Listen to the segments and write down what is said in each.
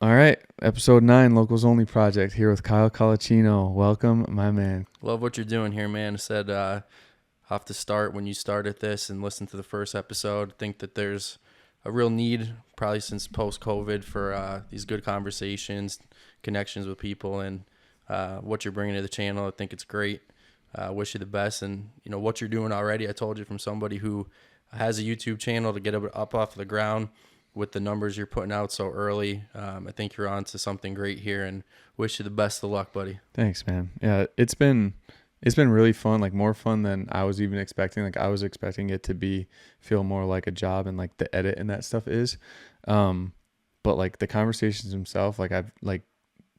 All right, episode 9, Locals Only Project, here with Kyle Colachino. Welcome, my man. Love what you're doing here, man. I said off the start when you started this and listened to the first episode, think that there's a real need, probably since post-COVID, for these good conversations, connections with people, and what you're bringing to the channel. I think it's great. Wish you the best, and what you're doing already. I told you from somebody who has a YouTube channel to get it up off the ground. With the numbers you're putting out so early, I think you're on to something great here, and wish you the best of luck, buddy. Thanks, man. Yeah, it's been really fun, like more fun than I was even expecting. Like I was expecting it to feel more like a job, and like the edit and that stuff is. But like the conversations themselves, like I've like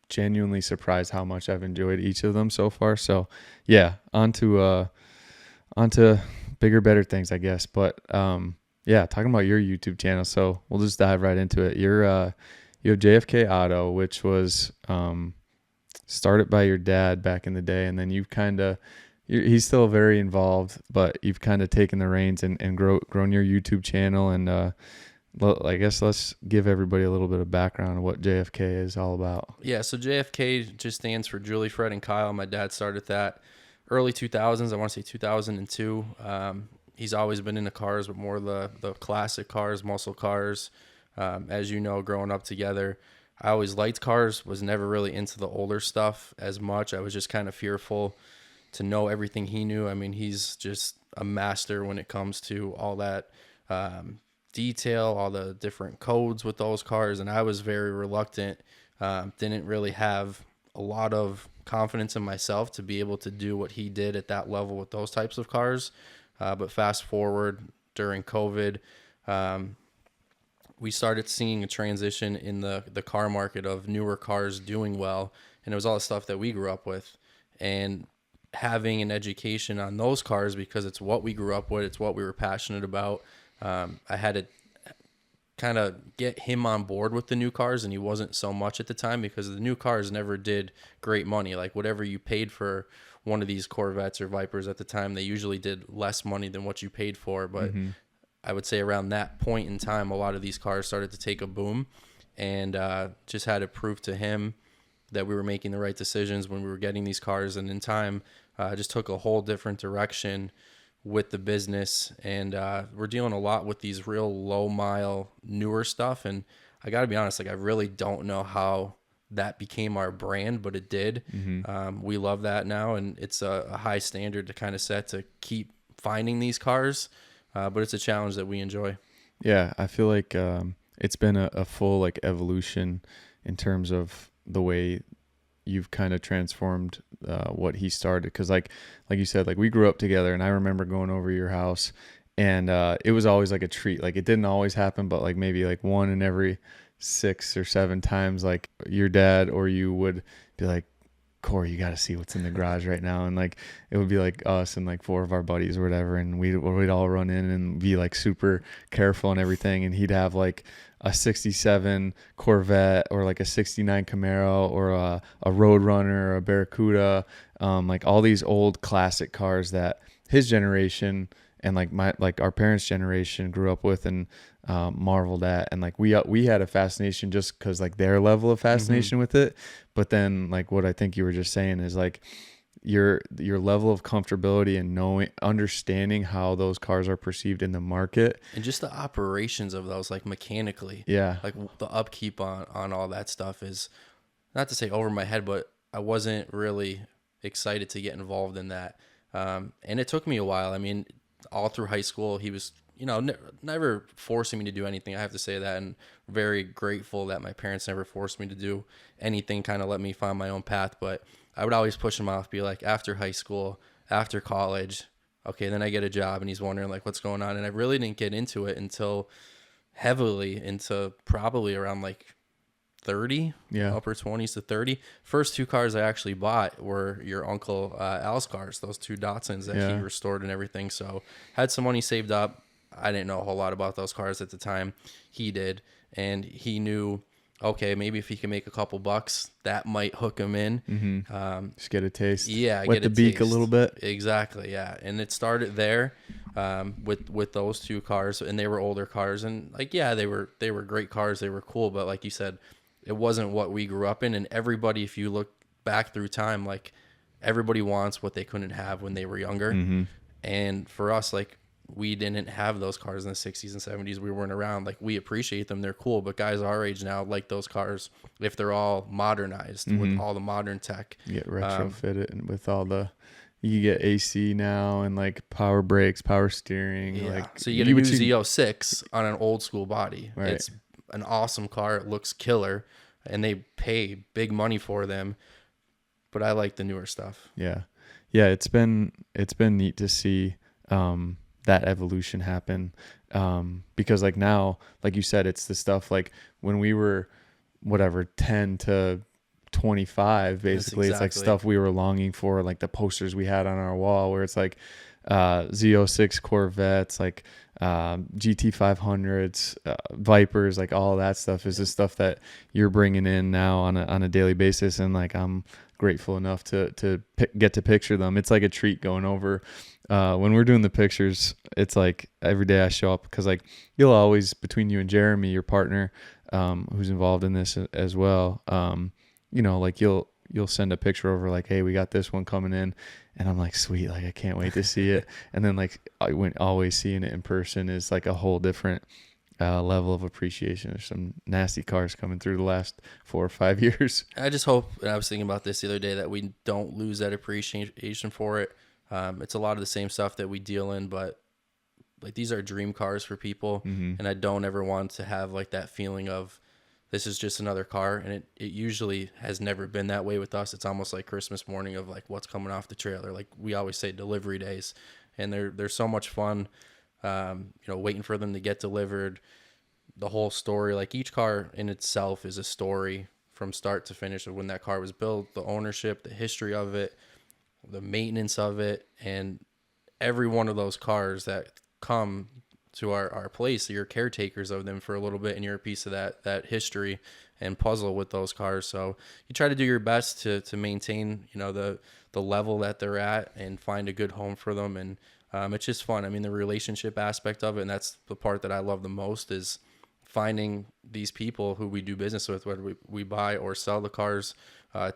genuinely surprised how much I've enjoyed each of them so far. So yeah, on to bigger, better things, I guess. But yeah, talking about your YouTube channel, so we'll just dive right into it. You have JFK Auto, which was started by your dad back in the day, and then he's still very involved, but you've kind of taken the reins and grown your YouTube channel. And I guess let's give everybody a little bit of background on what JFK is all about. Yeah, so JFK just stands for Julie, Fred, and Kyle. My dad started that early 2000s. I want to say 2002. He's always been into cars, but more the classic cars, muscle cars. As you know, growing up together, I always liked cars, was never really into the older stuff as much. I was just kind of fearful to know everything he knew. I mean, he's just a master when it comes to all that detail, all the different codes with those cars, and I was very reluctant. Didn't really have a lot of confidence in myself to be able to do what he did at that level with those types of cars. But fast forward during COVID, we started seeing a transition in the car market of newer cars doing well. And it was all the stuff that we grew up with. And having an education on those cars, because it's what we grew up with, it's what we were passionate about. I had to kind of get him on board with the new cars, and he wasn't so much at the time, because the new cars never did great money. Like whatever you paid for one of these Corvettes or Vipers at the time, they usually did less money than what you paid for. But I would say around that point in time, a lot of these cars started to take a boom, and just had to prove to him that we were making the right decisions when we were getting these cars. And in time, just took a whole different direction with the business. And we're dealing a lot with these real low mile newer stuff. And I got to be honest, like I really don't know how that became our brand, but it did. We love that now, and it's a high standard to kind of set to keep finding these cars, but it's a challenge that we enjoy. Yeah, I feel like it's been a full like evolution in terms of the way you've kind of transformed what he started, because like you said, like we grew up together, and I remember going over your house, and it was always like a treat. Like it didn't always happen, but like maybe like one in every 6 or 7 times, like your dad or you would be like, Corey, you got to see what's in the garage right now. And like it would be like us and like 4 of our buddies or whatever, and we'd all run in and be like super careful and everything. And he'd have like a 67 Corvette or like a 69 Camaro or a Roadrunner or a Barracuda, like all these old classic cars that his generation and like our parents' generation grew up with and marveled at. And like we had a fascination just because like their level of fascination with it. But then like what I think you were just saying is like your level of comfortability and understanding how those cars are perceived in the market, and just the operations of those, like mechanically. Yeah, like the upkeep on all that stuff is, not to say over my head, but I wasn't really excited to get involved in that. And it took me a while. I mean, all through high school, he was, never forcing me to do anything. I have to say that, and very grateful that my parents never forced me to do anything, kind of let me find my own path. But I would always push him off, be like, after high school, after college, okay, then I get a job. And he's wondering like, what's going on? And I really didn't get into it until heavily into probably around like 30, upper 20s to 30. First 2 cars I actually bought were your uncle Al's cars, those 2 Datsuns that he restored and everything. So had some money saved up. I didn't know a whole lot about those cars at the time. He did, and he knew, okay, maybe if he can make a couple bucks, that might hook him in. Just get a taste. Yeah, wet the beak a little bit. Exactly, yeah. And it started there with those 2 cars, and they were older cars, and like they were great cars, they were cool, but like you said, it wasn't what we grew up in. And everybody, if you look back through time, like everybody wants what they couldn't have when they were younger. Mm-hmm. And for us, like we didn't have those cars in the 60s and 70s. We weren't around. Like we appreciate them. They're cool. But guys our age now like those cars if they're all modernized with all the modern tech. You get retrofitted and with all the, you get AC now and like power brakes, power steering. Yeah. Like, So you get a new Z06 on an old school body. Right. It's an awesome car. It looks killer and they pay big money for them. But I like the newer stuff. Yeah. Yeah. It's been neat to see, that evolution happen. Because like now, like you said, it's the stuff like when we were whatever, 10 to 25, basically, it's like stuff we were longing for, like the posters we had on our wall where it's like, Z06 Corvettes, like, GT500s, Vipers, like all that stuff is the stuff that you're bringing in now on a daily basis. And like, I'm grateful enough to get to picture them. It's like a treat going over, when we're doing the pictures. It's like every day I show up because like you'll always, between you and Jeremy, your partner, who's involved in this as well, you know, like you'll send a picture over like, hey, we got this one coming in, and I'm like, sweet, like I can't wait to see it. And then like always seeing it in person is like a whole different level of appreciation. There's some nasty cars coming through the last 4 or 5 years. I just hope, and I was thinking about this the other day, that we don't lose that appreciation for it. It's a lot of the same stuff that we deal in, but like these are dream cars for people. And I don't ever want to have like that feeling of this is just another car. And it usually has never been that way with us. It's almost like Christmas morning of like what's coming off the trailer. Like we always say delivery days, and they're so much fun. You know, waiting for them to get delivered, the whole story, like each car in itself is a story from start to finish of when that car was built, the ownership, the history of it, the maintenance of it. And every one of those cars that come to our place, you're caretakers of them for a little bit, and you're a piece of that history and puzzle with those cars. So you try to do your best to maintain, you know, the level that they're at and find a good home for them. And it's just fun. I mean, the relationship aspect of it, and that's the part that I love the most, is finding these people who we do business with, whether we buy or sell the cars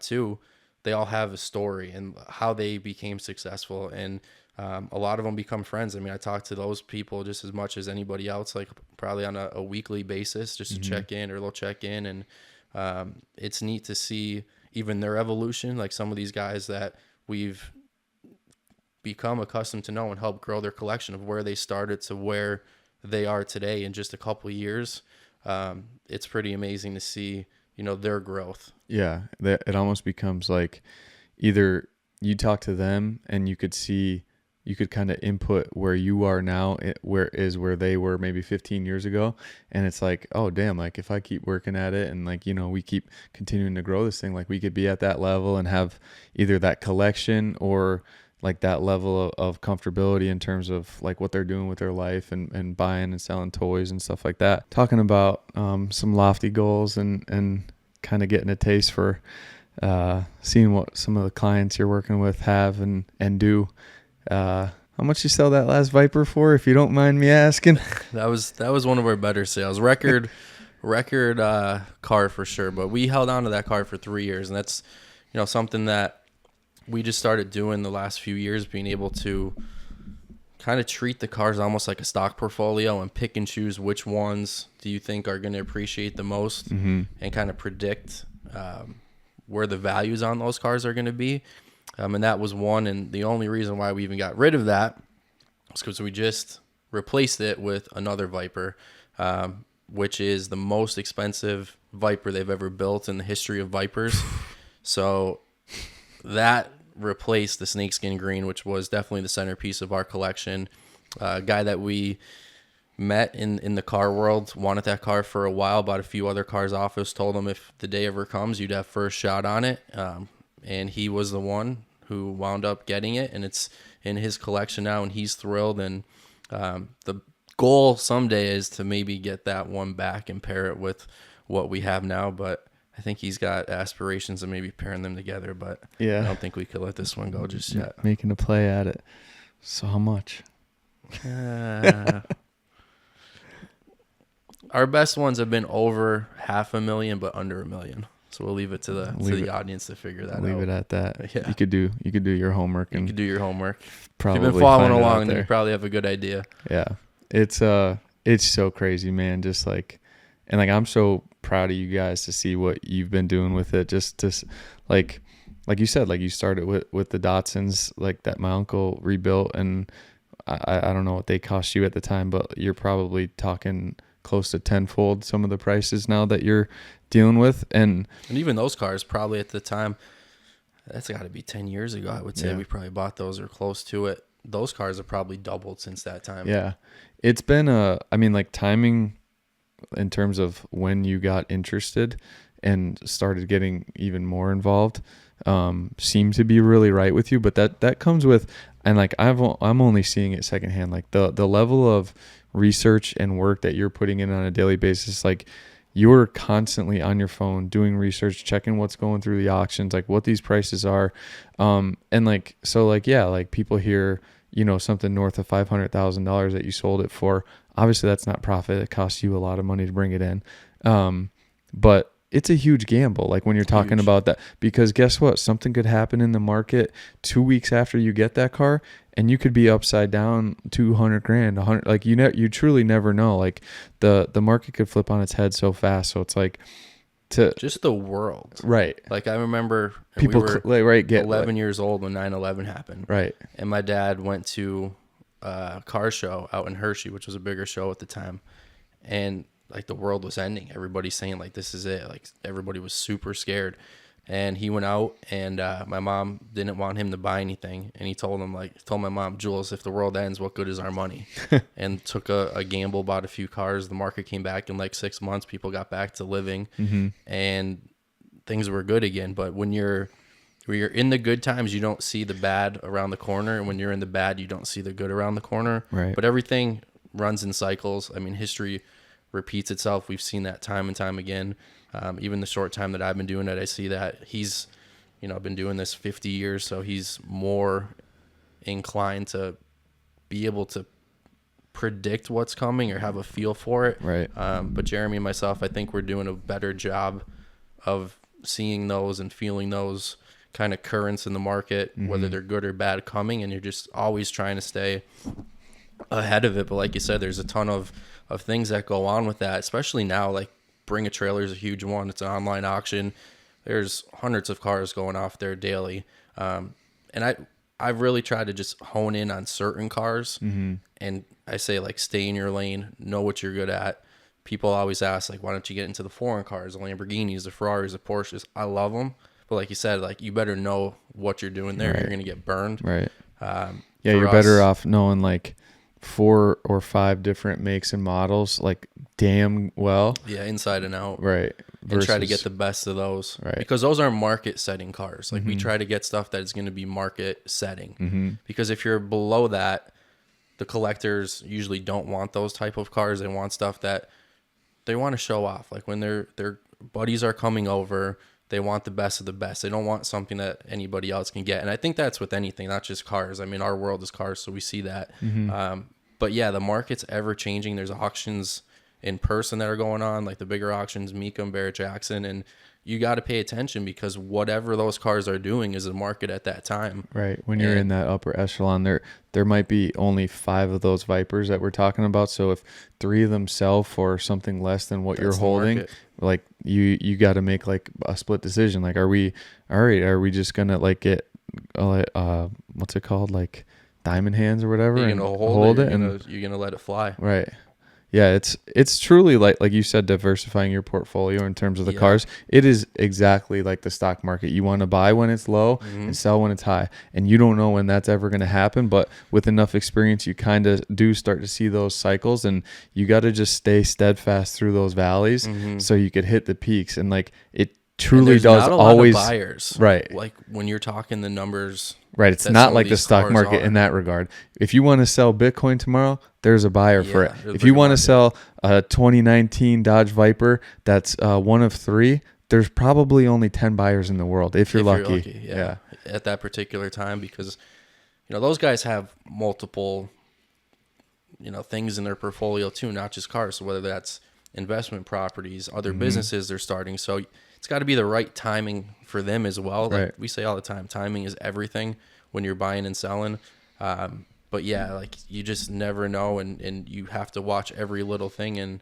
to. They all have a story and how they became successful, and a lot of them become friends. I mean, I talk to those people just as much as anybody else, like probably on a weekly basis, just to check in, or they'll check in. And it's neat to see even their evolution, like some of these guys that we've become accustomed to know and help grow their collection, of where they started to where they are today in just a couple of years. It's pretty amazing to see, you know, their growth. Yeah, it almost becomes like either you talk to them and you could kind of input where you are now, where they were maybe 15 years ago. And it's like, oh, damn, like if I keep working at it and like, you know, we keep continuing to grow this thing, like we could be at that level and have either that collection or like that level of comfortability in terms of like what they're doing with their life and buying and selling toys and stuff like that. Talking about some lofty goals and kind of getting a taste for seeing what some of the clients you're working with have and do. How much you sell that last Viper for, if you don't mind me asking? That was one of our better sales. Record car for sure. But we held on to that car for 3 years, and that's, you know, something that we just started doing the last few years, being able to kind of treat the cars almost like a stock portfolio and pick and choose which ones do you think are going to appreciate the most, and kind of predict where the values on those cars are going to be. And that was one. And the only reason why we even got rid of that was because we just replaced it with another Viper, which is the most expensive Viper they've ever built in the history of Vipers. So that replaced the snakeskin green, which was definitely the centerpiece of our collection. A guy that we met in the car world wanted that car for a while, bought a few other cars off us, told him if the day ever comes, you'd have first shot on it. And he was the one who wound up getting it, and it's in his collection now, and he's thrilled. And the goal someday is to maybe get that one back and pair it with what we have now, but I think he's got aspirations of maybe pairing them together, but yeah, I don't think we could let this one go just yet. Making a play at it. So how much? Our best ones have been over $500,000, but under $1 million. So we'll leave it to the audience to figure that out. Leave it at that. Yeah. You could do your homework. You could do your homework. Probably if you've been following along, then you probably have a good idea. Yeah. It's so crazy, man. Just like, and like, I'm so proud of you guys to see what you've been doing with it. Just to like you said, like you started with the Datsuns, like that my uncle rebuilt, and I don't know what they cost you at the time, but you're probably talking close to tenfold some of the prices now that you're dealing with. And even those cars probably at the time, that's got to be 10 years ago, I would say. Yeah. We probably bought those or close to it. Those cars have probably doubled since that time. Yeah. It's been like timing in terms of when you got interested and started getting even more involved seemed to be really right with you. But that comes with, and like I'm only seeing it secondhand, like the level of research and work that you're putting in on a daily basis. Like you're constantly on your phone doing research, checking what's going through the auctions, like what these prices are. And like, so like, yeah, like people hear, you know, something north of $500,000 that you sold it for. Obviously that's not profit. It costs you a lot of money to bring it in. But it's a huge gamble. Like when you're talking about that, because guess what? Something could happen in the market 2 weeks after you get that car, and you could be upside down 200 grand, 100. Like you truly never know. Like the market could flip on its head so fast. So it's like just the world, right? Like I remember people we were get 11 years old when 9/11 happened, right? And my dad went to a car show out in Hershey, which was a bigger show at the time, and like the world was ending. Everybody's saying like, this is it. Like everybody was super scared. And he went out, and my mom didn't want him to buy anything. And he told my mom, Jules, if the world ends, what good is our money? And took a gamble, bought a few cars. The market came back in like 6 months. People got back to living, and things were good again. But when you're in the good times, you don't see the bad around the corner. And when you're in the bad, you don't see the good around the corner. Right. But everything runs in cycles. I mean, history repeats itself. We've seen that time and time again. Even the short time that I've been doing it, I see that he's, been doing this 50 years, so he's more inclined to be able to predict what's coming or have a feel for it. Right. But Jeremy and myself, I think we're doing a better job of seeing those and feeling those kind of currents in the market, whether they're good or bad coming, and you're just always trying to stay ahead of it. But like you said, there's a ton of things that go on with that, especially now. Like Bring a Trailer is a huge one. It's an online auction. There's hundreds of cars going off there daily. And I've really tried to just hone in on certain cars. And I say, like, stay in your lane, know what you're good at. People always ask, like, why don't you get into the foreign cars, the Lamborghinis, the Ferraris, the Porsches? I love them. But like you said, like, you better know what you're doing there. Right. You're going to get burned. Right. Yeah, you're better off knowing, like, 4 or 5 different makes and models, like, damn well. Yeah, inside and out. Right. And try to get the best of those. Right. Because those are market setting cars. Like we try to get stuff that is going to be market setting. Because if you're below that, the collectors usually don't want those type of cars. They want stuff that they want to show off. Like when their buddies are coming over, they want the best of the best. They don't want something that anybody else can get. And I think that's with anything, not just cars. I mean, our world is cars, so we see that. But yeah, the market's ever changing. There's auctions in person that are going on, like the bigger auctions, Mecum, Barrett-Jackson, and you got to pay attention because whatever those cars are doing is the market at that time. Right. When you're in that upper echelon, there might be only 5 of those Vipers that we're talking about. So if 3 of them sell for something less than what you're holding, like you got to make like a split decision. Like, are we just gonna like get what's it called, like diamond hands or whatever, you're gonna hold it and you're gonna let it fly. Right. Yeah, it's truly like you said, diversifying your portfolio in terms of the cars. It is exactly like the stock market. You want to buy when it's low and sell when it's high. And you don't know when that's ever going to happen, but with enough experience, you kind of do start to see those cycles, and you got to just stay steadfast through those valleys so you could hit the peaks. And like it truly does not a always lot of buyers. Right. Like when you're talking the numbers. Right. It's not like the stock market in that regard. If you want to sell Bitcoin tomorrow, there's a buyer for it. If you want to sell a 2019 Dodge Viper that's one of 3, there's probably only 10 buyers in the world if you're lucky. Yeah. At that particular time, because those guys have multiple things in their portfolio too, not just cars. So whether that's investment properties, other businesses they're starting. So it's got to be the right timing for them as well. Like Right. we say all the time, timing is everything when you're buying and selling. But yeah, like you just never know, and you have to watch every little thing and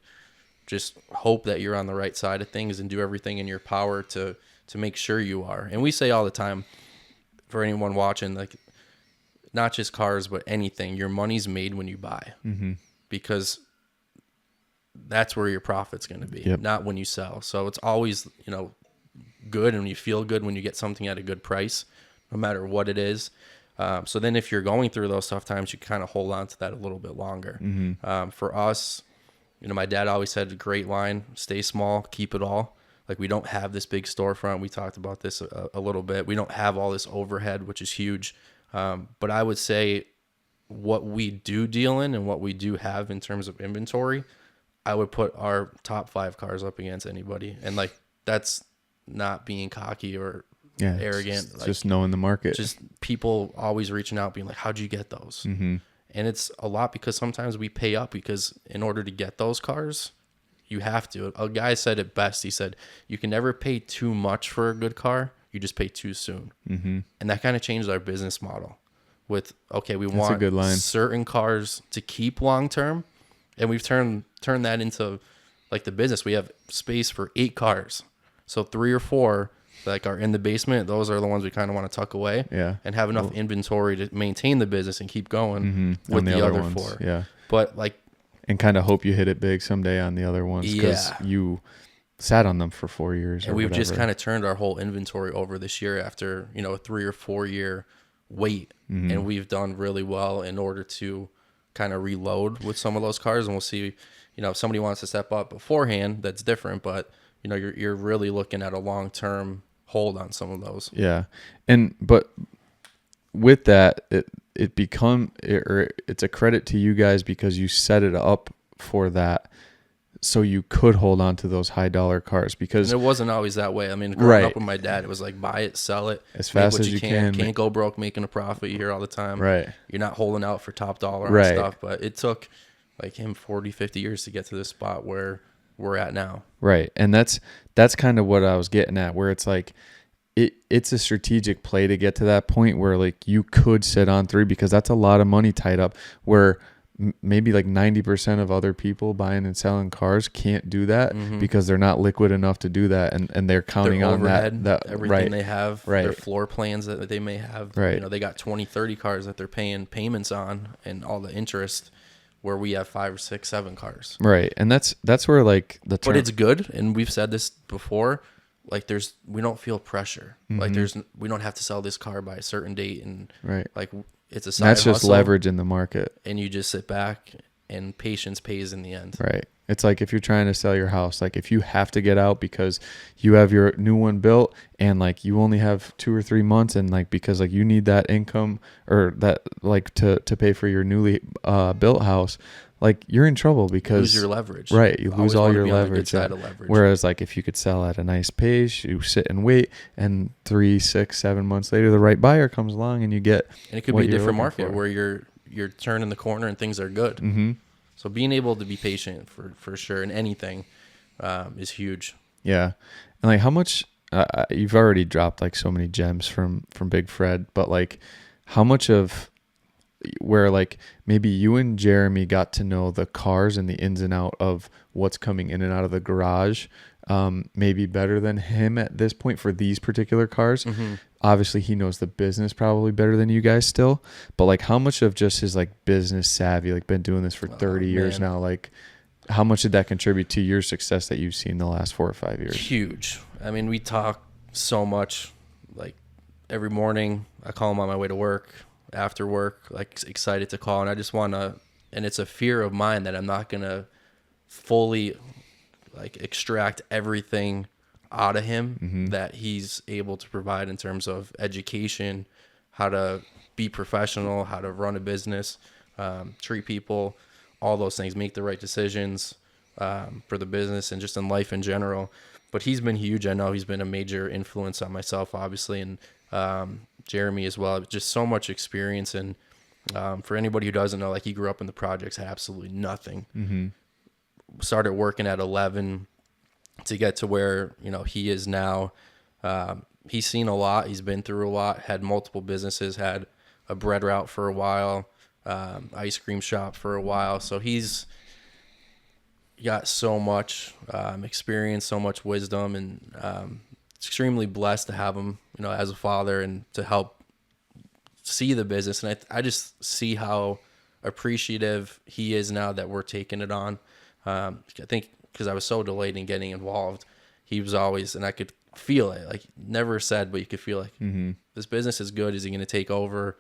just hope that you're on the right side of things and do everything in your power to make sure you are. And we say all the time, for anyone watching, like not just cars, but anything, your money's made when you buy, because that's where your profit's going to be, not when you sell. So it's always, good, and you feel good when you get something at a good price, no matter what it is. So then if you're going through those tough times, you kind of hold on to that a little bit longer. For us, my dad always said a great line, stay small, keep it all. Like we don't have this big storefront. We talked about this a little bit. We don't have all this overhead, which is huge. But I would say what we do deal in and what we do have in terms of inventory, I would put our top 5 cars up against anybody. And like, that's not being cocky or arrogant. It's like, just knowing the market. Just people always reaching out being like, how'd you get those? And it's a lot because sometimes we pay up because in order to get those cars, you have to. A guy said it best. He said, you can never pay too much for a good car. You just pay too soon. And that kind of changed our business model with, okay, we want a good line. certain cars to keep long term. And we've turned that into like the business. We have space for 8 cars. So 3 or 4 like are in the basement. Those are the ones we kind of want to tuck away and have enough inventory to maintain the business and keep going with the other ones. 4. Yeah. But like, and kind of hope you hit it big someday on the other ones because you sat on them for 4 years. And we've just kind of turned our whole inventory over this year after, a 3 or 4 year wait. And we've done really well in order to kind of reload with some of those cars. And we'll see, if somebody wants to step up beforehand, that's different. But, you're really looking at a long-term hold on some of those. Yeah. But with that, it's a credit to you guys because you set it up for that so you could hold on to those high dollar cars because and it wasn't always that way. I mean, growing up with my dad, it was like buy it, sell it as fast as you can. Can't go broke making a profit. You hear all the time. Right. You're not holding out for top dollar on stuff, but it took like him 40, 50 years to get to this spot where we're at now. Right. And that's kind of what I was getting at, where it's like it's a strategic play to get to that point where like you could sit on 3 because that's a lot of money tied up where maybe like 90% of other people buying and selling cars can't do that because they're not liquid enough to do that. And they're counting on that everything they have, right. Their floor plans that they may have, right. They got 20, 30 cars that they're paying payments on and all the interest where we have 5 or 6, 7 cars. Right. And that's where like the term. But it's good. And we've said this before, like we don't feel pressure. Like we don't have to sell this car by a certain date. And right. like it's a side hustle. That's just leverage in the market. And you just sit back and patience pays in the end. Right. It's like if you're trying to sell your house, like if you have to get out because you have your new one built and like you only have 2 or 3 months and like because like you need that income or that like to pay for your newly built house, like you're in trouble because you lose your leverage. Right. You lose all your leverage. Side of leverage. Whereas like if you could sell at a nice pace, you sit and wait and 3, 6, 7 months later, the right buyer comes along and you get. And it could be a different market where you're turning the corner and things are good. Mm-hmm. So being able to be patient for sure in anything is huge. Yeah. And like how much you've already dropped like so many gems from Big Fred, but like how much of where like maybe you and Jeremy got to know the cars and the ins and out of what's coming in and out of the garage, maybe better than him at this point for these particular cars. Obviously he knows the business probably better than you guys still, but like how much of just his like business savvy, like been doing this for 30 years now, like how much did that contribute to your success that you've seen the last 4 or 5 years? Huge. I mean, we talk so much, like every morning I call him on my way to work, after work, like excited to call. And I just want to, and it's a fear of mine that I'm not going to fully like extract everything out of him that he's able to provide in terms of education, how to be professional, how to run a business, treat people, all those things, make the right decisions for the business and just in life in general. But he's been huge. I know he's been a major influence on myself, obviously, and Jeremy as well. Just so much experience. And for anybody who doesn't know, like he grew up in the projects, had absolutely nothing. started working at 11 to get to where, he is now. He's seen a lot. He's been through a lot, had multiple businesses, had a bread route for a while, ice cream shop for a while. So he's got so much experience, so much wisdom, and extremely blessed to have him, as a father and to help see the business. And I just see how appreciative he is now that we're taking it on. I think because I was so delayed in getting involved, he was always, and I could feel it, like never said, but you could feel like this business is good. Is he going to take over?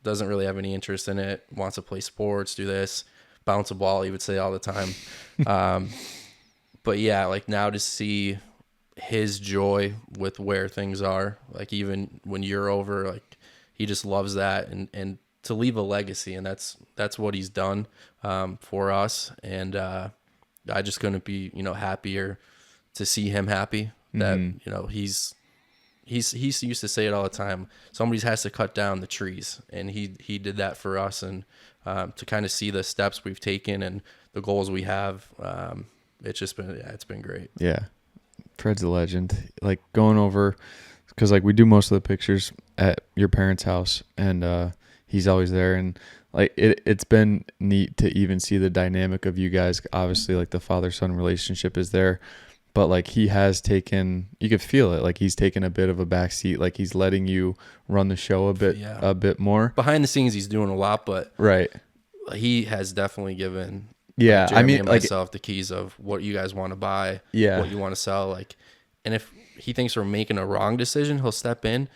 Doesn't really have any interest in it. Wants to play sports, do this, bounce a ball, he would say all the time. But yeah, like now to see his joy with where things are, like even when you're over, like he just loves that, and to leave a legacy, and that's what he's done for us. And I just couldn't be happier to see him happy that he's used to say it all the time, somebody has to cut down the trees, and he did that for us. And to kind of see the steps we've taken and the goals we have, it's just been, it's been great. Yeah. Fred's a legend. Like going over, because like we do most of the pictures at your parents' house, and he's always there, and like it's been neat to even see the dynamic of you guys. Obviously, like the father-son relationship is there, but like he has taken, you could feel it, like he's taken a bit of a backseat, like he's letting you run the show a bit more. Behind the scenes, he's doing a lot, but right, he has definitely given Jeremy I mean, and myself the keys of what you guys want to buy, what you want to sell, like. And if he thinks we're making a wrong decision, he'll step in,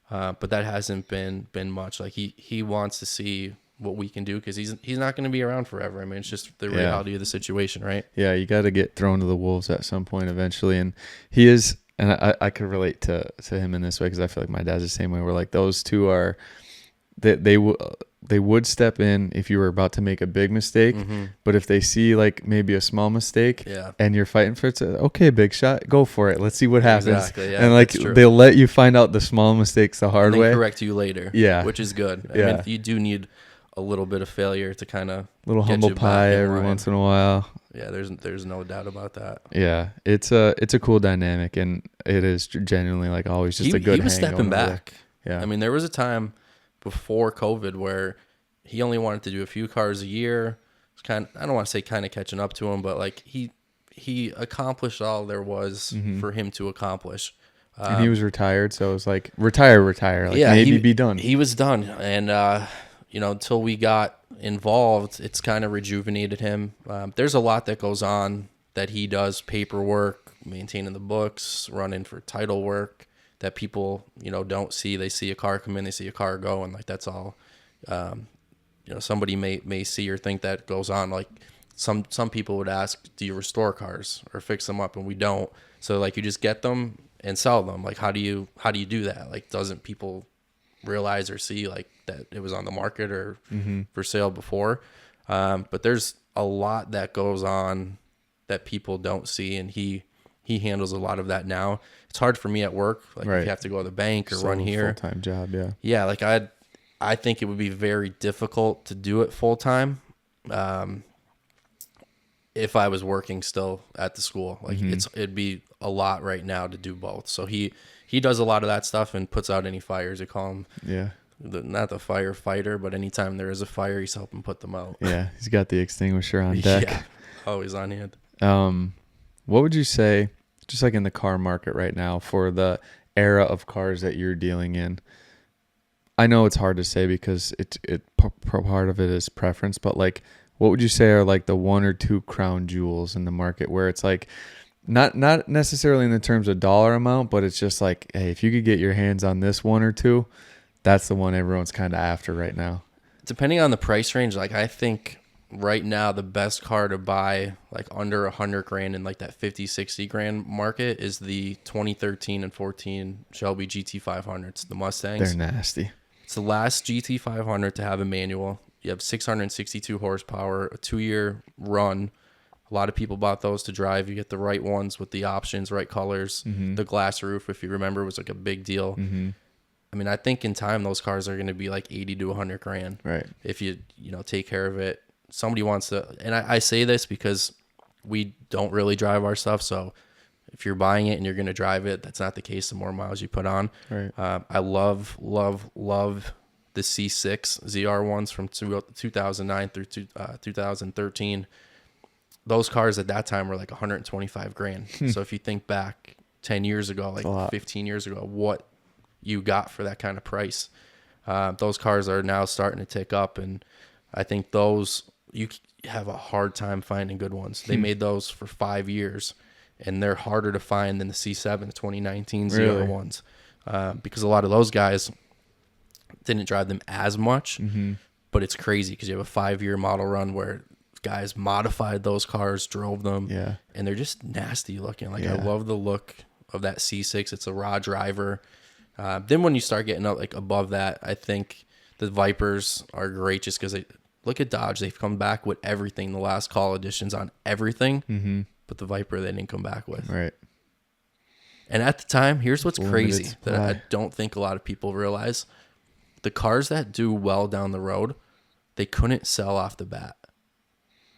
but that hasn't been much. Like he wants to see what we can do, because he's not going to be around forever. I mean, it's just the reality of the situation, right? Yeah, you got to get thrown to the wolves at some point eventually, and he is. And I could relate to him in this way, because I feel like my dad's the same way. We're like, those two are, they would step in if you were about to make a big mistake, but if they see like maybe a small mistake, and you're fighting for it, okay, big shot, go for it. Let's see what happens. Exactly, yeah, and like they'll let you find out the small mistakes the hard way. Correct you later. Yeah, which is good. I mean, you do need a little bit of failure to kind of little humble pie every once in a while. Yeah, there's no doubt about that. Yeah, it's a cool dynamic, and it is genuinely like always just a good. He was stepping back. Yeah, I mean, there was a time before COVID where he only wanted to do a few cars a year. It's kind of, I don't want to say kind of catching up to him, but like he accomplished all there was for him to accomplish. And he was retired, so it was like retire, like maybe be done. He was done, and until we got involved, it's kind of rejuvenated him. There's a lot that goes on that he does, paperwork, maintaining the books, running for title work, that people don't see. They see a car come in, they see a car go, and like that's all. Somebody may see or think that goes on. Like some people would ask, do you restore cars or fix them up? And we don't. So like you just get them and sell them. Like how do you do that? Like doesn't people realize or see like that it was on the market or for sale before? But there's a lot that goes on that people don't see, and he handles a lot of that now. It's hard for me at work. Like if you have to go to the bank or run here. Full-time job, yeah. Yeah, like I think it would be very difficult to do it full time if I was working still at the school. Like it'd be a lot right now to do both. So he does a lot of that stuff and puts out any fires. They call him not the firefighter, but anytime there is a fire, he's helping put them out. Yeah, he's got the extinguisher on deck. Yeah, always on hand. What would you say, just like in the car market right now, for the era of cars that you're dealing in? I know it's hard to say because part of it is preference, but like, what would you say are like the one or two crown jewels in the market where it's like, not necessarily in the terms of dollar amount, but it's just like, hey, if you could get your hands on this one or two, that's the one everyone's kind of after right now. Depending on the price range, like I think right now the best car to buy like under $100,000 in like that 50, 60 grand market is the 2013 and 14 Shelby GT500s, the Mustangs. They're nasty. It's the last GT500 to have a manual. You have 662 horsepower, a 2-year run. A lot of people bought those to drive. You get the right ones with the options, right colors. The glass roof, if you remember, was like a big deal. I mean, I think in time those cars are going to be like 80 to 100 grand. Right. If you take care of it. Somebody wants to, and I say this because we don't really drive our stuff, so if you're buying it and you're going to drive it, that's not the case. The more miles you put on. Right. I love the C6 ZR1s from 2009 through 2013. Those cars at that time were like 125 grand. So if you think back 10 years ago, like 15 years ago, what you got for that kind of price, those cars are now starting to tick up. And I think those, you have a hard time finding good ones. They made those for 5 years, and they're harder to find than the C7, the 2019 ZR1s, because a lot of those guys didn't drive them as much. But it's crazy because you have a 5-year model run where guys modified those cars, drove them, and they're just nasty looking. Like I love the look of that C6. It's a raw driver. Then when you start getting up like above that, I think the Vipers are great just because they look at Dodge. They've come back with everything. The last call editions on everything, but the Viper they didn't come back with. Right. And at the time, here's what's crazy that I don't think a lot of people realize: the cars that do well down the road, they couldn't sell off the bat.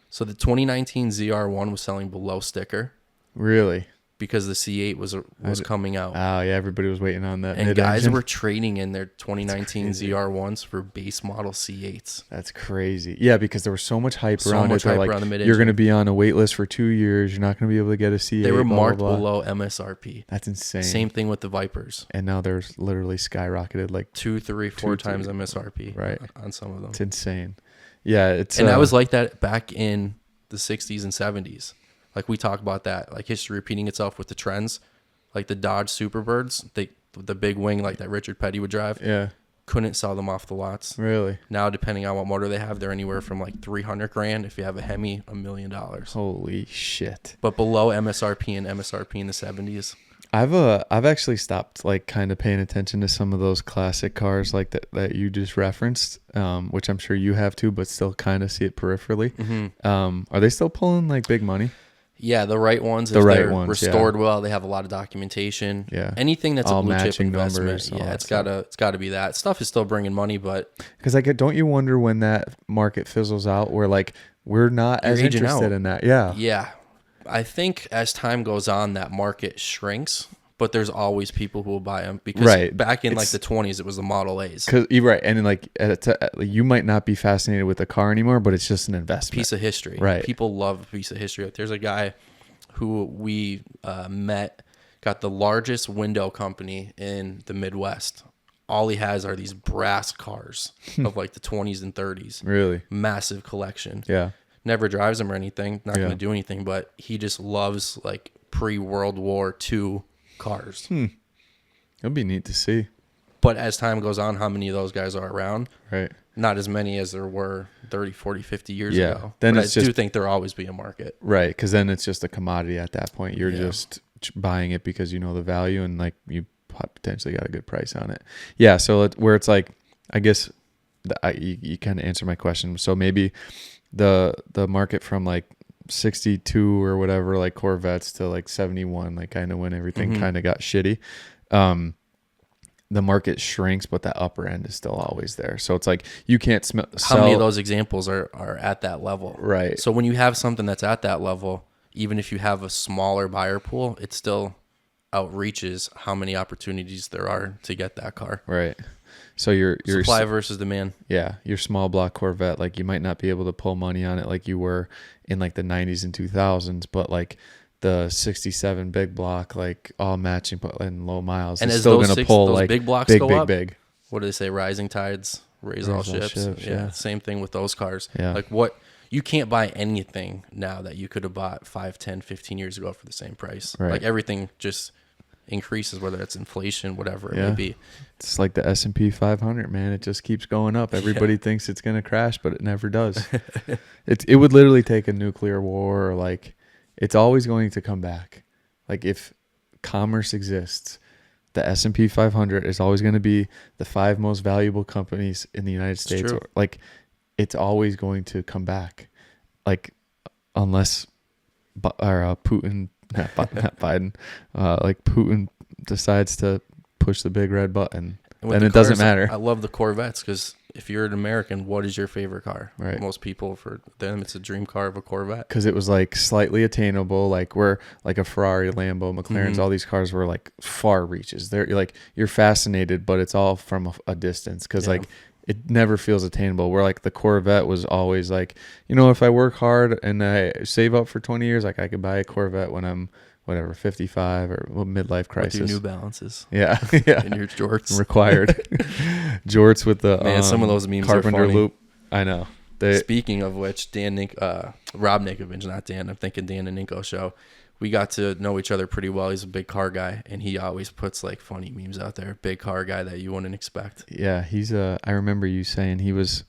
So the 2019 ZR1 was selling below sticker. Really? Because the C8 was coming out. Oh, yeah, everybody was waiting on that. And guys were trading in their 2019 ZR1s for base model C8s. That's crazy. Yeah, because there was so much hype around it. Hype around the mid-engine. You're going to be on a wait list for 2 years. You're not going to be able to get a C8. They were marked below MSRP. That's insane. Same thing with the Vipers. And now they're literally skyrocketed like 2, 3, 4 times MSRP on some of them. It's insane. Yeah, and that was like that back in the 60s and 70s. Like we talk about that, like history repeating itself with the trends. Like the Dodge Superbirds, the big wing like that Richard Petty would drive. Yeah. Couldn't sell them off the lots. Really? Now, depending on what motor they have, they're anywhere from like 300 grand. If you have a Hemi, $1 million. Holy shit. But below MSRP and MSRP in the 70s. I've actually stopped like kind of paying attention to some of those classic cars like that you just referenced, which I'm sure you have too, but still kind of see it peripherally. Are they still pulling like big money? Yeah, the right ones. If they're restored well, they have a lot of documentation. Yeah, anything that's all a blue chip investment. Numbers, yeah, it's gotta be that stuff is still bringing money, but because like don't you wonder when that market fizzles out, where like we're not as interested in that? Yeah. I think as time goes on, that market shrinks, but there's always people who will buy them because back in like the 20s, it was the Model A's. Right, and then like you might not be fascinated with the car anymore, but it's just an investment, piece of history. Right, people love a piece of history. There's a guy who we met, got the largest window company in the Midwest. All he has are these brass cars of like the 20s and 30s. Really, massive collection. Yeah. Never drives them or anything, not going to do anything, but he just loves like pre-World War II cars. It'll be neat to see. But as time goes on, how many of those guys are around? Right. Not as many as there were 30, 40, 50 years ago. Then but I do think there'll always be a market. Right, because then it's just a commodity at that point. You're just buying it because you know the value and like you potentially got a good price on it. Yeah, so where it's like, I guess you kind of answered my question. So maybe the market from like 62 or whatever, like Corvettes to like 71, like kind of when everything kind of got shitty, the market shrinks, but that upper end is still always there. So it's like you can't sell. How many of those examples are at that level? Right. So when you have something that's at that level, even if you have a smaller buyer pool, it still outreaches how many opportunities there are to get that car. Right. So your supply versus demand. Yeah, your small block Corvette, like you might not be able to pull money on it like you were in like the 90s and 2000s, but like the 67 big block, like all matching and low miles, and is still going to pull those like big blocks go up. Big. What do they say? Rising tides raise all ships. Yeah, same thing with those cars. Yeah. Like you can't buy anything now that you could have bought 5, 10, 15 years ago for the same price. Right. Like everything just increases, whether it's inflation, whatever it may be. It's like the S&P 500, man. It just keeps going up. Everybody thinks it's going to crash, but it never does. It would literally take a nuclear war, or like it's always going to come back. Like if commerce exists, the S&P 500 is always going to be the 5 most valuable companies in the United States. Like it's always going to come back. Like unless Putin, not Biden, like Putin decides to push the big red button, then it doesn't matter. I love the Corvettes because if you're an American, what is your favorite car? Right. Most people, for them, it's a dream car of a Corvette. Because it was like slightly attainable, like we're like a Ferrari, Lambo, McLaren's, all these cars were like far reaches. They're like, you're fascinated, but it's all from a distance. Because like it never feels attainable. Where like the Corvette was always like, if I work hard and I save up for 20 years, like I could buy a Corvette when I'm whatever 55 or midlife crisis. With your New Balances. Yeah. And your jorts. Required. Jorts with the some of those memes carpenter are funny. loop. I know. Speaking of which, Rob Ninkovich, not Dan. I'm thinking Dan and Ninko show. We got to know each other pretty well. He's a big car guy, and he always puts like funny memes out there. Big car guy that you wouldn't expect. Yeah, he's I remember you saying he was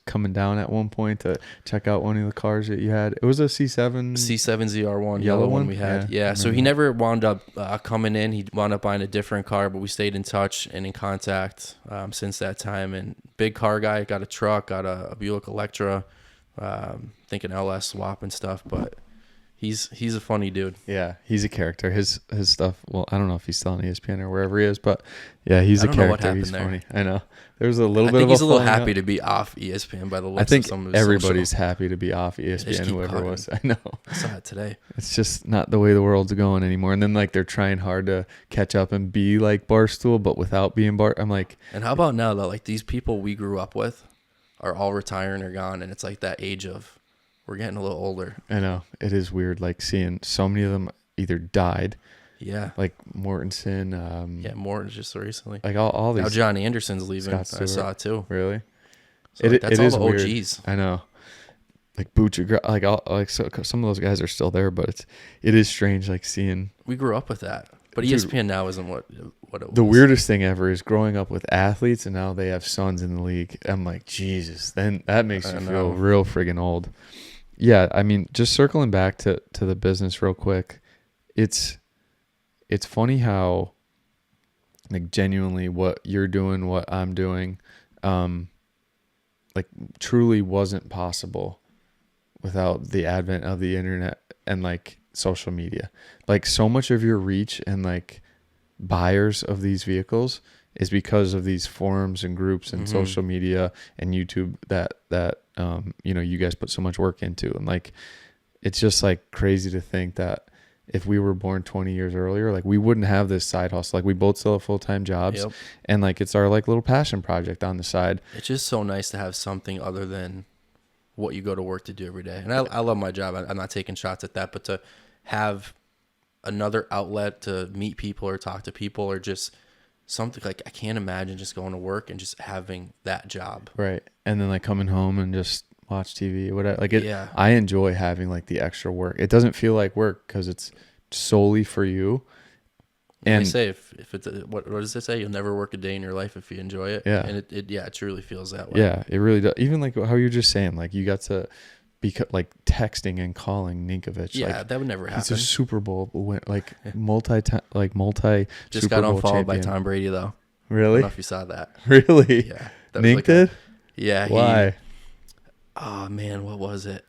coming down at one point to check out one of the cars that you had. It was a C7 ZR1 yellow one we had. Yeah. So he never wound up coming in. He wound up buying a different car, but we stayed in touch and in contact since that time. And big car guy, got a truck, got a Buick Electra, thinking LS swap and stuff, but. He's a funny dude. Yeah, he's a character. His stuff. Well, I don't know if he's still on ESPN or wherever he is, but yeah, he's a character. Know what happened he's there. Funny. I know. There was a little bit of. He's a little happy to be off ESPN by the looks. I think of some of his everybody's social. happy to be off ESPN. Whoever it was, I know. I saw it today. It's just not the way the world's going anymore. And then like they're trying hard to catch up and be like Barstool, but without being I'm like. And how about now though? Like these people we grew up with are all retiring or gone, and it's like that age of. We're getting a little older. I know. It is weird, like, seeing so many of them either died. Yeah. Like Mortensen. Morten's just recently. Like, all these. Now John Anderson's leaving. I saw it, too. Really? So that's all the OGs. Weird. I know. Like, Butcher, so some of those guys are still there, but it is strange, like, seeing. We grew up with that. But ESPN now isn't what it was. The weirdest thing ever is growing up with athletes, and now they have sons in the league. I'm like, Jesus. Then that makes you feel real friggin' old. Yeah, I mean, just circling back to the business real quick, it's funny how, like, genuinely what you're doing, what I'm doing, like, truly wasn't possible without the advent of the internet and, like, social media. Like, so much of your reach and, like, buyers of these vehicles is because of these forums and groups and social media and YouTube that you guys put so much work into. And like, it's just like crazy to think that if we were born 20 years earlier, like we wouldn't have this side hustle. Like we both still have full-time jobs and like, it's our like little passion project on the side. It's just so nice to have something other than what you go to work to do every day. And I love my job. I'm not taking shots at that, but to have another outlet to meet people or talk to people or just something like I can't imagine just going to work and just having that job. Right. And then like coming home and just watch TV or whatever. Like I enjoy having like the extra work. It doesn't feel like work because it's solely for you. And they say if it's what does it say? You'll never work a day in your life if you enjoy it. Yeah. And it truly feels that way. Yeah, it really does. Even like how you're just saying, like you got to be like texting and calling Ninkovich. Yeah, like, that would never happen. He's a Super Bowl multi. Just got unfollowed by Tom Brady though. Really? I don't know if you saw that. Really? Yeah. Nink did? Yeah. Why? Oh man, what was it?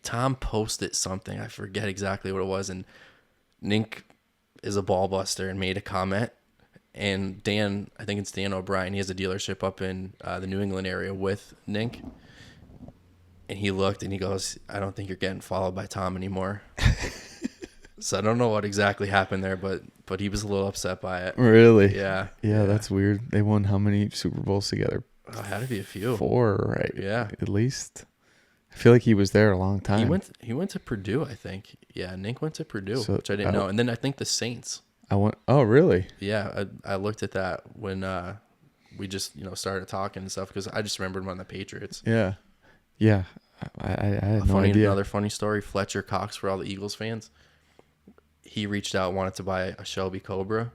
Tom posted something. I forget exactly what it was, and Nink is a ball buster and made a comment. And Dan, I think it's Dan O'Brien. He has a dealership up in the New England area with Nink. And he looked and he goes, I don't think you're getting followed by Tom anymore. So I don't know what exactly happened there, but he was a little upset by it. Really? Yeah. Yeah, that's weird. They won how many Super Bowls together? Oh, had to be a few. 4, right? Yeah. At least. I feel like he was there a long time. He went to Purdue, I think. Yeah, Nink went to Purdue, which I didn't know. And then I think the Saints. Oh, really? Yeah, I looked at that when we just started talking and stuff because I just remembered him on the Patriots. Yeah. Yeah. I had no idea. Another funny story, Fletcher Cox, for all the Eagles fans, he reached out, wanted to buy a Shelby Cobra,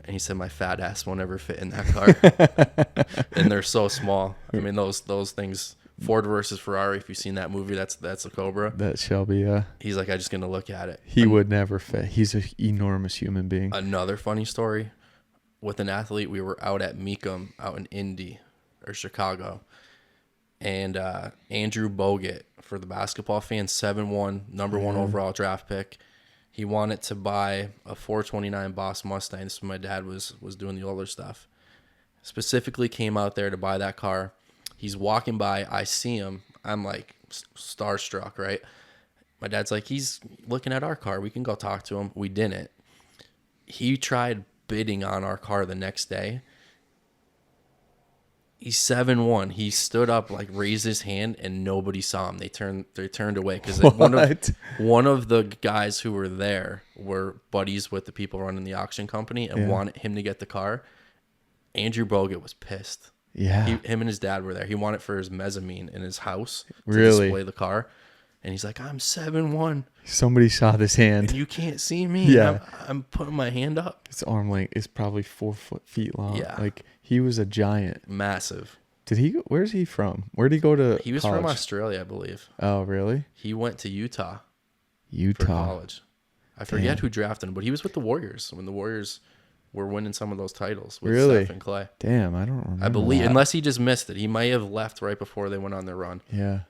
and he said, my fat ass won't ever fit in that car. And they're so small. I mean, those things, Ford versus Ferrari, if you've seen that movie, that's a Cobra. That Shelby, yeah. He's like, I'm just going to look at it. He would never fit. He's an enormous human being. Another funny story, with an athlete, we were out at Mecum, out in Indy, or Chicago, and Andrew Bogut, for the basketball fans, 7'1", number 1 overall draft pick. He wanted to buy a 429 Boss Mustang. This is when my dad was doing the older stuff. Specifically came out there to buy that car. He's walking by. I see him. I'm like starstruck, right? My dad's like, he's looking at our car. We can go talk to him. We didn't. He tried bidding on our car the next day. He's 7'1". He stood up, like raised his hand, and nobody saw him. They turned away because one of the guys who were there were buddies with the people running the auction company and wanted him to get the car. Andrew Bogut was pissed. Yeah. Him and his dad were there. He wanted it for his mezzanine in his house to Really? display the car. And he's like, I'm 7'1". Somebody saw this hand. And you can't see me. Yeah. I'm putting my hand up. His arm length is probably 4 feet long. Yeah. Like, he was a giant. Massive. Where's he from? Where'd he go to He was college? from Australia, I believe. Oh, really? He went to Utah for Utah. college. I forget who drafted him, but he was with the Warriors when the Warriors were winning some of those titles with Really? Steph and Clay. Damn, I don't remember. I believe, that. unless he just missed it. He might have left right before they went on their run. Yeah.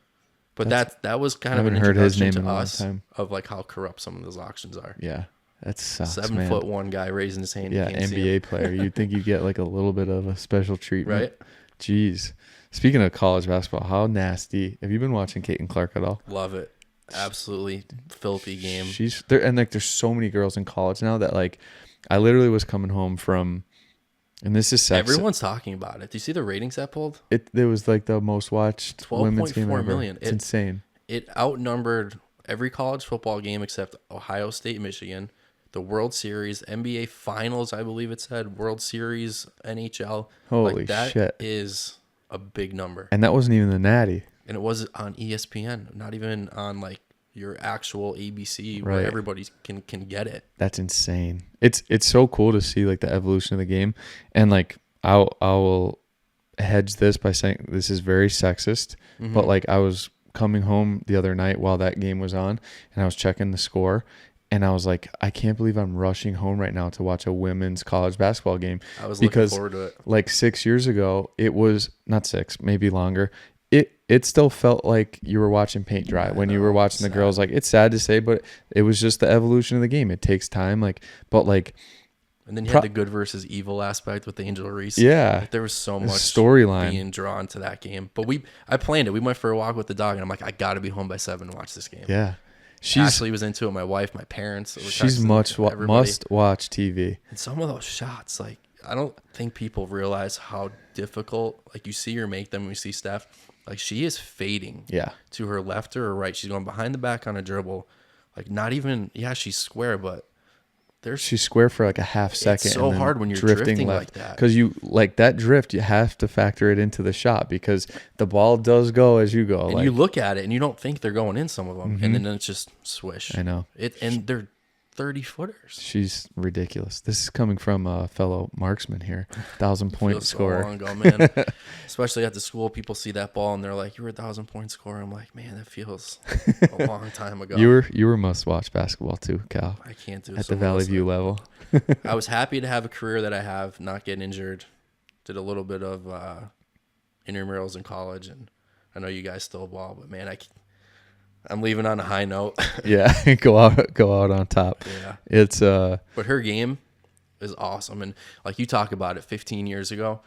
But that was kind I of an haven't heard his introduction name in to a long us time. of like how corrupt some of those auctions are. Yeah. That sucks, 7'1" guy raising his hand. Yeah, You can't see NBA him. player. You'd think you'd get like a little bit of a special treatment. Right? Jeez. Speaking of college basketball, how nasty. Have you been watching Caitlin Clark at all? Love it. Absolutely filthy game. She's there, and like there's so many girls in college now that like I literally was coming home from, and this is sex. Everyone's talking about it. Do you see the ratings that pulled? It was like the most watched women's game 12.4 ever. million. It's insane. It outnumbered every college football game except Ohio State, Michigan, the World Series, NBA Finals, I believe it said, World Series, NHL. Holy like, that shit. is a big number. And that wasn't even the Natty. And it was on ESPN, not even on like your actual ABC Right. where everybody can get it. That's insane. It's so cool to see like the evolution of the game, and like I will hedge this by saying this is very sexist, but like I was coming home the other night while that game was on, and I was checking the score, and I was like, I can't believe I'm rushing home right now to watch a women's college basketball game. I was because looking forward to it. like 6 years ago, it was not 6, maybe longer. It still felt like you were watching paint dry when you were watching the girls. Like, it's sad to say, but it was just the evolution of the game. It takes time. Like, but like, And then you had the good versus evil aspect with Angel Reese. yeah, Like, there was so much storyline being drawn to that game. But I planned it. We went for a walk with the dog, and I'm like, I got to be home by 7 to watch this game. yeah. Ashley was into it. My wife, my parents. She's must watch TV. And some of those shots, like, I don't think people realize how difficult. Like, you see her make them. When we see Steph, like, she is fading. Yeah, To her left or her right. She's going behind the back on a dribble. Like, not even. Yeah, she's square, but she's square for like a half second. It's so and then hard when you're drifting like that. Because you like that drift, you have to factor it into the shot because the ball does go as you go. And like, you look at it and you don't think they're going in, some of them, and then it's just swish. I know. And they're 30-footers. She's ridiculous. This is coming from a fellow marksman here, 1,000-point Feels scorer. So long ago, man. Especially at the school, people see that ball and they're like, "You were a 1,000-point scorer." I'm like, man, that feels a long time ago. You were must watch basketball too, Cal. I can't do At the Valley View level. I was happy to have a career that I have, not getting injured. Did a little bit of intramurals in college, and I know you guys still ball, but man, I'm leaving on a high note. Yeah, go out on top. Yeah. It's But her game is awesome. And like you talk about it 15 years ago,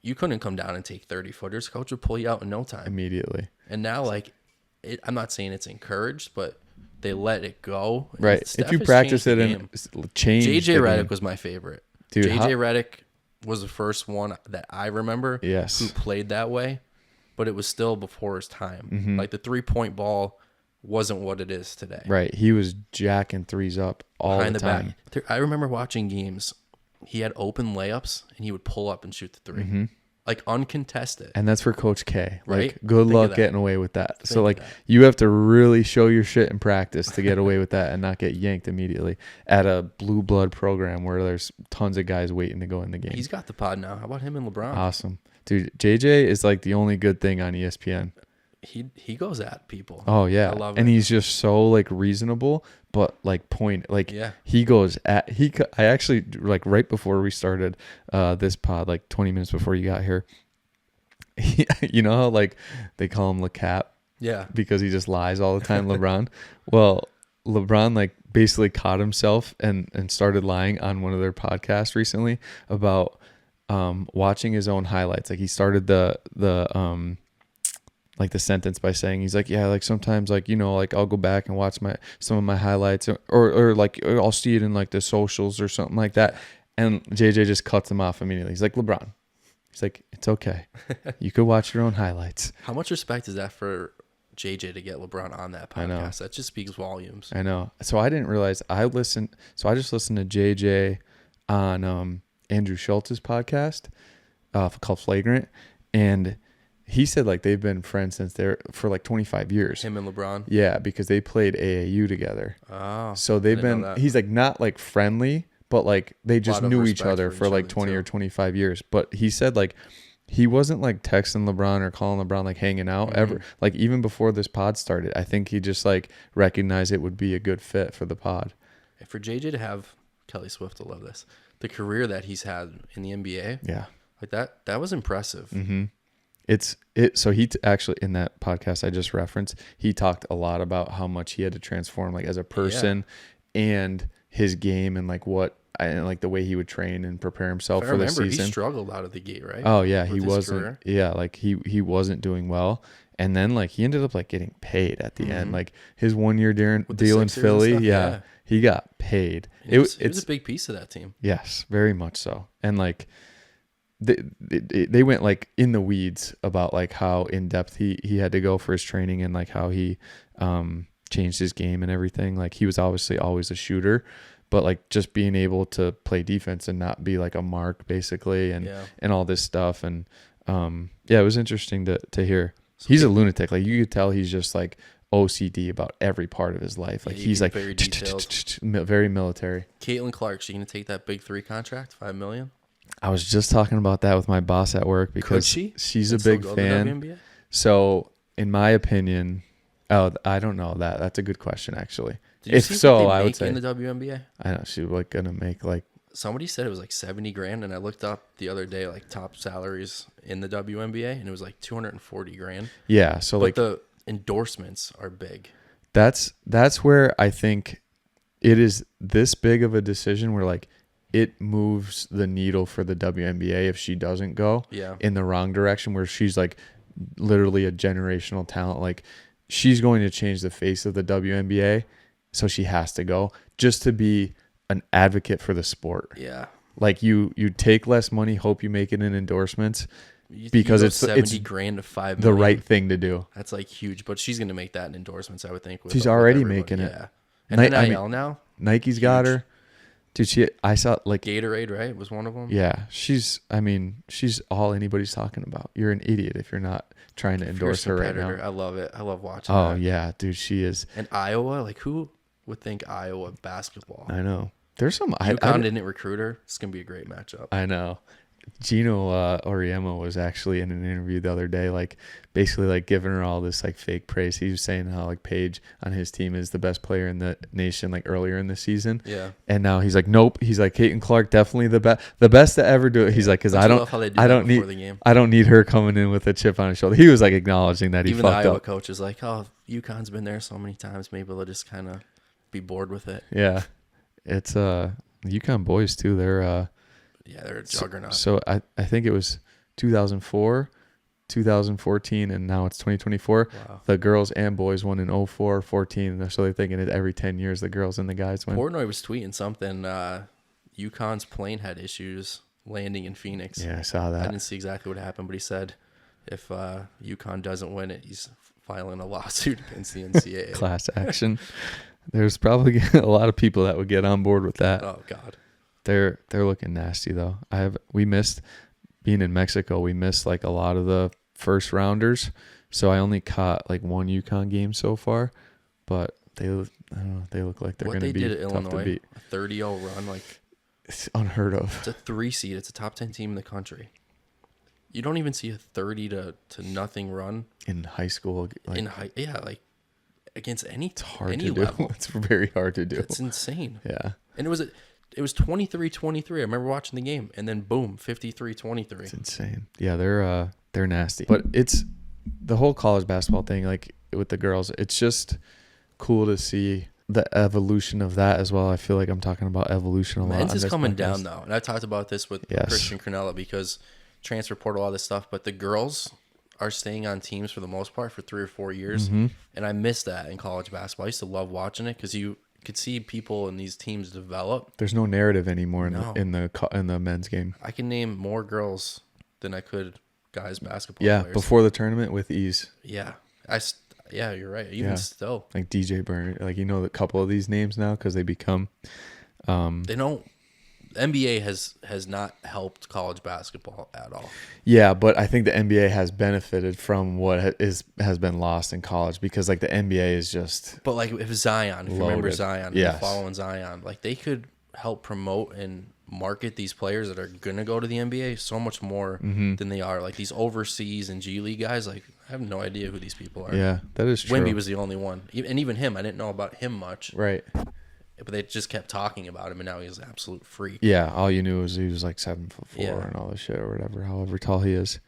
you couldn't come down and take 30-footers. Coach would pull you out in no time. immediately. And now, like, I'm not saying it's encouraged, but they let it go. And Right. Steph If you has practice changed it the and game. change JJ the Redick game. was my favorite. Dude, JJ Redick was the first one that I remember Yes. who played that way, but it was still before his time. Like, the 3-point ball wasn't what it is today. Right. He was jacking threes up all Behind the time. back. I remember watching games. He had open layups, and he would pull up and shoot the 3. Like, uncontested. And that's for Coach K. Right? Like, good Think luck of that. getting away with that. So, of like, that. you have to really show your shit in practice to get away with that and not get yanked immediately at a blue blood program where there's tons of guys waiting to go in the game. He's got the pod now. How about him and LeBron? Awesome. Dude, JJ is like the only good thing on ESPN. He goes at people. Oh, yeah. I love and it. he's just so, like, reasonable, but, like, point. Like, Yeah. he goes at... I actually, like, right before we started this pod, like, 20 minutes before you got here, you know how, like, they call him LeCap? Yeah. Because he just lies all the time, LeBron. Well, LeBron like basically caught himself and started lying on one of their podcasts recently about watching his own highlights. Like he started the like the sentence by saying, he's like, yeah, like sometimes like, you know, like I'll go back and watch some of my highlights or like I'll see it in like the socials or something like that. And JJ just cuts him off immediately. He's like, LeBron. He's like, it's okay. You could watch your own highlights. How much respect is that for JJ to get LeBron on that podcast? I know. That just speaks volumes. I know. So I didn't realize I just listened to JJ on Andrew Schultz's podcast called Flagrant. And he said like they've been friends since for like 25 years. Him and LeBron? Yeah, because they played AAU together. Oh. So they've been, he's like not like friendly, but like they just knew each other for like 20 or 25 years. But he said like he wasn't like texting LeBron or calling LeBron like hanging out ever. Like even before this pod started, I think he just like recognized it would be a good fit for the pod. For JJ to have, Kelly Swift will love this, the career that he's had in the NBA. Yeah. Like that was impressive. Mm-hmm. So he actually, in that podcast I just referenced, he talked a lot about how much he had to transform like as a person and his game and like like the way he would train and prepare himself for the season. He struggled out of the gate, right? Oh yeah, he wasn't career. Yeah, like he wasn't doing well. And then like he ended up like getting paid at the end. Like his 1 year deal in Philly, he got paid. It's a big piece of that team. Yes, very much so. And like they went like in the weeds about like how in depth he had to go for his training and like how he changed his game and everything. Like he was obviously always a shooter, but like just being able to play defense and not be like a mark basically and all this stuff. And it was interesting to hear. He's a lunatic. Like you could tell he's just like OCD about every part of his life. Like he's like very detailed, very military. Caitlin Clark, she gonna take that big 3 contract, $5 million? I was just talking about that with my boss at work because she's a big fan. So in my opinion, I don't know that. That's a good question actually. If so, I would say in the WNBA. I know she was like gonna make like. Somebody said it was like $70,000, and I looked up the other day like top salaries in the WNBA, and it was like $240,000. Yeah, so like the endorsements are big. That's where I think it is this big of a decision where like it moves the needle for the WNBA if she doesn't go in the wrong direction, where she's like literally a generational talent. Like she's going to change the face of the WNBA, so she has to go just to be an advocate for the sport. Yeah. Like you take less money, hope you make it in endorsements because it's $70,000 to $5 million. The right thing to do. That's like huge, but she's going to make that in endorsements, I would think. She's already making it. Yeah. And NIL now? Nike's huge. Got her. Dude, I saw like Gatorade, right? Was one of them. Yeah. She's all anybody's talking about. You're an idiot if you're not trying to endorse her right now. I love it. I love watching that. Oh yeah, dude, she is. And Iowa, like who would think Iowa basketball? I know. There's some UConn didn't recruit her. It's gonna be a great matchup. I know. Gino Auriemma was actually in an interview the other day, like basically like giving her all this like fake praise. He was saying how like Paige on his team is the best player in the nation like earlier in the season. Yeah. And now he's like, nope. He's like Caitlin Clark definitely the best to ever do it. He's like, because I don't need her coming in with a chip on his shoulder. He was like acknowledging that he even fucked the Iowa up. Coach is like, oh, UConn's been there so many times, maybe they'll just kind of be bored with it. Yeah. It's UConn boys too. They're a juggernaut. So I think it was 2004, 2014, and now it's 2024. Wow. The girls and boys won in 04, 14. So they're thinking it every 10 years the girls and the guys win. Portnoy was tweeting something. UConn's plane had issues landing in Phoenix. Yeah, I saw that. I didn't see exactly what happened, but he said if UConn doesn't win it, he's filing a lawsuit against the NCAA. Class action. There's probably a lot of people that would get on board with that. Oh God. They're looking nasty though. We missed being in Mexico. We missed like a lot of the first rounders, so I only caught like one UConn game so far. But they look like they're going to be tough Illinois, to beat. A 30-0 run, like it's unheard of. It's a 3 seed. It's a top 10 team in the country. You don't even see a 30 to nothing run in high school. Like against any it's hard any to level. Do. It's very hard to do. It's insane. Yeah, and it was 23-23. I remember watching the game, and then boom, 53-23. It's insane. Yeah, they're nasty. But it's the whole college basketball thing, like with the girls. It's just cool to see the evolution of that as well. I feel like I'm talking about evolution a lot. Men's on is this coming podcast. down though, and I talked about this with Yes. Christian Cronella because transfer portal, all this stuff. But the girls are staying on teams for the most part for 3 or 4 years, Mm-hmm. and I miss that in college basketball. I used to love watching it because you could see people in these teams develop. There's no narrative anymore No. in the men's game. I can name more girls than I could guys basketball Yeah, players. before the tournament with ease. Yeah, yeah, you're right. Even Yeah. still, Like DJ Burner, like a couple of these names now because they become. they don't. The NBA has not helped college basketball at all. Yeah, but I think the NBA has benefited from what has been lost in college because like the NBA is just But like if Zion, if you remember Loaded. Zion, Yes. following Zion, like they could help promote and market these players that are gonna go to the NBA so much more Mm-hmm. than they are. Like these overseas and G League guys, like I have no idea who these people are. yeah, that is true. Wemby was the only one, and even him, I didn't know about him much. Right. But they just kept talking about him, and now he's an absolute freak. Yeah, all you knew was he was like 7'4" Yeah. and all this shit or whatever. However tall he is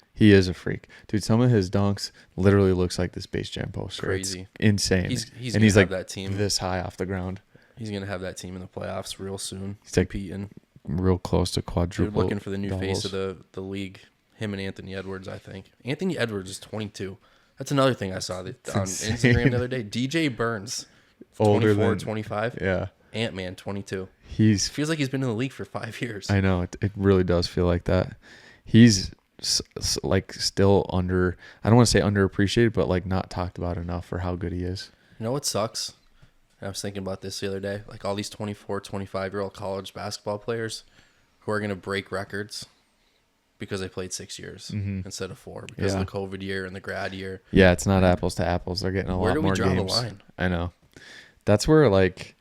a freak, dude. Some of his dunks literally looks like the Space Jam poster. Crazy. It's insane. He's and gonna he's have like that team. this high off the ground. He's gonna have that team in the playoffs real soon. He's like competing. real close to They're quadruple. looking for the new face of doubles. the league. Him and Anthony Edwards, I think. Anthony Edwards is 22. That's another thing I saw on insane. Instagram the other day. DJ Burns, Older 24, than 25. yeah. Ant-Man, 22. He's Feels like he's been in the league for 5 years. I know it really does feel like that. He's like still under. I don't want to say underappreciated, but like not talked about enough for how good he is. You know what sucks? I was thinking about this the other day. Like all these 24, 25-year-old college basketball players who are going to break records because they played 6 years instead of 4 because Yeah. of the COVID year and the grad year. Yeah, it's not apples to apples. They're getting a Where lot do we more draw the games. line? I know. That's where like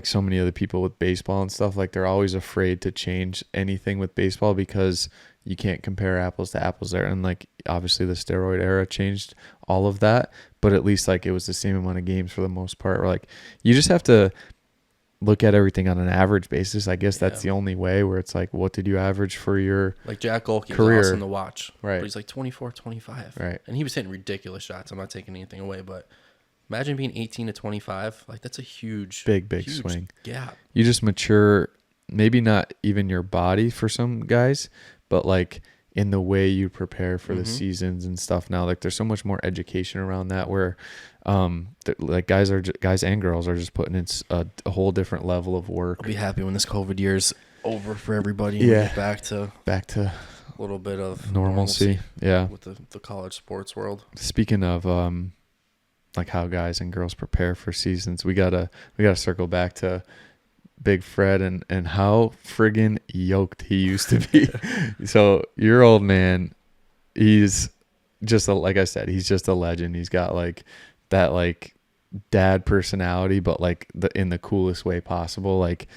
so many other people with baseball and stuff, like they're always afraid to change anything with baseball because you can't compare apples to apples there. And like obviously the steroid era changed all of that, but at least like it was the same amount of games for the most part. Or like you just have to look at everything on an average basis. I guess that's the only way where it's like, what did you average for your Like Jack Golke was career. awesome to watch. Right. But he's like 24, 25. Right. And he was hitting ridiculous shots. I'm not taking anything away, but imagine being 18 to 25. Like that's a huge big huge swing? gap. You just mature, maybe not even your body for some guys, but like in the way you prepare for the seasons and stuff now. Like there's so much more education around that where like guys and girls are just putting in a whole different level of work. I'll be happy when this COVID year's over for everybody and we get back to a little bit of normalcy. Yeah. with the college sports world. Speaking of like how guys and girls prepare for seasons, we gotta circle back to Big Fred and how friggin' yoked he used to be. So your old man, he's just like I said, he's just a legend. He's got like that like dad personality, but like in the coolest way possible. Like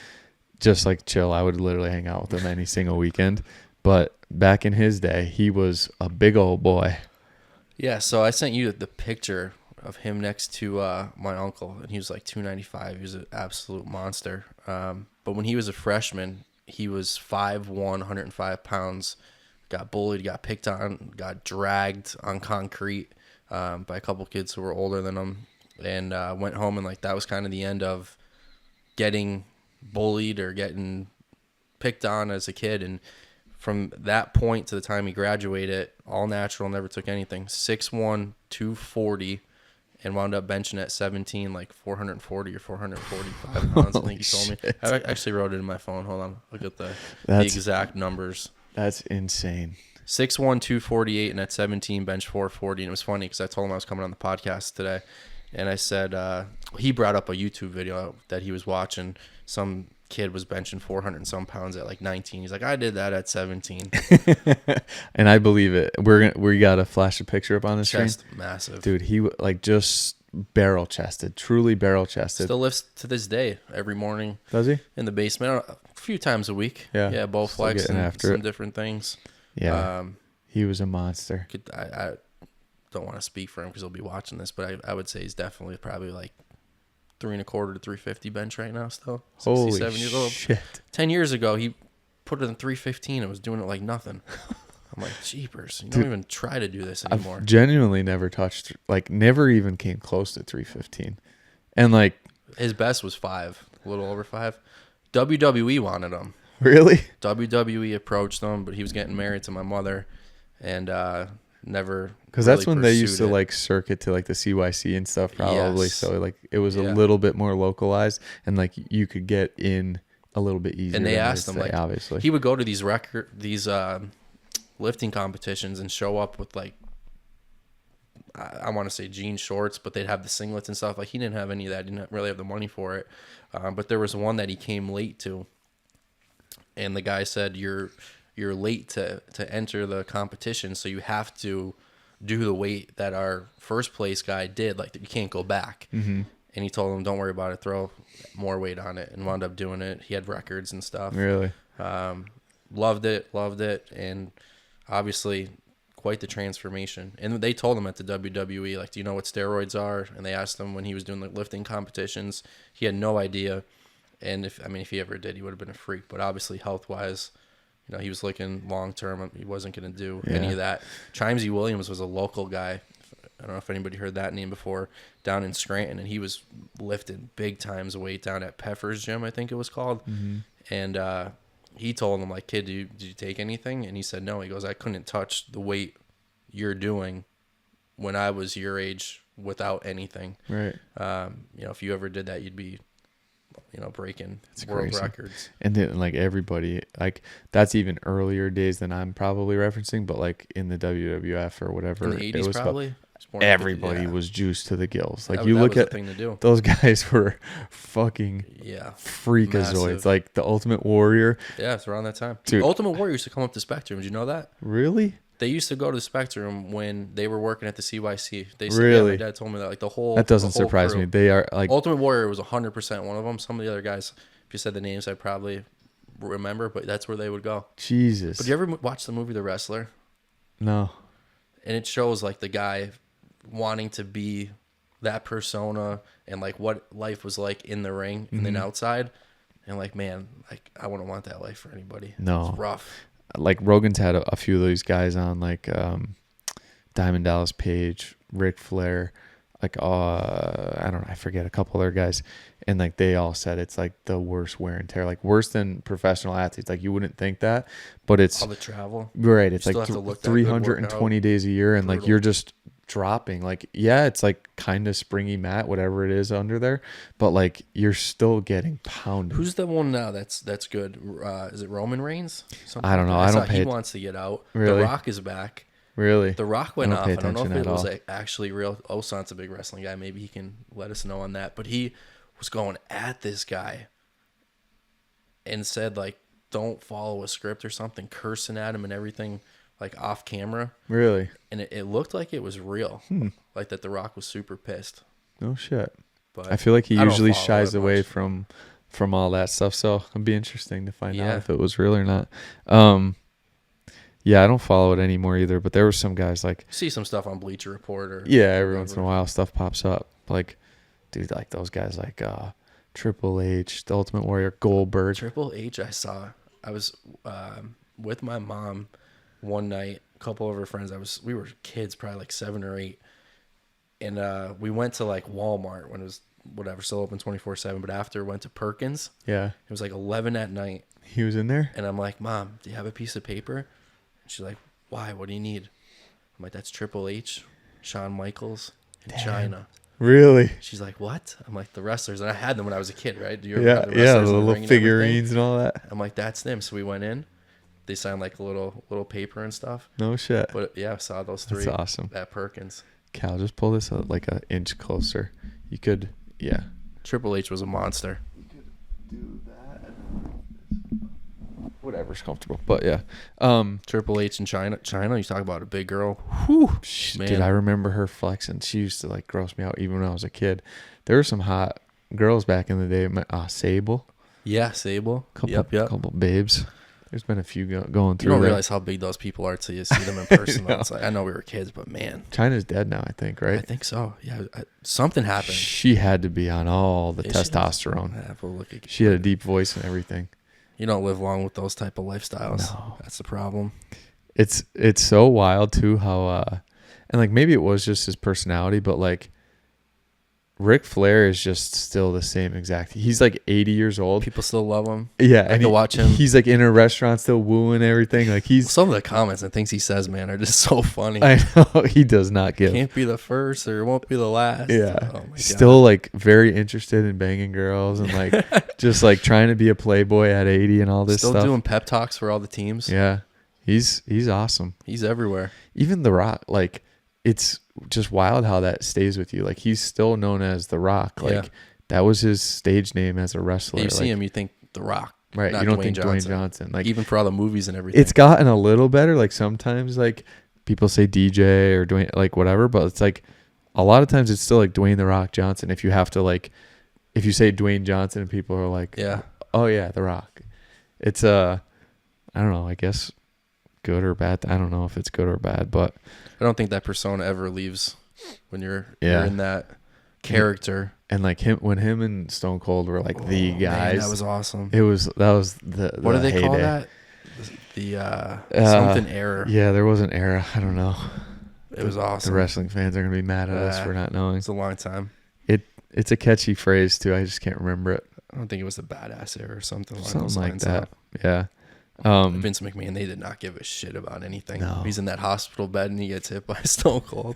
just like chill. I would literally hang out with him any single weekend. But back in his day, he was a big old boy. Yeah, so I sent you the picture of him next to my uncle, and he was like 295. He was an absolute monster. But when he was a freshman, he was 5'1", 105 pounds, got bullied, got picked on, got dragged on concrete by a couple kids who were older than him, and went home, and like that was kind of the end of getting bullied or getting picked on as a kid. And from that point to the time he graduated, all natural, never took anything. 6'1", 240, and wound up benching at 17, like 440 or 445 pounds. I think he told me. I actually wrote it in my phone. Hold on. Look at the exact numbers. That's insane. 6'1", 248, and at 17, bench 440. And it was funny because I told him I was coming on the podcast today. And I said, he brought up a YouTube video that he was watching. Some kid was benching 400 and some pounds at like 19. He's like, I did that at 17. And I believe it. We got to flash a picture up on the screen. Chest massive. Dude, he like just barrel chested, truly barrel chested. Still lifts to this day every morning. Does he? In the basement a few times a week. Yeah. Both Still flex getting and after some it. different things. Yeah. He was a monster. I don't want to speak for him because he'll be watching this, but I would say he's definitely probably like 325 to 350 bench right now still. 67 years old. Shit. 10 years ago, he put it in 315 and was doing it like nothing. I'm like, jeepers. You don't even try to do this anymore. I've genuinely never touched, like never even came close to 315. And like, His best was 5, a little over 5. WWE wanted him. Really? WWE approached him, but he was getting married to my mother, and never. Because really that's when they used to pursued it. like circuit to like the CYC and stuff, probably. Yes. So like it was a Yeah. little bit more localized, and like you could get in a little bit easier. And they than asked him, today, like, obviously, he would go to these lifting competitions and show up with like, I want to say jean shorts, but they'd have the singlets and stuff. Like, he didn't have any of that. He didn't really have the money for it. But there was one that he came late to, and the guy said, you're late to enter the competition, so you have to do the weight that our first place guy did. Like, you can't go back. Mm-hmm. And he told him, don't worry about it, throw more weight on it, and wound up doing it. He had records and stuff. Really. Loved it, and obviously quite the transformation. And they told him at the WWE, like, do you know what steroids are? And they asked him when he was doing the lifting competitions. He had no idea. And if he ever did, he would have been a freak. But obviously, health-wise, he was looking long-term. He wasn't going to do any of that. Chimesy Williams was a local guy. I don't know if anybody heard that name before, down in Scranton, and he was lifting big times weight down at Peffer's gym, I think it was called. Mm-hmm. And he told him, like, kid, did you take anything? And he said no. He goes, I couldn't touch the weight you're doing when I was your age without anything. Right. If you ever did that, you'd be, breaking That's world crazy. records. And then like everybody, like that's even earlier days than I'm probably referencing, but like in the WWF or whatever, In the 80s, it was probably. everybody was juiced to the gills. Like That you was look the at thing to do. those guys were fucking freakazoids. Massive. Like the Ultimate Warrior. Yeah, it's around that time. Dude. Ultimate Warrior used to come up to Spectrum. Did you know that? Really? They used to go to the Spectrum when they were working at the CYC. They said, Really? my dad told me that. Like the whole That doesn't the whole surprise crew. me. They are like Ultimate Warrior was 100% one of them. Some of the other guys, if you said the names, I'd probably remember, but that's where they would go. Jesus. But you ever watch the movie The Wrestler? No. And it shows like the guy wanting to be that persona and like what life was like in the ring and then outside. And like, man, like I wouldn't want that life for anybody. No. It's rough. Like Rogan's had a few of these guys on, like Diamond Dallas Page, Ric Flair, like I don't know, I forget a couple other guys, and like they all said it's like the worst wear and tear, like worse than professional athletes. Like you wouldn't think that, but it's All the travel. right. It's You still like have to look that good, 320 days a year, and like Brutal. you're just dropping. Like yeah, it's like kind of springy mat, whatever it is under there, but like you're still getting pounded. Who's the one now that's good? Is it Roman Reigns? Something I don't know. like that. I don't saw pay he it- wants to get out. Really? The Rock is back. Really? The Rock went off. pay I don't know if attention it at was all. actually real. Osan's a big wrestling guy. Maybe he can let us know on that. But he was going at this guy and said, like, don't follow a script or something, cursing at him and everything, like, off camera. Really? And it looked like it was real. Like, that The Rock was super pissed. No shit. But I feel like he I don't usually follow shies it away much. from all that stuff. So it'd be interesting to find Yeah. out if it was real or not. Yeah, I don't follow it anymore either. But there were some guys like, See some stuff on Bleacher Report or yeah, every once in whatever. a while stuff pops up. Like, dude, like those guys like Triple H, the Ultimate Warrior, Goldberg. Triple H, I was with my mom one night, a couple of her friends. We were kids, probably like 7 or 8. And we went to like Walmart when it was whatever, still open 24/7. But after went to Perkins, Yeah, it was like 11 at night. he was in there. And I'm like, Mom, do you have a piece of paper? And she's like, why? What do you need? I'm like, that's Triple H, Shawn Michaels, and China. Really? She's like, what? I'm like, the wrestlers. And I had them when I was a kid, right? Do you ever Yeah, have the yeah, wrestlers the in the little ring and everything? figurines and all that. I'm like, that's them. So we went in. They signed like a little paper and stuff. No shit. But yeah, I saw those 3 That's awesome. at Perkins. Cal, just pull this like an inch closer. You could, yeah. Triple H was a monster. Do that. Whatever's comfortable, but yeah. Triple H in China. You talk about a big girl. Whew, Man. dude, I remember her flexing. She used to like gross me out even when I was a kid. There were some hot girls back in the day. Sable, Yeah, Sable. couple Yep. babes. There's been a few going You through. don't there. realize how big those people are till you see them in person. know. It's like, I know we were kids, but man, China's dead now, I think, I right? think so. Yeah, something happened. She had to be on all the Is she? testosterone. I have to look at. She had a deep voice and everything. You don't live long with those type of lifestyles. No. That's the problem. It's so wild too how and like maybe it was just his personality, but like Ric Flair is just still the same exact. He's like 80 years old. People still love him. Yeah, I can watch him. He's like in a restaurant still wooing everything. Like some of the comments and things he says, man, are just so funny. I know he does not give. Can't be the first or won't be the last. Yeah, oh my still God. like very interested in banging girls and like just like trying to be a playboy at 80 and all this still stuff. Doing pep talks for all the teams. Yeah, he's awesome. He's everywhere. Even The Rock, like it's just wild how that stays with you. Like he's still known as The Rock. Like that was his stage name as a wrestler. You like, see him, you think The Rock. Right. Not you don't Dwayne think Johnson. Dwayne Johnson. Like even for all the movies and everything. It's gotten a little better. Like sometimes like people say DJ or Dwayne, like whatever, but it's like a lot of times it's still like Dwayne The Rock Johnson. If you have to like, if you say Dwayne Johnson and people are like, oh yeah, The Rock. It's I don't know, I guess good or bad. I don't know if it's good or bad, but I don't think that persona ever leaves when you're in that character. And like when him and Stone Cold were like the guys. Man, that was awesome. That was the what do they heyday. call that? The something era. Yeah, there was an era. I don't know. It was awesome. The wrestling fans are gonna be mad at us for not knowing. It's a long time. It's a catchy phrase too. I just can't remember it. I don't think it was the badass era or something along Something those like lines. that. Yeah. Vince McMahon, they did not give a shit about anything. No. He's in that hospital bed and he gets hit by Stone Cold.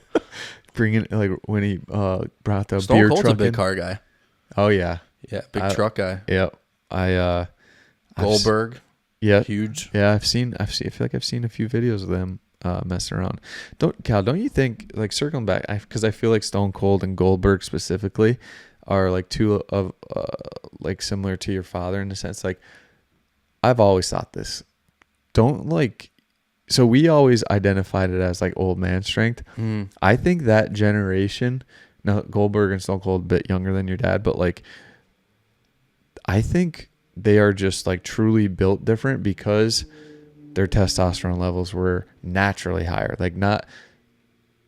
Bringing like when he brought the Stone beer Cold's truck a big in. car guy. Oh yeah. Yeah, big truck guy. Yeah. Goldberg. Yeah. Huge. Yeah, I feel like I've seen a few videos of them messing around. Don't you think, like, circling back, because I feel like Stone Cold and Goldberg specifically are like two of like similar to your father in the sense, like I've always thought this. So we always identified it as like old man strength. I think that generation, now Goldberg and Stone Cold a bit younger than your dad, but like I think they are just like truly built different because their testosterone levels were naturally higher. Like not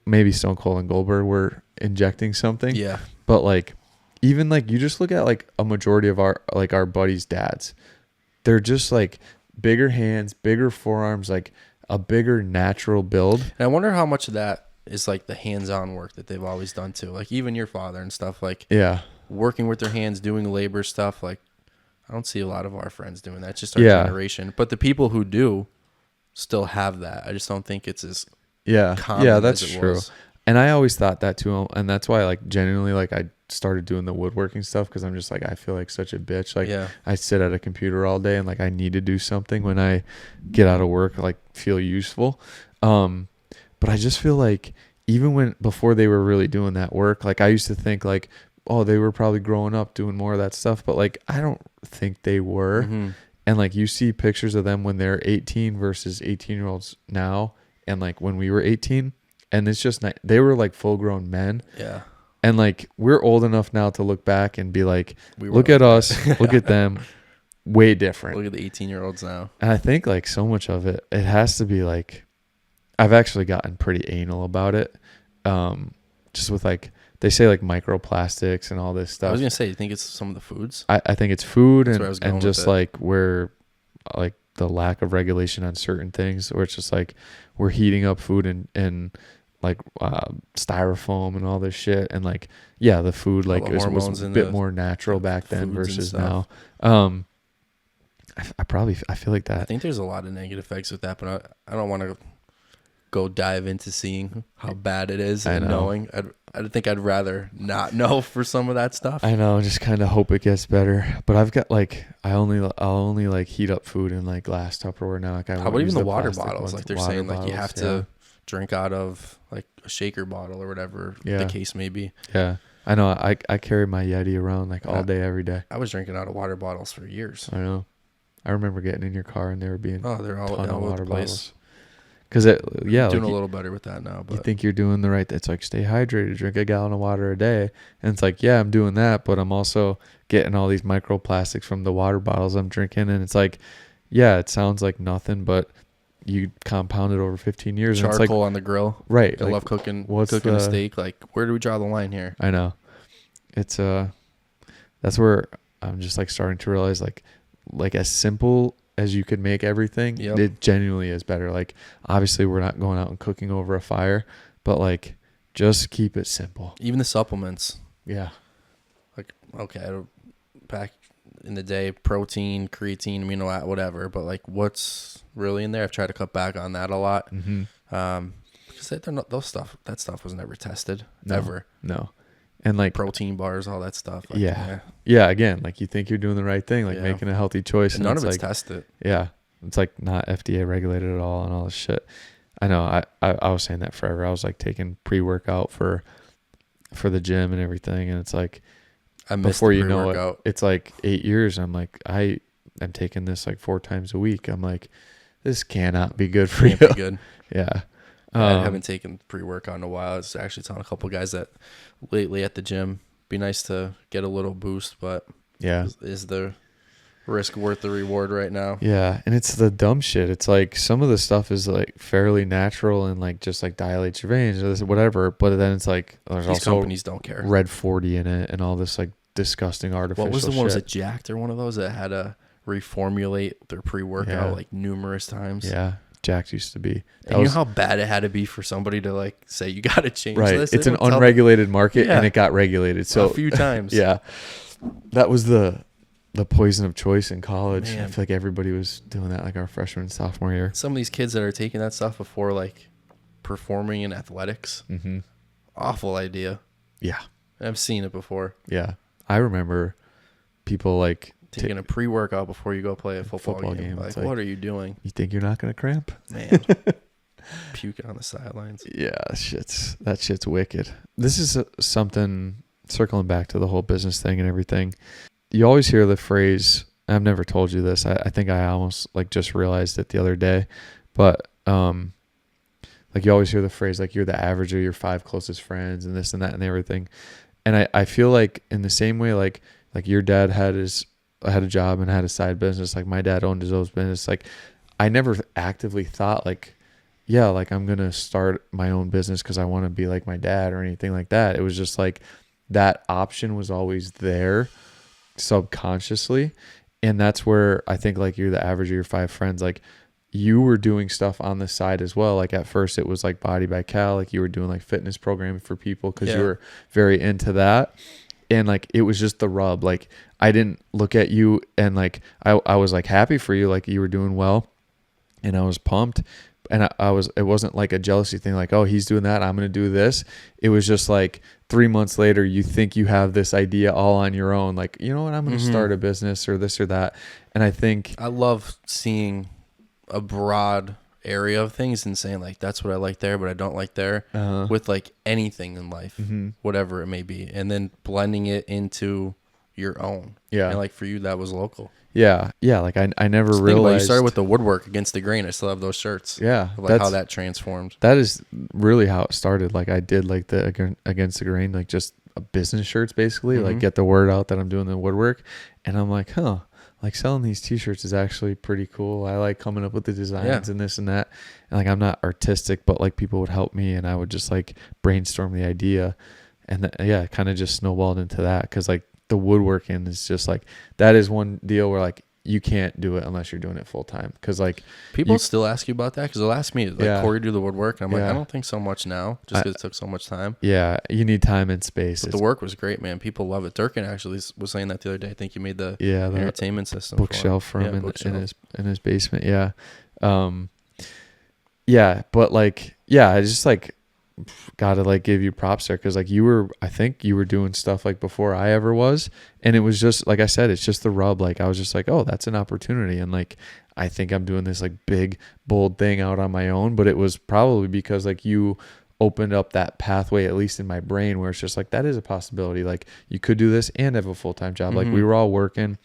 maybe Stone Cold and Goldberg were injecting something. Yeah. But like even like you just look at like a majority of our buddies' dads. They're just like bigger hands, bigger forearms, like a bigger natural build. And I wonder how much of that is like the hands-on work that they've always done too. Like even your father and stuff, like working with their hands, doing labor stuff. Like I don't see a lot of our friends doing that. It's just our generation. But the people who do still have that. I just don't think it's as common that's as it true. was. And I always thought that too, and that's why like genuinely like I started doing the woodworking stuff because I'm just like I feel like such a bitch. Like I sit at a computer all day and like I need to do something when I get out of work, like feel useful. But I just feel like even before they were really doing that work, like I used to think like, oh, they were probably growing up doing more of that stuff, but like I don't think they were. Mm-hmm. And like you see pictures of them when they're 18 versus 18-year-olds now, and like when we were 18. And it's just not, they were like full grown men. Yeah. And like we're old enough now to look back and be like, look at us, look at them, way different. Look at the 18-year-olds now. And I think like so much of it has to be like, I've actually gotten pretty anal about it. Just with like, they say like microplastics and all this stuff. I was going to say, you think it's some of the foods? I think it's food and just like where like the lack of regulation on certain things, where it's just like we're heating up food and like styrofoam and all this shit, and like the food like was a bit more natural back then versus now. I feel like that. I think there's a lot of negative effects with that, but I don't want to go dive into seeing how bad it is and knowing. I think I'd rather not know for some of that stuff. I know, just kind of hope it gets better. But I've got like I'll only like heat up food in like glass Tupperware now. Like how about even the water bottles? Like they're saying like you have to drink out of like a shaker bottle or whatever the case may be. Yeah. I know. I carry my Yeti around like all day, every day. I was drinking out of water bottles for years. I know. I remember getting in your car and they were being they're all over the place. Because doing like a little better with that now. But you think you're doing the right. It's like stay hydrated, drink a gallon of water a day, and it's like I'm doing that, but I'm also getting all these microplastics from the water bottles I'm drinking, and it's like it sounds like nothing, but you compound it over 15 years. Charcoal and it's like, on the grill, right? I love cooking a steak. Like where do we draw the line here? I know. It's that's where I'm just like starting to realize like as simple as you could make everything, it genuinely is better. Like obviously we're not going out and cooking over a fire, but like just keep it simple. Even the supplements. Yeah. okay, back in the day, protein, creatine, amino acid, whatever. But like, what's really in there? I've tried to cut back on that a lot. Because that stuff was never tested ever. No. And like protein bars, all that stuff. Like, yeah. Again, like you think you're doing the right thing, like making a healthy choice, and none of it's like, tested. Yeah, it's like not FDA regulated at all, and all this shit. I know. I was saying that forever. I was like taking pre-workout for the gym and everything, and it's like before you know it, it's like 8 years. I'm like I'm taking this like 4 times a week. I'm like, this cannot be good for you. Can't be good. Yeah. I haven't taken pre-workout in a while. I was actually telling a couple guys that lately at the gym, be nice to get a little boost, but is the risk worth the reward right now? Yeah, and it's the dumb shit. It's like some of the stuff is like fairly natural and like just like dilates your veins or this, whatever, but then it's like there's These also companies don't care. Red 40 in it and all this like disgusting artificial shit. What was the one? Was it Jacked or one of those that had to reformulate their pre-workout like numerous times? Yeah. Jacked used to be. And you know how bad it had to be for somebody to like say you got to change this? It's an unregulated market and it got regulated. So a few times. Yeah. That was the poison of choice in college. Man. I feel like everybody was doing that like our freshman and sophomore year. Some of these kids that are taking that stuff before like performing in athletics. Awful idea. Yeah. I've seen it before. Yeah. I remember people like taking a pre-workout before you go play a football game. Like, what are you doing? You think you're not going to cramp? Man. Puking on the sidelines. Yeah, that shit's wicked. This is something, circling back to the whole business thing and everything. You always hear the phrase, I've never told you this. I think I almost like just realized it the other day, but like you always hear the phrase like you're the average of your 5 closest friends and this and that and everything. And I feel like in the same way like your dad had a job and had a side business, like my dad owned his own business, like I never actively thought like, yeah, like I'm gonna start my own business because I want to be like my dad or anything like that. It was just like that option was always there subconsciously, and that's where I think like you're the average of your 5 friends. Like you were doing stuff on the side as well. Like at first it was like Body by Cal, like you were doing like fitness programming for people because you were very into that. And like it was just the rub. Like I didn't look at you and like I was like happy for you, like you were doing well, and I was pumped. And it wasn't like a jealousy thing, like, oh, he's doing that, I'm gonna do this. It was just like 3 months later, you think you have this idea all on your own, like, you know what, I'm gonna start a business or this or that. And I think I love seeing a broad area of things and saying like that's what I like there, but I don't like there, with like anything in life, whatever it may be, and then blending it into your own. Yeah. And like for you, that was local. Yeah. Like I never realized. You started with the woodwork against the grain. I still have those shirts. Yeah. Like how that transformed. That is really how it started. Like I did like the against the grain, like just business shirts basically, like get the word out that I'm doing the woodwork. And I'm like, like selling these t-shirts is actually pretty cool. I like coming up with the designs and this and that. And like, I'm not artistic, but like people would help me and I would just like brainstorm the idea. And it kind of just snowballed into that. Cause like the woodworking is just like, that is one deal where like you can't do it unless you're doing it full time. Cause like people still ask you about that. Cause they'll ask me like, Corey, do the woodwork. And I'm like, I don't think so much now just cause it took so much time. Yeah. You need time and space. But the work was great, man. People love it. Durkin actually was saying that the other day. I think you made the entertainment system bookshelf for him in his basement. Yeah. But like, I just like gotta like give you props there. Cause like I think you were doing stuff like before I ever was. And it was just, like I said, it's just the rub. Like I was just like, oh, that's an opportunity. And like, I think I'm doing this like big, bold thing out on my own, but it was probably because like you opened up that pathway, at least in my brain, where it's just like, that is a possibility. Like you could do this and have a full-time job. Like we were all working,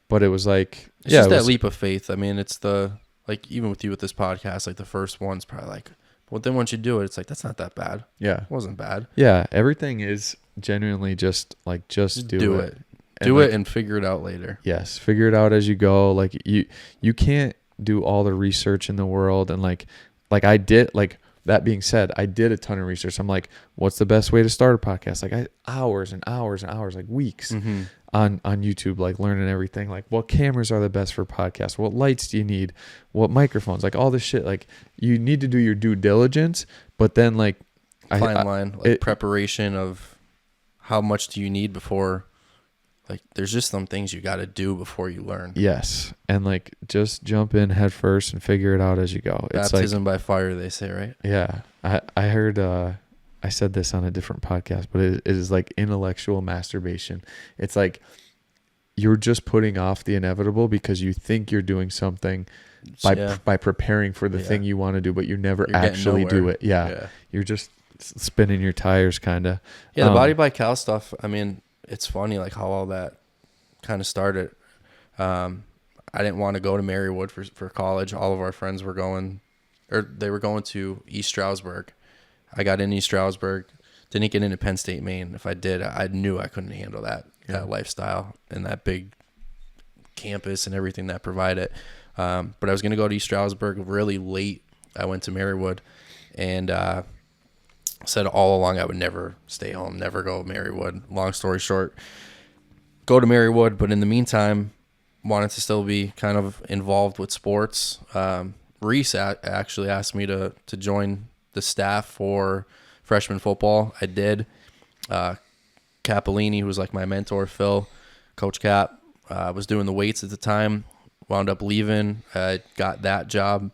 but it was like, it's just that leap of faith. I mean, it's like, even with you with this podcast, like the first one's probably like, but then once you do it, it's like, that's not that bad. Yeah. It wasn't bad. Yeah. Everything is genuinely just like, just do it. Do it and figure it out later. Yes. Figure it out as you go. Like you can't do all the research in the world. And like I did, like that being said, I did a ton of research. I'm like, what's the best way to start a podcast? Like hours and hours and hours, like weeks on YouTube, like learning everything. Like what cameras are the best for podcasts? What lights do you need? What microphones? Like all this shit. Like you need to do your due diligence, but then like fine line, like preparation of how much do you need before like there's just some things you got to do before you learn. Yes. And like just jump in head first and figure it out as you go. It's baptism by fire, they say, right? Yeah. I heard I said this on a different podcast, but it is like intellectual masturbation. It's like you're just putting off the inevitable because you think you're doing something by preparing for the thing you want to do, but you never actually do it. Yeah. You're just spinning your tires kind of. Yeah, the Body by Cal stuff, I mean, it's funny like how all that kind of started. I didn't want to go to Marywood for college. All of our friends were going, or they were going to East Stroudsburg. I got in East Stroudsburg, didn't get into Penn State, Maine. If I did, I knew I couldn't handle that lifestyle and that big campus and everything that provided. But I was going to go to East Stroudsburg really late. I went to Marywood and said all along I would never stay home, never go to Marywood. Long story short, go to Marywood, but in the meantime, wanted to still be kind of involved with sports. Reese actually asked me to join the staff for freshman football. I did. Capolini, who was like my mentor, Phil, Coach Cap, was doing the weights at the time, wound up leaving. I got that job.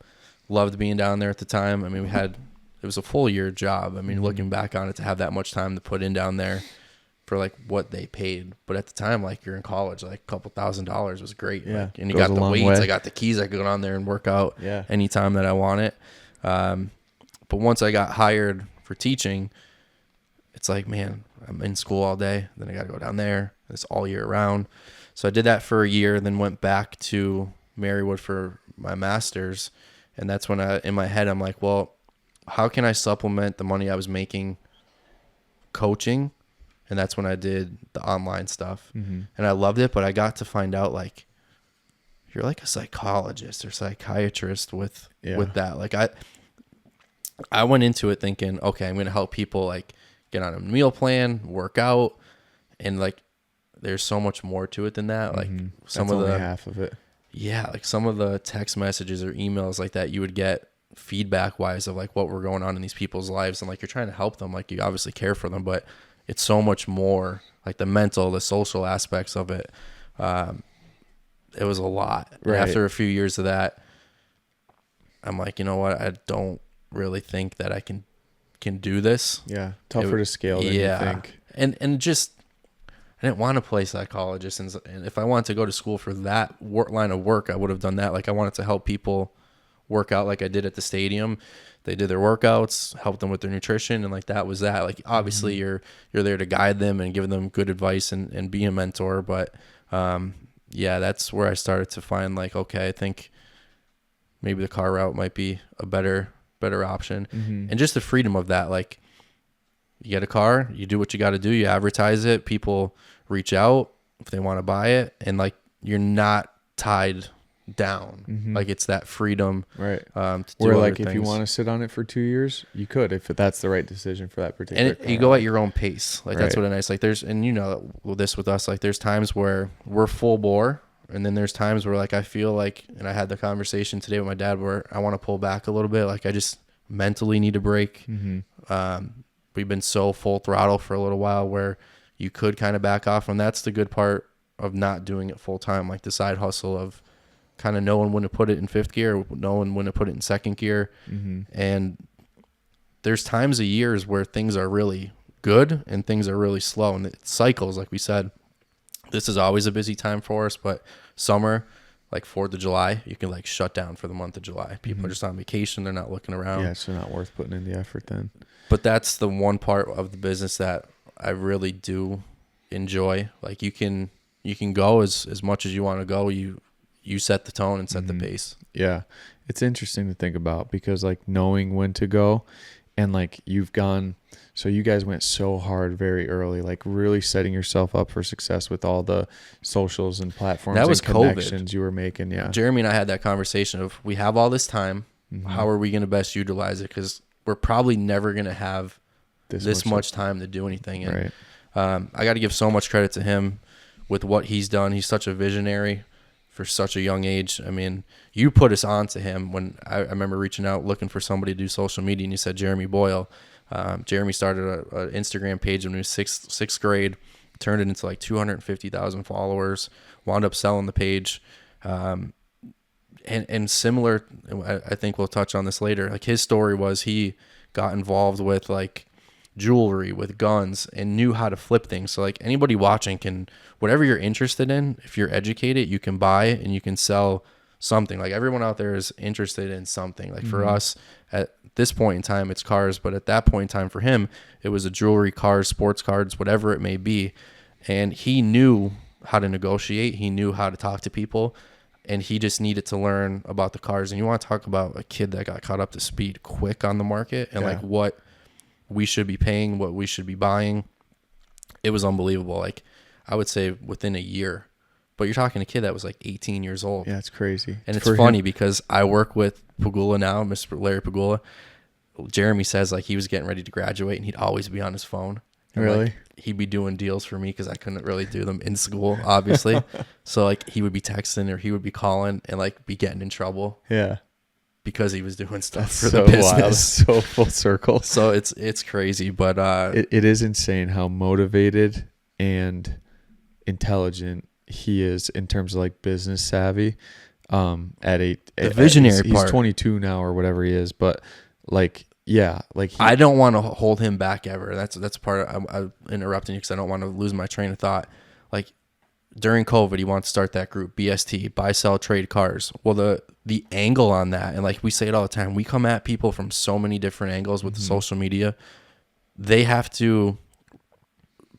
Loved being down there at the time. I mean, it was a full year job. I mean, looking back on it, to have that much time to put in down there for like what they paid. But at the time, like you're in college, like a couple $1,000s was great. Yeah. Like, and you got the weights, I got the keys. I could go down there and work out anytime that I want it. But once I got hired for teaching, it's like, man, I'm in school all day. Then I got to go down there. It's all year round. So I did that for a year, then went back to Marywood for my master's. And that's when in my head, I'm like, well, how can I supplement the money I was making coaching? And that's when I did the online stuff. Mm-hmm. And I loved it, but I got to find out like you're like a psychologist or psychiatrist with that. Like I went into it thinking, okay, I'm going to help people like get on a meal plan, work out, and like there's so much more to it than that. Like some of the half of it. Yeah, like some of the text messages or emails like that you would get feedback wise of like what were going on in these people's lives, and like you're trying to help them, like you obviously care for them, but it's so much more like the mental, the social aspects of it. It was a lot. Right. After a few years of that, I'm like, you know what? I don't really think that I can do this. Yeah, tougher to scale than you think. And just I didn't want to play psychologist, and if I wanted to go to school for that line of work, I would have done that. Like I wanted to help people work out like I did at the stadium. They did their workouts, helped them with their nutrition, and like that was that. Like obviously you're there to guide them and give them good advice and be a mentor, but that's where I started to find like, okay, I think maybe the car route might be a better option. And just the freedom of that, like you get a car, you do what you got to do, you advertise it, people reach out if they want to buy it, and like you're not tied down. Like it's that freedom, right? To where do like if you want to sit on it for 2 years, you could, if that's the right decision for that particular and you go at your own pace. Like that's what a nice, like there's, and you know this with us, like there's times where we're full bore, and then there's times where like I feel like, and I had the conversation today with my dad where I want to pull back a little bit, like I just mentally need a break. We've been so full throttle for a little while where you could kind of back off, and that's the good part of not doing it full time, like the side hustle of kind of knowing when to put it in fifth gear, knowing when to put it in second gear. And there's times of years where things are really good and things are really slow, and it cycles. Like we said, this is always a busy time for us, but summer, like 4th of July, you can like shut down for the month of July. People are just on vacation. They're not looking around. Yeah, it's not worth putting in the effort then. But that's the one part of the business that I really do enjoy. Like you can go as much as you want to go. You set the tone and set the pace. Yeah. It's interesting to think about because like knowing when to go, and like you guys went so hard very early, like really setting yourself up for success with all the socials and platforms that was and connections COVID. You were making. Yeah. Jeremy and I had that conversation of, we have all this time. How are we going to best utilize it? Because we're probably never going to have this much time to do anything. And, I got to give so much credit to him with what he's done. He's such a visionary for such a young age. I mean, you put us on to him when I remember reaching out looking for somebody to do social media, and you said Jeremy Boyle. Jeremy started an Instagram page when he was sixth grade, turned it into like 250,000 followers, wound up selling the page. And similar, I think we'll touch on this later. Like his story was he got involved with like jewelry, with guns, and knew how to flip things. So like anybody watching can, whatever you're interested in, if you're educated, you can buy and you can sell something. Like everyone out there is interested in something. Like for us at this point in time, it's cars, but at that point in time for him, it was a jewelry, cars, sports cards, whatever it may be. And he knew how to negotiate. He knew how to talk to people, and he just needed to learn about the cars. And you want to talk about a kid that got caught up to speed quick on the market and like what we should be paying, what we should be buying. It was unbelievable. Like I would say within a year. But you're talking a kid that was like 18 years old. Yeah, it's crazy. And it's funny because I work with Pagula now, Mr. Larry Pagula. Jeremy says like he was getting ready to graduate and he'd always be on his phone. And really? Like, he'd be doing deals for me because I couldn't really do them in school, obviously. So like he would be texting or he would be calling and like be getting in trouble. Yeah. Because he was doing stuff That's for so the business. Wild. So full circle. So it's crazy, but it is insane how motivated and intelligent he is in terms of like business savvy. The visionary he's part. 22 now or whatever he is, but like I don't want to hold him back ever. That's part of, I'm interrupting you because I don't want to lose my train of thought. Like during COVID, he wanted to start that group, BST, buy, sell, trade cars. Well, the angle on that, and like we say it all the time, we come at people from so many different angles with the social media. They have to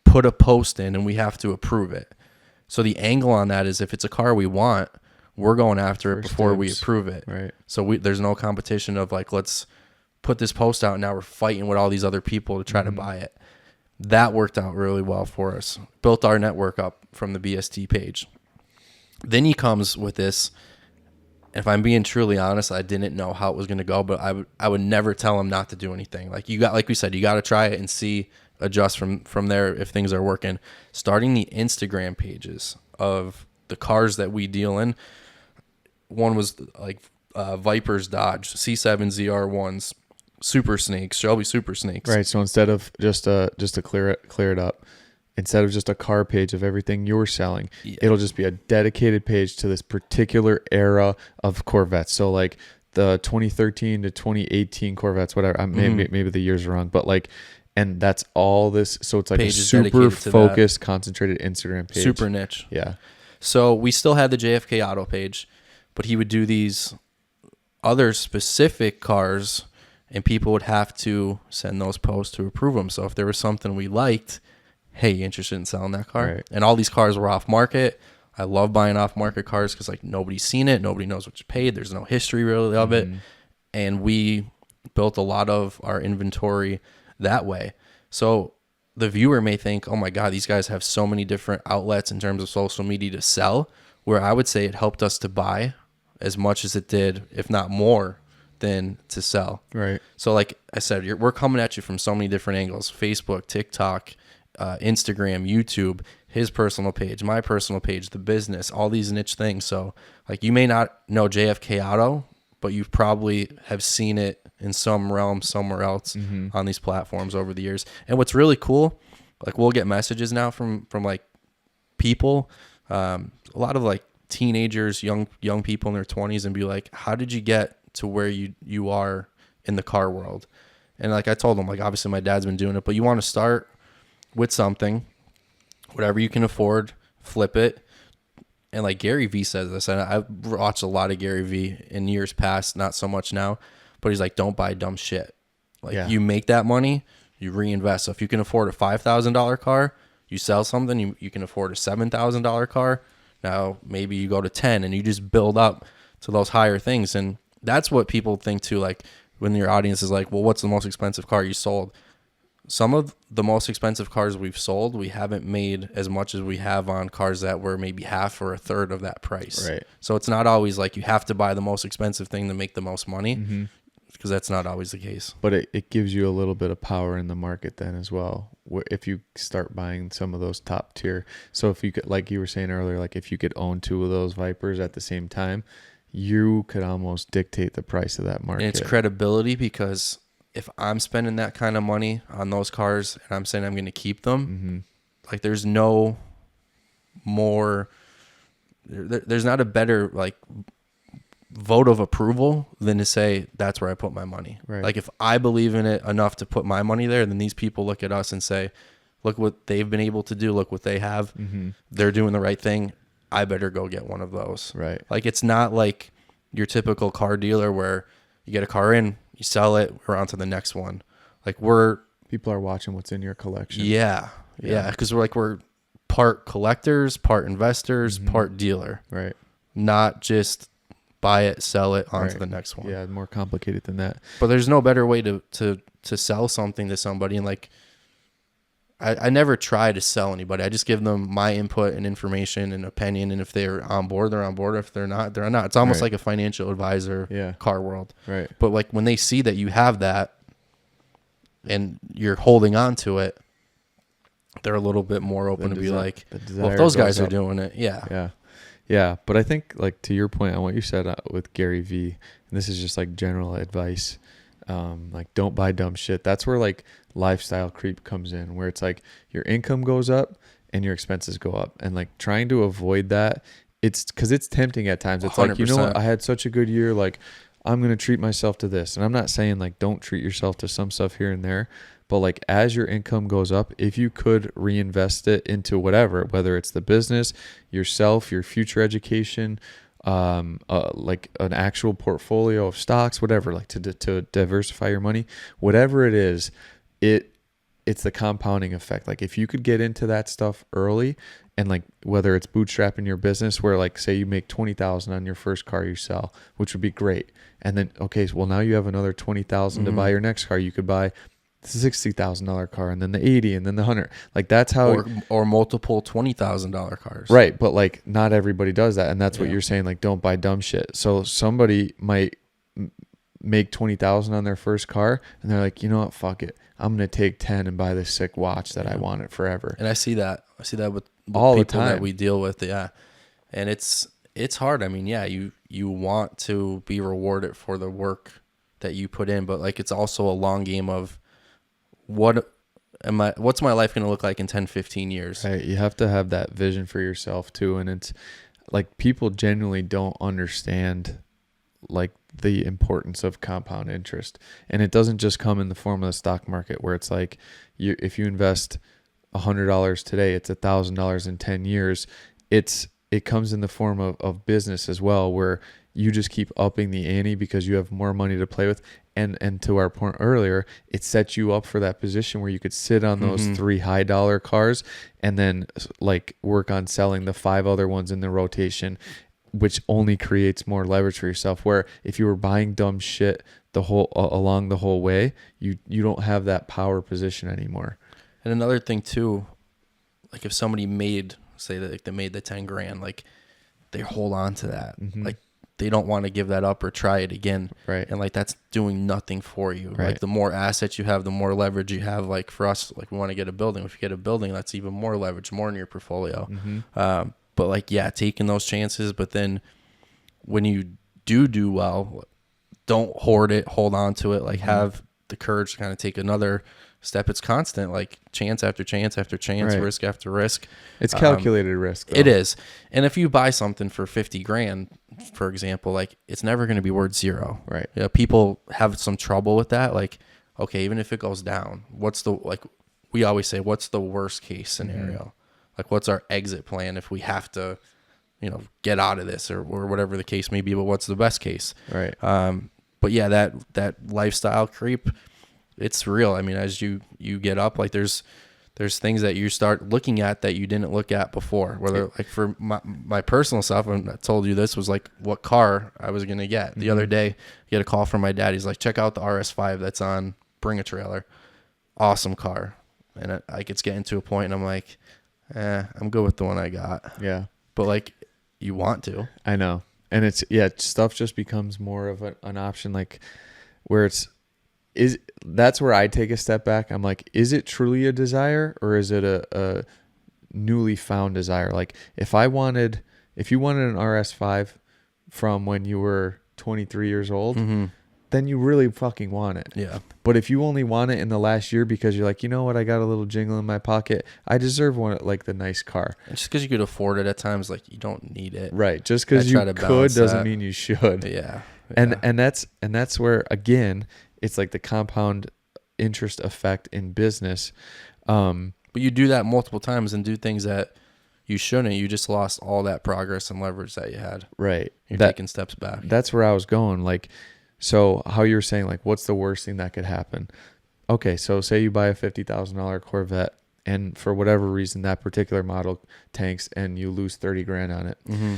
put a post in and we have to approve it. So the angle on that is if it's a car we want, we're going after it before we approve it. Right. So there's no competition of like, let's put this post out and now we're fighting with all these other people to try to buy it. That worked out really well for us. Built our network up from the BST page. Then he comes with this. If I'm being truly honest, I didn't know how it was going to go, but I would never tell him not to do anything. Like like we said, you got to try it and see, adjust from there if things are working. Starting the Instagram pages of the cars that we deal in. One was like Vipers, Dodge, C7 ZR1s, Super Snakes, Shelby Super Snakes. Right. So instead of just to clear it up, instead of just a car page of everything you're selling, it'll just be a dedicated page to this particular era of Corvettes. So like the 2013 to 2018 Corvettes, whatever. Maybe the years are wrong, but like, and that's all this. So it's like a super focused, concentrated Instagram page. Super niche. Yeah. So we still had the JFK Auto page, but he would do these other specific cars and people would have to send those posts to approve them. So if there was something we liked, hey, you interested in selling that car? Right. And all these cars were off market. I love buying off market cars because like nobody's seen it. Nobody knows what you paid. There's no history really of it. And we built a lot of our inventory that way. So the viewer may think, oh my God, these guys have so many different outlets in terms of social media to sell, where I would say it helped us to buy as much as it did, if not more, than to sell. Right. So like I said, we're coming at you from so many different angles: Facebook, TikTok, Instagram, YouTube, his personal page, my personal page, the business, all these niche things. So like you may not know JFK Auto, but you probably have seen it in some realm somewhere else on these platforms over the years. And what's really cool, like we'll get messages now from like people, a lot of like teenagers, young people in their 20s, and be like, how did you get to where you are in the car world? And like I told them, like obviously my dad's been doing it, but you want to start with something, whatever you can afford, flip it. And like Gary Vee says this, and I've watched a lot of Gary Vee in years past, not so much now, but he's like, don't buy dumb shit. Like you make that money, you reinvest. So if you can afford a $5,000 car, you sell something, you can afford a $7,000 car. Now maybe you go to 10 and you just build up to those higher things. And that's what people think too. Like when your audience is like, well, what's the most expensive car you sold? Some of the most expensive cars we've sold, we haven't made as much as we have on cars that were maybe half or a third of that price. Right. So it's not always like you have to buy the most expensive thing to make the most money, because that's not always the case. But it gives you a little bit of power in the market then as well, if you start buying some of those top tier. So if you could, like you were saying earlier, like if you could own two of those Vipers at the same time, you could almost dictate the price of that market. And it's credibility, because if I'm spending that kind of money on those cars and I'm saying I'm going to keep them, like there's no more, there's not a better like vote of approval than to say that's where I put my money. Right. Like if I believe in it enough to put my money there, then these people look at us and say, look what they've been able to do. Look what they have. They're doing the right thing. I better go get one of those. Right. Like it's not like your typical car dealer where you get a car in, you sell it, we're on to the next one. Like people are watching what's in your collection. Yeah. Because we're part collectors, part investors, part dealer. Right. Not just buy it, sell it, on to the next one. Yeah, more complicated than that. But there's no better way to sell something to somebody. And like, I never try to sell anybody. I just give them my input and information and opinion. And if they're on board, they're on board. If they're not, they're not. It's almost like a financial advisor, car world. Right. But like when they see that you have that and you're holding on to it, they're a little bit more open to be like, well, if those guys are doing it, Yeah, but I think like to your point on what you said with Gary Vee, and this is just like general advice, like don't buy dumb shit. That's where like lifestyle creep comes in, where it's like your income goes up and your expenses go up, and like trying to avoid that. It's because it's tempting at times. It's 100%. Like, you know what, I had such a good year, like I'm gonna treat myself to this, and I'm not saying like don't treat yourself to some stuff here and there. But like as your income goes up, if you could reinvest it into whatever, whether it's the business, yourself, your future education, like an actual portfolio of stocks, whatever, like to diversify your money, whatever it is, it's the compounding effect. Like if you could get into that stuff early, and like whether it's bootstrapping your business, where like say you make $20,000 on your first car you sell, which would be great, and then okay, so well now you have another $20,000 to buy your next car. You could buy $60,000 car, and then the 80, and then the 100. Like that's how, or multiple $20,000 cars. Right, but like not everybody does that, and that's what you're saying. Like don't buy dumb shit. So somebody might make $20,000 on their first car, and they're like, you know what, fuck it, I'm gonna take 10 and buy this sick watch that I want it forever. And I see that with all people the time that we deal with. And it's hard. I mean, you want to be rewarded for the work that you put in, but like it's also a long game of what's my life going to look like in 10, 15 years? Right. You have to have that vision for yourself too. And it's like people genuinely don't understand like the importance of compound interest. And it doesn't just come in the form of the stock market, where it's like if you invest $100 today, it's $1,000 in 10 years. It comes in the form of business as well, where you just keep upping the ante because you have more money to play with. And to our point earlier, it sets you up for that position where you could sit on those 3 high-dollar cars and then like work on selling the 5 other ones in the rotation, which only creates more leverage for yourself. Where if you were buying dumb shit along the whole way, you don't have that power position anymore. And another thing too, like if somebody say that like they made the 10 grand, like they hold on to that, like they don't want to give that up or try it again. Right. And like that's doing nothing for you. Right. Like the more assets you have, the more leverage you have. Like for us, like we want to get a building. If you get a building, that's even more leverage, more in your portfolio. But like, taking those chances. But then when you do well, don't hoard it, hold on to it. Like have the courage to kind of take another step. It's constant, like chance after chance after chance, risk after risk. It's calculated risk though. It is. And if you buy something for 50 grand, for example, like it's never going to be worth zero. Right. Yeah. People have some trouble with that. Like, okay, even if it goes down, we always say, what's the worst case scenario? Like what's our exit plan if we have to, get out of this or whatever the case may be, but what's the best case? Right. But yeah, that lifestyle creep, it's real. I mean, as you get up, like there's things that you start looking at that you didn't look at before. Whether like for my personal stuff, and I told you this was like what car I was gonna get. The other day, I get a call from my dad. He's like, check out the RS5 that's on Bring a Trailer. Awesome car. And it's getting to a point, and I'm like, I'm good with the one I got. Yeah. But like, you want to. I know. And stuff just becomes more of an option, like where that's where I take a step back. I'm like, is it truly a desire, or is it a newly found desire? Like if you wanted an RS5 from when you were 23 years old, then you really fucking want it. Yeah. But if you only want it in the last year because you're like, you know what, I got a little jingle in my pocket, I deserve one, like the nice car. And just because you could afford it at times, like you don't need it. Right. Just because you could doesn't mean you should. Yeah. And that's where, again, it's like the compound interest effect in business. But you do that multiple times and do things that you shouldn't. You just lost all that progress and leverage that you had. Right. You're taking steps back. That's where I was going. Like, so how you're saying, like, what's the worst thing that could happen? Okay, so say you buy a $50,000 Corvette, and for whatever reason that particular model tanks, and you lose 30 grand on it. Mm-hmm.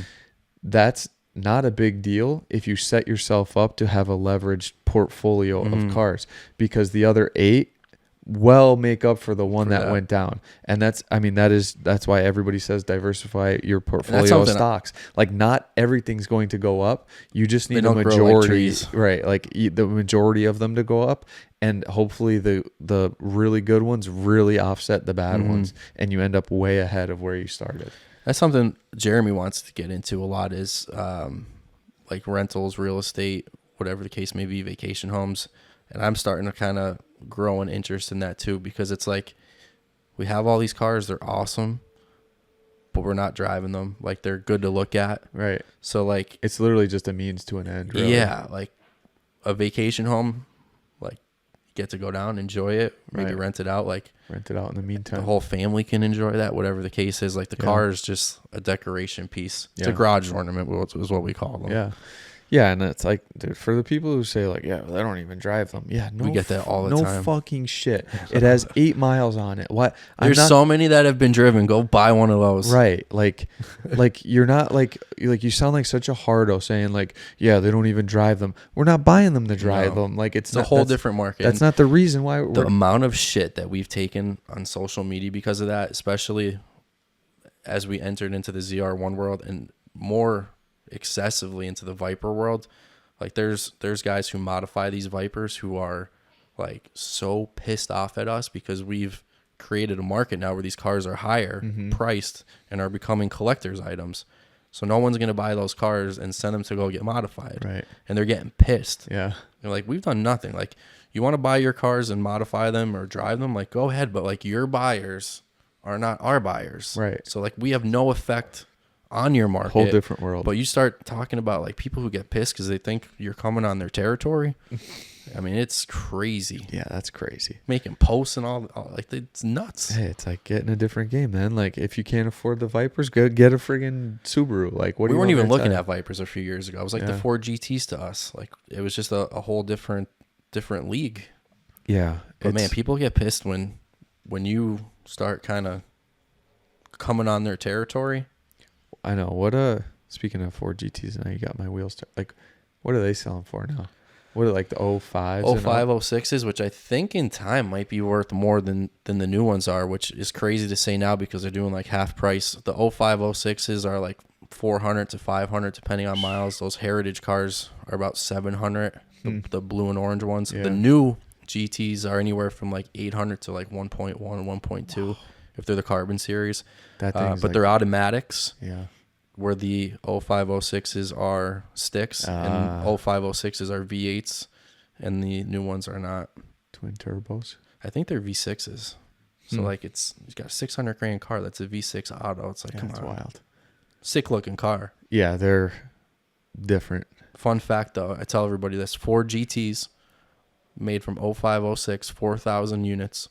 That's not a big deal if you set yourself up to have a leveraged portfolio of cars, because the other 8 make up for the one that went down. And that's why everybody says diversify your portfolio of stocks. Like, not everything's going to go up. You just need a majority, right? Like the majority of them to go up, and hopefully the really good ones really offset the bad ones, and you end up way ahead of where you started. That's something Jeremy wants to get into a lot, is like rentals, real estate, whatever the case may be, vacation homes. And I'm starting to kind of grow an interest in that too, because it's like we have all these cars, they're awesome, but we're not driving them. Like, they're good to look at. Right. So like it's literally just a means to an end, really. Yeah, like a vacation home, like you get to go down, enjoy it, maybe rent it out. Like, rent it out in the meantime. The whole family can enjoy that, whatever the case is. Like, the car is just a decoration piece. It's a garage ornament, is what we call them. Yeah. Yeah, and it's like, dude, for the people who say, like, yeah, they don't even drive them. Yeah, no, we get that all the time. No fucking shit. It has 8 miles on it. What? There's so many that have been driven. Go buy one of those. Right. Like you're not like you sound like such a hardo saying, like, yeah, they don't even drive them. We're not buying them to drive them. Like, it's a whole different market. That's not the reason why. The amount of shit that we've taken on social media because of that, especially as we entered into the ZR1 world and more excessively into the Viper world. Like, there's guys who modify these Vipers who are like so pissed off at us because we've created a market now where these cars are higher priced and are becoming collector's items. So no one's going to buy those cars and send them to go get modified. Right. And they're getting pissed. Yeah. They're like, we've done nothing. Like, you want to buy your cars and modify them or drive them, like, go ahead, but like, your buyers are not our buyers. Right. So like, we have no effect on your market. Whole different world. But you start talking about like people who get pissed because they think you're coming on their territory. I mean, it's crazy. Yeah, that's crazy. Making posts and all like, it's nuts. Hey, it's like getting a different game, man. Like, if you can't afford the Vipers, go get a friggin' Subaru. Like, what? We weren't even looking at Vipers a few years ago. It was like the Ford GTs to us. Like, it was just a whole different league. Yeah, but man, people get pissed when you start kind of coming on their territory. I know. Speaking of Ford GTs, now you got my wheels. Like, what are they selling for now? What are like the 05s? 05, 06s, which I think in time might be worth more than the new ones are, which is crazy to say now because they're doing like half price. The 05, 06s are like 400 to 500 depending on miles. Those heritage cars are about 700, the blue and orange ones. Yeah. The new GTs are anywhere from like 800 to like 1.1, 1.2 if they're the carbon series. But like, they're automatics. Yeah. Where the 05, 06s are sticks and 05, 06s are V8s and the new ones are not. Twin turbos? I think they're V6s. So like, it's got a 600 grand car that's a V6 auto. It's like, come on. That's wild. Sick looking car. Yeah, they're different. Fun fact though, I tell everybody this: Ford GTs made from 05, 06, 4,000 units.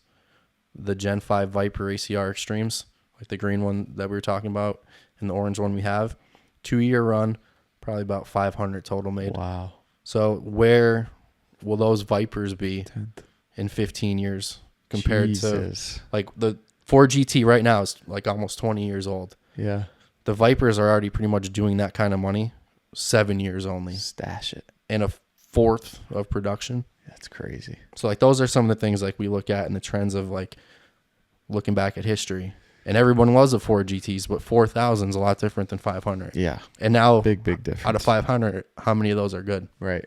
The Gen 5 Viper ACR Extremes, like the green one that we were talking about, and the orange one we have, 2-year run, probably about 500 total made. Wow. So where will those Vipers be in 15 years compared to like the Ford GT right now is like almost 20 years old. Yeah. The Vipers are already pretty much doing that kind of money, 7 years only. Stash it. And a fourth of production. That's crazy. So like, those are some of the things like we look at in the trends of like looking back at history. And everyone loves the Ford GTs, but 4,000 is a lot different than 500. Yeah. And now, big difference. Out of 500, how many of those are good? Right.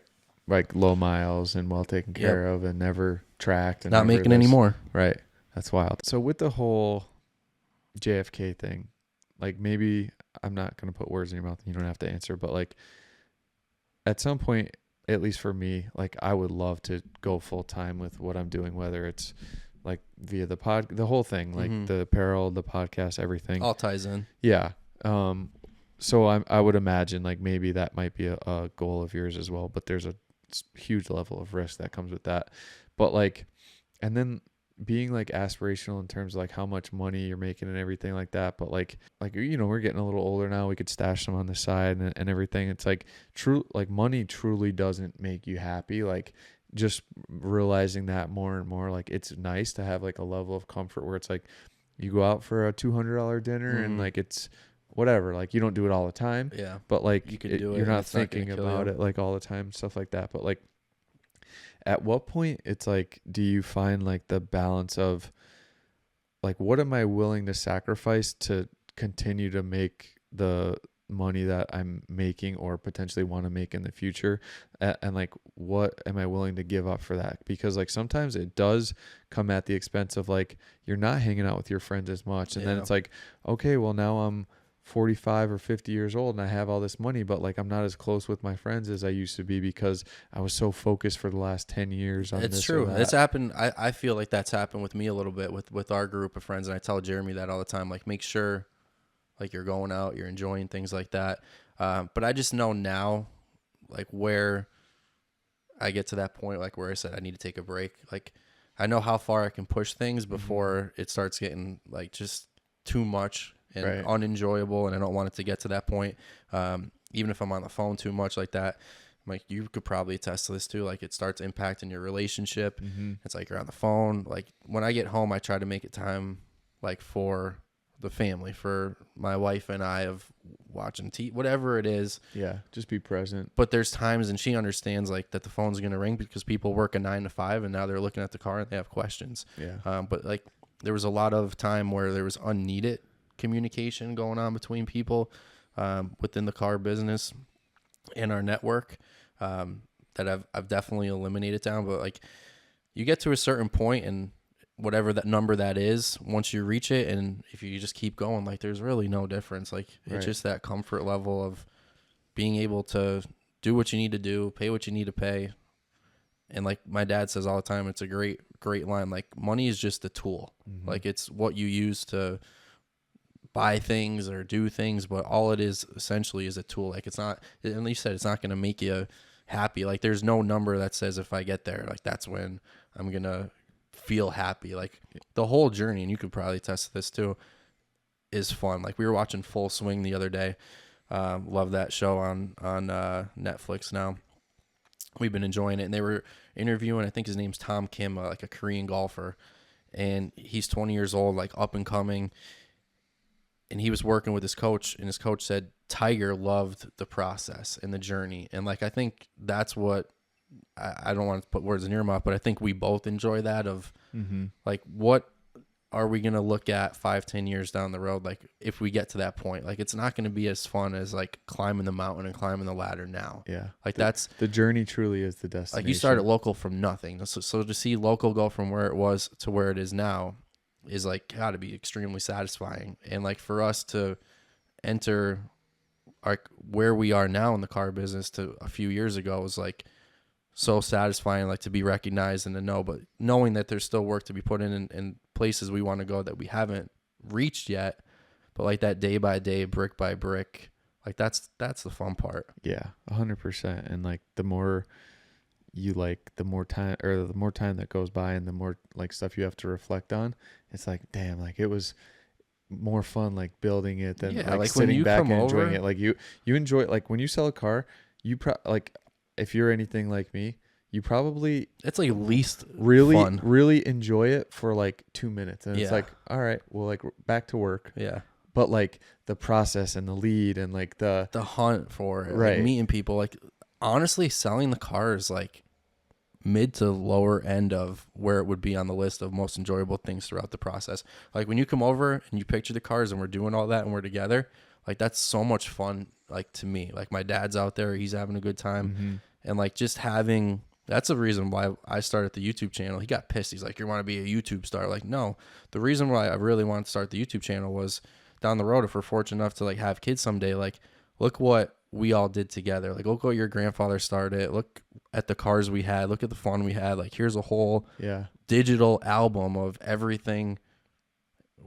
Like low miles and well taken care of and never tracked. And not making any more. Right. That's wild. So with the whole JFK thing, like, maybe I'm not going to put words in your mouth and you don't have to answer, but like, at some point, at least for me, like I would love to go full time with what I'm doing, whether it's like via the whole thing, like the apparel, the podcast, everything all ties in. Yeah. So I would imagine like maybe that might be a goal of yours as well, but there's a huge level of risk that comes with that. But like, and then being like aspirational in terms of like how much money you're making and everything like that. But like, you know, we're getting a little older now. We could stash some on the side and everything. It's like like money truly doesn't make you happy. Like just realizing that more and more, like it's nice to have like a level of comfort where it's like you go out for a $200 dinner and like it's whatever, like you don't do it all the time, but like you can do it, you're not thinking about it like all the time, stuff like that. But like at what point it's like, do you find like the balance of like, what am I willing to sacrifice to continue to make the money that I'm making or potentially want to make in the future, and like what am I willing to give up for that? Because like sometimes it does come at the expense of like you're not hanging out with your friends as much, and then it's like, okay, well now I'm 45 or 50 years old and I have all this money, but like I'm not as close with my friends as I used to be because I was so focused for the last 10 years on it's this true. or that. It's happened. I feel like that's happened with me a little bit with our group of friends, and I tell Jeremy that all the time, like make sure like you're going out, you're enjoying things like that. But I just know now, like where I get to that point, like where I said I need to take a break. Like I know how far I can push things before it starts getting like just too much and unenjoyable, and I don't want it to get to that point. Even if I'm on the phone too much like that, like you could probably attest to this too. Like it starts impacting your relationship. It's like you're on the phone. Like when I get home, I try to make it time like for the family, for my wife and I, of watching TV, whatever it is. Yeah, just be present. But there's times, and she understands like that the phone's gonna ring because people work a 9 to 5, and now they're looking at the car and they have questions. But like there was a lot of time where there was unneeded communication going on between people within the car business and our network that I've definitely eliminated down. But like you get to a certain point, and whatever that number that is, once you reach it, and if you just keep going, like there's really no difference. Like it's just that comfort level of being able to do what you need to do, pay what you need to pay. And like my dad says all the time, it's a great line. Like money is just a tool. Like it's what you use to buy things or do things, but all it is essentially is a tool. Like it's not, at least said, it's not going to make you happy. Like there's no number that says if I get there, like that's when I'm going to feel happy. Like the whole journey, and you could probably test this too, is fun. Like we were watching Full Swing the other day. Love that show on Netflix now. We've been enjoying it, and they were interviewing, I think his name's Tom Kim, like a Korean golfer, and he's 20 years old, like up and coming. And he was working with his coach, and his coach said Tiger loved the process and the journey. And like, I think that's what, I don't want to put words in your mouth, but I think we both enjoy that of like, what are we going to look at 5-10 years down the road? Like if we get to that point, like it's not going to be as fun as like climbing the mountain and climbing the ladder now. Like that's the journey truly is the destination. Like you started local from nothing. So to see local go from where it was to where it is now is like got to be extremely satisfying. And like for us to enter like where we are now in the car business to a few years ago was like so satisfying, like to be recognized and to know, but knowing that there's still work to be put in places we want to go that we haven't reached yet, but like that day by day, brick by brick, like that's the fun part. 100%. And like the more you like, the more time that goes by and the more like stuff you have to reflect on, it's like, damn, like it was more fun like building it than like sitting back and enjoying it. Like you enjoy it. Like when you sell a car, like if you're anything like me, you probably it's like least really fun. Really enjoy it for like 2 minutes, and it's like, all right, well, like back to work. But like the process and the lead and like the hunt for it, like meeting people, like honestly selling the car is like mid to lower end of where it would be on the list of most enjoyable things throughout the process. Like when you come over and you picture the cars and we're doing all that and we're together, like that's so much fun. Like to me, like my dad's out there, he's having a good time. And like just having, that's the reason why I started the YouTube channel. He got pissed. He's like, you want to be a YouTube star? Like, no, the reason why I really wanted to start the YouTube channel was down the road, if we're fortunate enough to like have kids someday, like look what we all did together. Like, look what your grandfather started. Look at the cars we had. Look at the fun we had. Like, here's a whole digital album of everything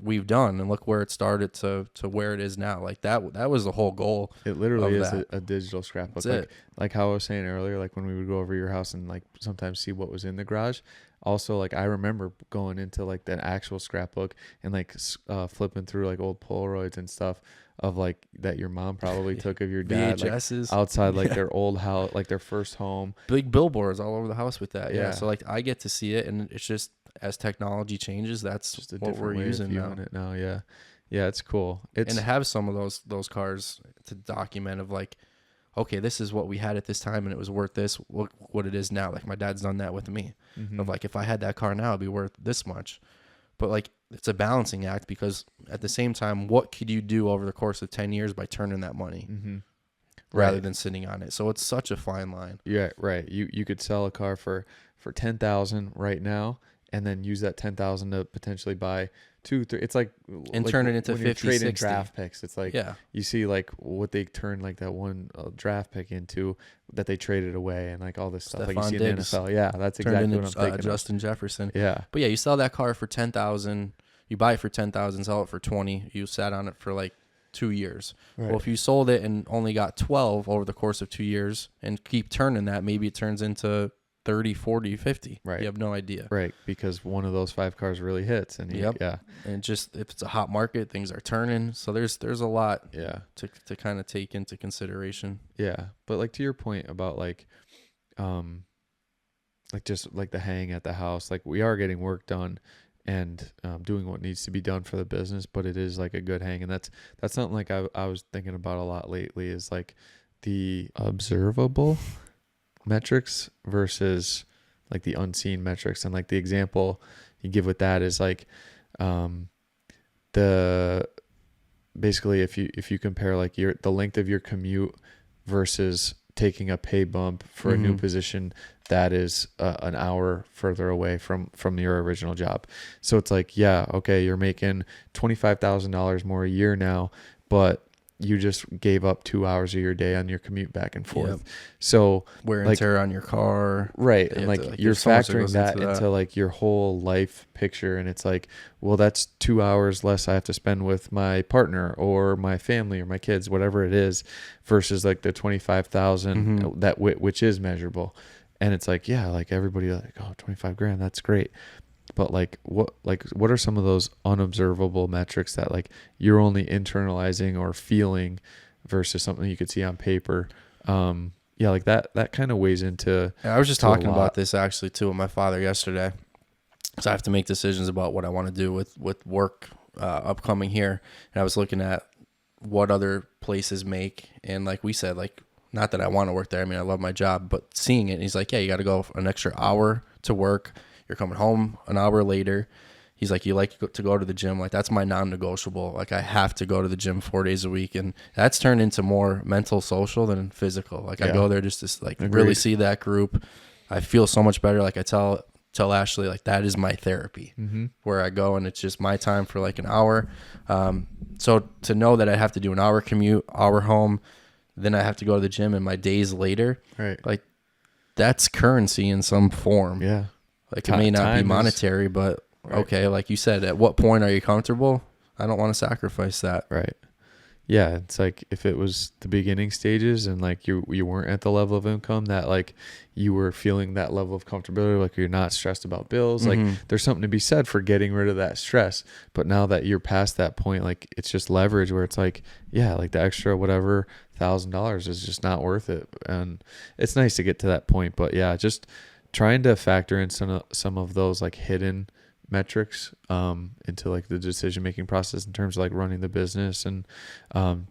we've done, and look where it started to where it is now. Like, that was the whole goal. It literally is a digital scrapbook. Like how I was saying earlier, like when we would go over your house and like sometimes see what was in the garage. Also, like I remember going into like that actual scrapbook and like flipping through like old Polaroids and stuff of like that your mom probably took of your dad, VHSs. Like outside like their old house, like their first home. Big billboards all over the house with that. Yeah. So like I get to see it, and it's just, as technology changes, that's just what we're using now. It now. Yeah, it's cool. And to have some of those cars to document of like, okay, this is what we had at this time and it was worth this. Look what it is now. Like my dad's done that with me. Of like, if I had that car now, it'd be worth this much. But like, it's a balancing act, because at the same time, what could you do over the course of 10 years by turning that money rather than sitting on it? So it's such a fine line. Yeah, right. You could sell a car for $10,000 right now, and then use that $10,000 to potentially buy 2, 3. It's like, and turn it into 50, 60 draft picks. It's like, you see like what they turn like that one draft pick into that they traded away, and like all this stuff. Like you see in the NFL. Yeah, that's exactly what I'm thinking. Justin Jefferson. Yeah. But yeah, you sell that car for 10,000. You buy it for 10,000, sell it for 20. You sat on it for like 2 years. Right. Well, if you sold it and only got 12 over the course of 2 years and keep turning that, maybe it turns into 30, 40, 50. Right. You have no idea. Right. Because one of those 5 cars really hits. And And just, if it's a hot market, things are turning. So there's a lot to kind of take into consideration. Yeah. But like to your point about like just like the hang at the house, like we are getting work done and doing what needs to be done for the business, but it is like a good hang. And that's something like I was thinking about a lot lately, is like the observable metrics versus like the unseen metrics. And like the example you give with that is like basically if you compare like the length of your commute versus taking a pay bump for a new position that is an hour further away from your original job. So it's like, yeah, okay, you're making $25,000 more a year now, but you just gave up 2 hours of your day on your commute back and forth. Yep. So wear and tear on your car. Right. And like you're factoring that into like your whole life picture. And it's like, well, that's 2 hours less I have to spend with my partner or my family or my kids, whatever it is, versus like the 25,000 that which is measurable. And it's like, yeah, like everybody like, oh, 25 grand, that's great. But like what are some of those unobservable metrics that like you're only internalizing or feeling versus something you could see on paper? Like that kind of weighs into. I was just talking about this actually too with my father yesterday, because I have to make decisions about what I want to do with work upcoming here, and I was looking at what other places make, and like we said, like, not that I want to work there. I mean, I love my job, but seeing it, and he's like, yeah, you got to go an extra hour to work. You're coming home an hour later. He's like, you like to go to the gym. Like, that's my non-negotiable. Like, I have to go to the gym 4 days a week. And that's turned into more mental, social than physical. Like, I go there just to like really see that group. I feel so much better. Like, I tell Ashley, like, that is my therapy, where I go and it's just my time for like an hour. So to know that I have to do an hour commute, hour home, then I have to go to the gym and my days later, right? Like, that's currency in some form. Yeah. Like, it may not be monetary, but okay, like you said, at what point are you comfortable? I don't want to sacrifice that. Right. Yeah, it's like if it was the beginning stages and like you weren't at the level of income that like you were feeling that level of comfortability, like you're not stressed about bills, like there's something to be said for getting rid of that stress. But now that you're past that point, like it's just leverage where it's like, yeah, like the extra whatever $1,000 is just not worth it. And it's nice to get to that point, but yeah, just trying to factor in some of those like hidden metrics into like the decision making process in terms of like running the business and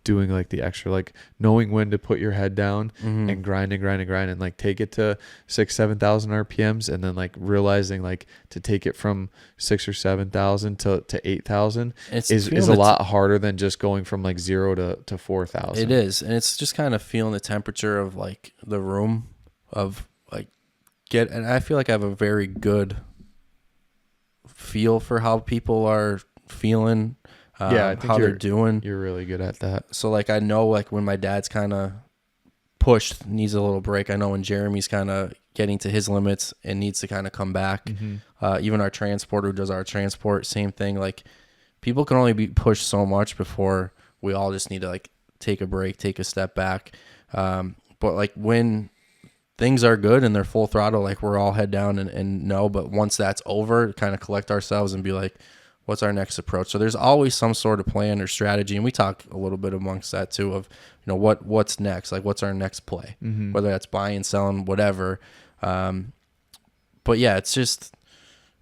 doing like the extra, like knowing when to put your head down and grind and like take it to 6,000-7,000 RPMs, and then like realizing like to take it from 6,000 or 7,000 to 8,000 is a lot harder than just going from like 0 to 4,000. It is, and it's just kind of feeling the temperature of like the room of like and I feel like I have a very good feel for how people are feeling, I think how they're doing. You're really good at that. So like I know like when my dad's kind of pushed, needs a little break. I know when Jeremy's kind of getting to his limits and needs to kind of come back. Even our transporter who does our transport, same thing. Like, people can only be pushed so much before we all just need to like take a break, take a step back. But like when things are good and they're full throttle, like we're all head down and no, but once that's over, kind of collect ourselves and be like, what's our next approach? So there's always some sort of plan or strategy. And we talk a little bit amongst that too of, you know, what's next? Like, what's our next play? Whether that's buying, selling, whatever. But yeah, it's just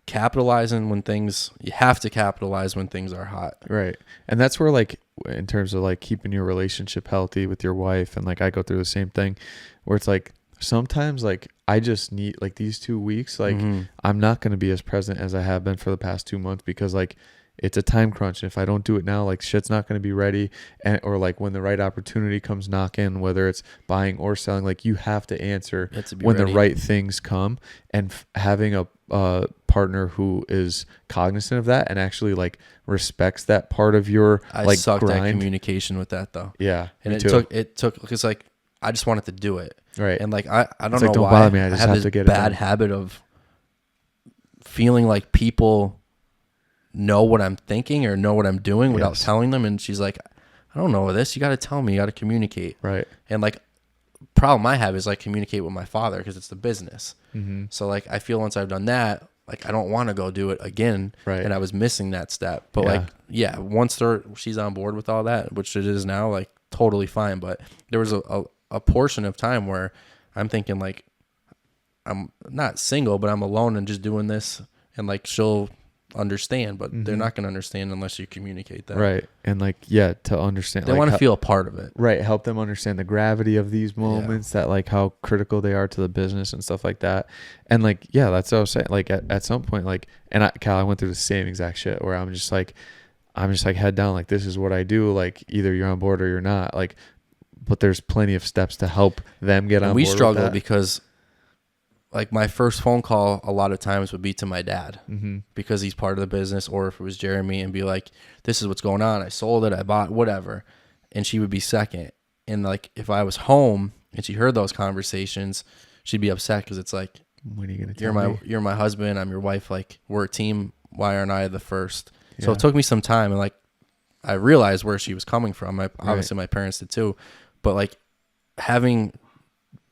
capitalizing when things, you have to capitalize when things are hot. Right. And that's where, like, in terms of like keeping your relationship healthy with your wife, and like I go through the same thing where it's like, sometimes like I just need like these 2 weeks, like I'm not going to be as present as I have been for the past 2 months because like it's a time crunch. And if I don't do it now, like shit's not going to be ready. And, or like when the right opportunity comes knocking, whether it's buying or selling, like you have to answer when ready. The right things come, and having a partner who is cognizant of that and actually like respects that part of your like sucked grind. At communication with that though. Yeah. And it took because like I just wanted to do it. Right. And like I don't it's know like, don't why bother me. I have this to get bad habit of feeling like people know what I'm thinking or know what I'm doing without telling them. And she's like, I don't know this. You got to tell me. You got to communicate. Right. And like, problem I have is like communicate with my father because it's the business. So like I feel once I've done that, like I don't want to go do it again. Right. And I was missing that step. But once she's on board with all that, which it is now, like totally fine. But there was a portion of time where I'm thinking like I'm not single, but I'm alone and just doing this, and like she'll understand, but they're not going to understand unless you communicate that. Right. And like, yeah, to understand. They want to feel a part of it. Right. Help them understand the gravity of these moments, that like how critical they are to the business and stuff like that. And like, yeah, that's what I was saying. Like at some point, like, and Cal, I went through the same exact shit where I'm just like head down, like, this is what I do. Like either you're on board or you're not, like, but there's plenty of steps to help them get on board. We struggle because like my first phone call a lot of times would be to my dad because he's part of the business, or if it was Jeremy, and be like, this is what's going on. I sold it. I bought whatever. And she would be second. And like, if I was home and she heard those conversations, she'd be upset because it's like, when are you going to tell me? You're my husband. I'm your wife. Like, we're a team. Why aren't I the first? Yeah. So it took me some time. And like, I realized where she was coming from. Obviously my parents did too, but like having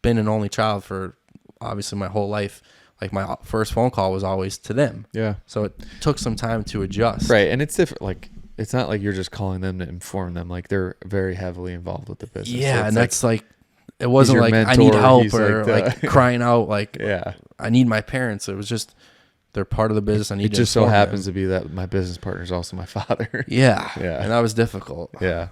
been an only child for obviously my whole life, like my first phone call was always to them. Yeah. So it took some time to adjust. Right. And it's different. Like, it's not like you're just calling them to inform them. Like, they're very heavily involved with the business. Yeah. So and that's like, it wasn't like mentor, I need help or like crying out. Like, I need my parents. It was just, they're part of the business. I need it just so happens to be that my business partner is also my father. Yeah. And that was difficult. Yeah.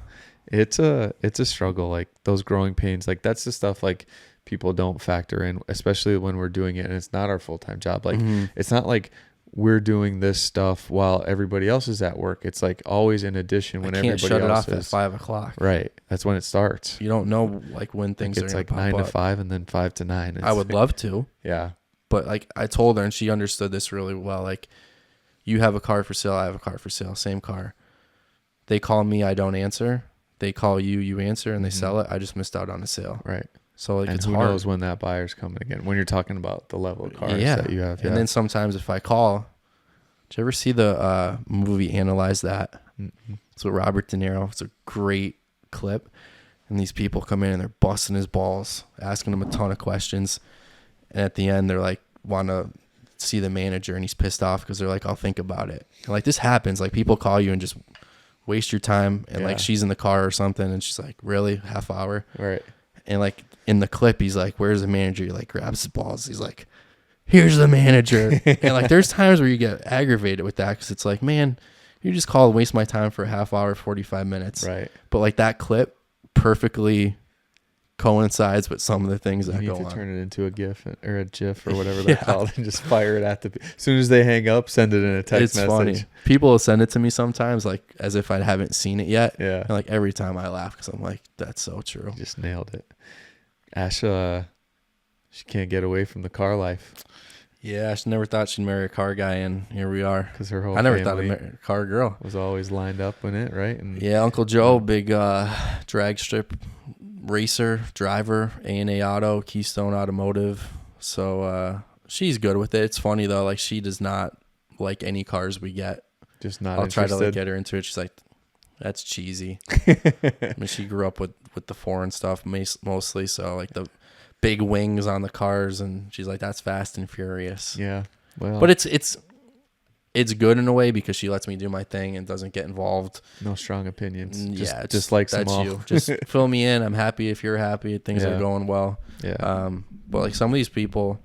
It's a struggle. Like those growing pains, like that's the stuff like people don't factor in, especially when we're doing it and it's not our full-time job. Like it's not like we're doing this stuff while everybody else is at work. It's like always in addition when everybody else is. I can't shut it off at 5 o'clock. Right. That's when it starts. You don't know like when things it's like 9 to 5 and then 5 to 9. I would love to. Yeah. But like I told her and she understood this really well. Like, you have a car for sale. I have a car for sale. Same car. They call me. I don't answer. They call you. You answer and they sell it. I just missed out on a sale. Right. So like, and it's who hard. knows when that buyer's coming again, when you're talking about the level of cars that you have. And then sometimes if I call, did you ever see the movie Analyze That? It's with Robert De Niro. It's a great clip. And these people come in and they're busting his balls, asking him a ton of questions. And at the end, they're like, want to see the manager, and he's pissed off because they're like, I'll think about it. And like, this happens. Like, people call you and just waste your time. And like, she's in the car or something. And she's like, really? Half hour? Right. And like in the clip, he's like, where's the manager? He like grabs his balls. He's like, here's the manager. And like, there's times where you get aggravated with that because it's like, man, you just call and waste my time for a half hour, 45 minutes. Right. But like that clip perfectly coincides with some of the things that go on. You need to turn it into a GIF or a GIF or whatever they're called and just fire it at the. As soon as they hang up, send it in a text message. It's funny. People will send it to me sometimes, like as if I haven't seen it yet. Yeah. And like every time I laugh because I'm like, that's so true. You just nailed it. Asha, she can't get away from the car life. Yeah, she never thought she'd marry a car guy, and here we are. Because her whole I never thought I'd marry a car girl. Was always lined up in it, right? And yeah, Uncle Joe, big drag strip racer, driver, A&A Auto, Keystone Automotive. So she's good with it. It's funny though, like she does not like any cars we get. Just not I'll interested. try to like get her into it. She's like, that's cheesy. I mean, she grew up with the foreign stuff mostly, so like the big wings on the cars, and she's like, that's Fast and Furious. Yeah. Well, But it's good in a way because she lets me do my thing and doesn't get involved. no strong opinions. Yeah, just like them that's all. you. Just fill me in. I'm happy if you're happy. Things Yeah. are going well. Yeah. But like some of these people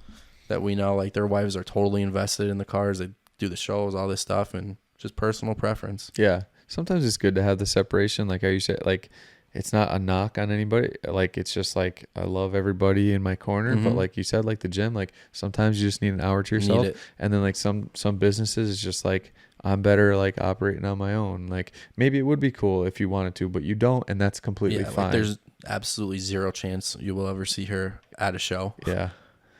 that we know, like their wives are totally invested in the cars. They do the shows, all this stuff, and just personal preference. Yeah. Sometimes it's good to have the separation, like how you said, like it's not a knock on anybody. Like it's just like I love everybody in my corner, but like you said, like the gym, like sometimes you just need an hour to yourself. And then like some businesses it's just like I'm better like operating on my own. Like maybe it would be cool if you wanted to, but you don't, and that's completely fine. Like there's absolutely zero chance you will ever see her at a show. Yeah.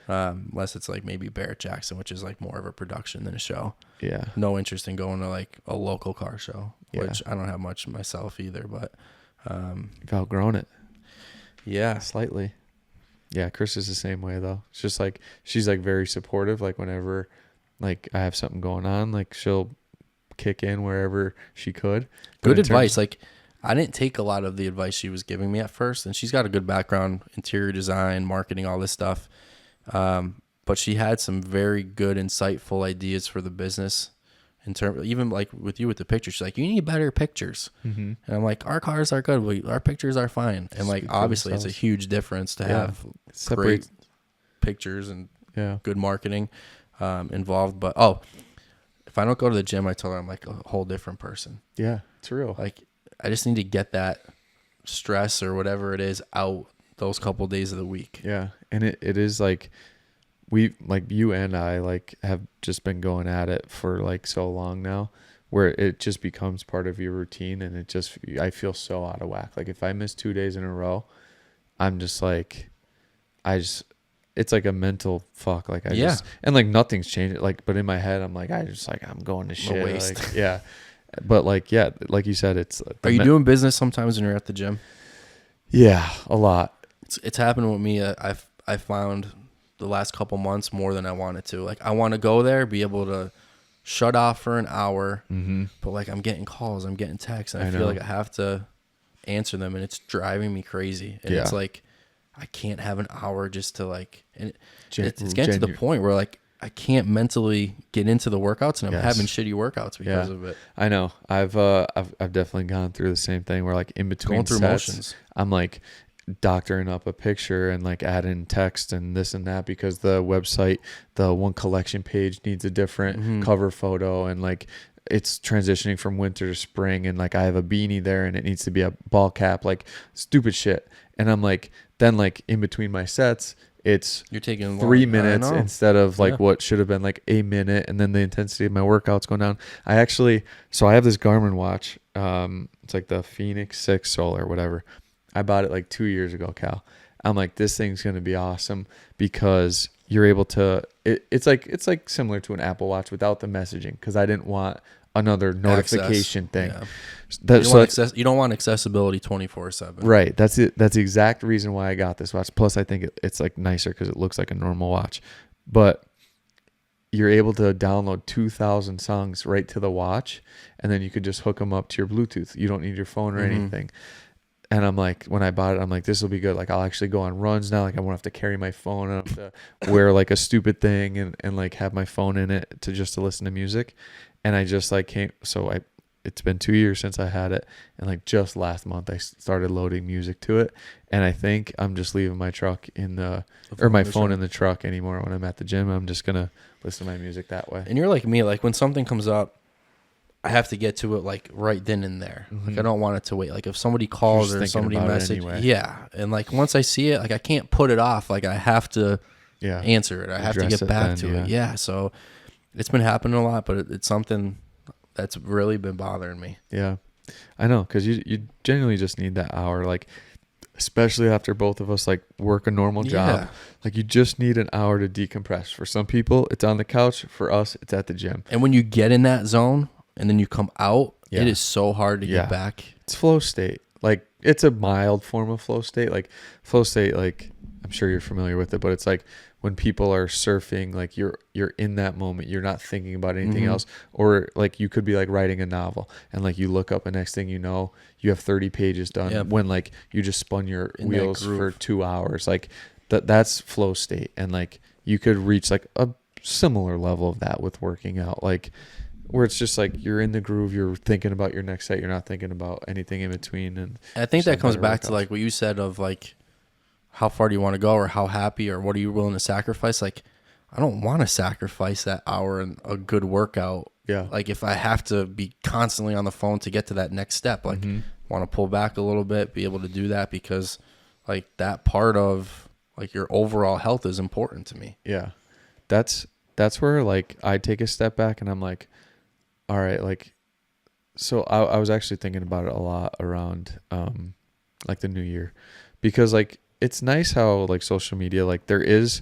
Unless it's like maybe Barrett Jackson, which is like more of a production than a show. Yeah. No interest in going to like a local car show, Yeah. which I don't have much myself either, but You've outgrown it. Yeah. Slightly. Yeah, Chris is the same way though. It's just like she's like very supportive. Like whenever like I have something going on, like she'll kick in wherever she could. Good advice. Like I didn't take a lot of the advice she was giving me at first, and she's got a good background, interior design, marketing, all this stuff. But she had some very good, insightful ideas for the business. In terms, even like with you with the pictures, she's like, you need better pictures. And I'm like, our cars are good. Our pictures are fine. And like, obviously it's a huge difference to have great pictures and good marketing, involved. But, if I don't go to the gym, I tell her I'm like a whole different person. Yeah, it's real. Like I just need to get that stress or whatever it is out those couple days of the week. Yeah. And it is like, we like you and I like have just been going at it for like so long now where it just becomes part of your routine, and I feel so out of whack. Like if I miss 2 days in a row, I'm just like, it's like a mental fuck. Like and like nothing's changed. Like, but in my head, I'm like, I'm going to shit. Waste. Like, yeah. But like, yeah, like you said, it's. Are you doing business sometimes when you're at the gym? Yeah, a lot. It's happened with me. I found the last couple months more than I wanted to. Like I want to go there, be able to shut off for an hour, but like I'm getting calls, I'm getting texts, and I feel like I have to answer them, and it's driving me crazy. And it's like I can't have an hour just to like, and it's getting to the point where like I can't mentally get into the workouts, and I'm having shitty workouts because of it. I know. I've definitely gone through the same thing where like in between going through sets, motions. I'm like doctoring up a picture and like adding text and this and that because the website, the one collection page needs a different cover photo, and like it's transitioning from winter to spring, and like I have a beanie there and it needs to be a ball cap, like stupid shit. And I'm like, then like in between my sets, you're taking 3 minutes instead of like what should have been like a minute, and then the intensity of my workouts going down. I have this Garmin watch. It's like the Phoenix 6 Solar or whatever. I bought it like 2 years ago, Cal. I'm like, this thing's going to be awesome because you're able to, it's like similar to an Apple Watch without the messaging, because I didn't want another notification thing. Yeah. You don't want accessibility 24/7. Right. That's it. That's the exact reason why I got this watch. Plus I think it's like nicer because it looks like a normal watch, but you're able to download 2,000 songs right to the watch, and then you could just hook them up to your Bluetooth. You don't need your phone or anything. And I'm like, when I bought it, I'm like, this will be good. Like, I'll actually go on runs now. Like, I won't have to carry my phone. I don't have to wear like a stupid thing and like have my phone in it to listen to music. And I just like it's been 2 years since I had it. And like just last month, I started loading music to it. And I think I'm just leaving my truck my phone in the truck anymore when I'm at the gym. I'm just going to listen to my music that way. And you're like me, like when something comes up, I have to get to it like right then and there. Like I don't want it to wait. Like if somebody calls or somebody messages, and like once I see it, like I can't put it off. Like I have to answer it. I have to get back to it. Yeah. So it's been happening a lot, but it's something that's really been bothering me. Yeah, I know, because you genuinely just need that hour. Like especially after both of us like work a normal job, like you just need an hour to decompress. For some people, it's on the couch. For us, it's at the gym. And when you get in that zone, and then you come out, it is so hard to get back. It's flow state. Like it's a mild form of flow state. Like flow state, like I'm sure you're familiar with it, but it's like when people are surfing, like you're in that moment, you're not thinking about anything else. Or like you could be like writing a novel and like you look up and next thing you know, you have 30 pages done. Yep. When like you just spun your In that wheels for groove. 2 hours. Like that's flow state. And like you could reach like a similar level of that with working out. Like where it's just like you're in the groove, you're thinking about your next set, you're not thinking about anything in between. And I think that comes back to workouts. like what you said of like how far do you want to go or how happy or what are you willing to sacrifice? Like I don't want to sacrifice that hour and a good workout. Yeah. Like if I have to be constantly on the phone to get to that next step, like want to pull back a little bit, be able to do that because like that part of like your overall health is important to me. Yeah. That's where like I take a step back and I'm like, all right, like, so I was actually thinking about it a lot around like the new year because like it's nice how like social media, like there is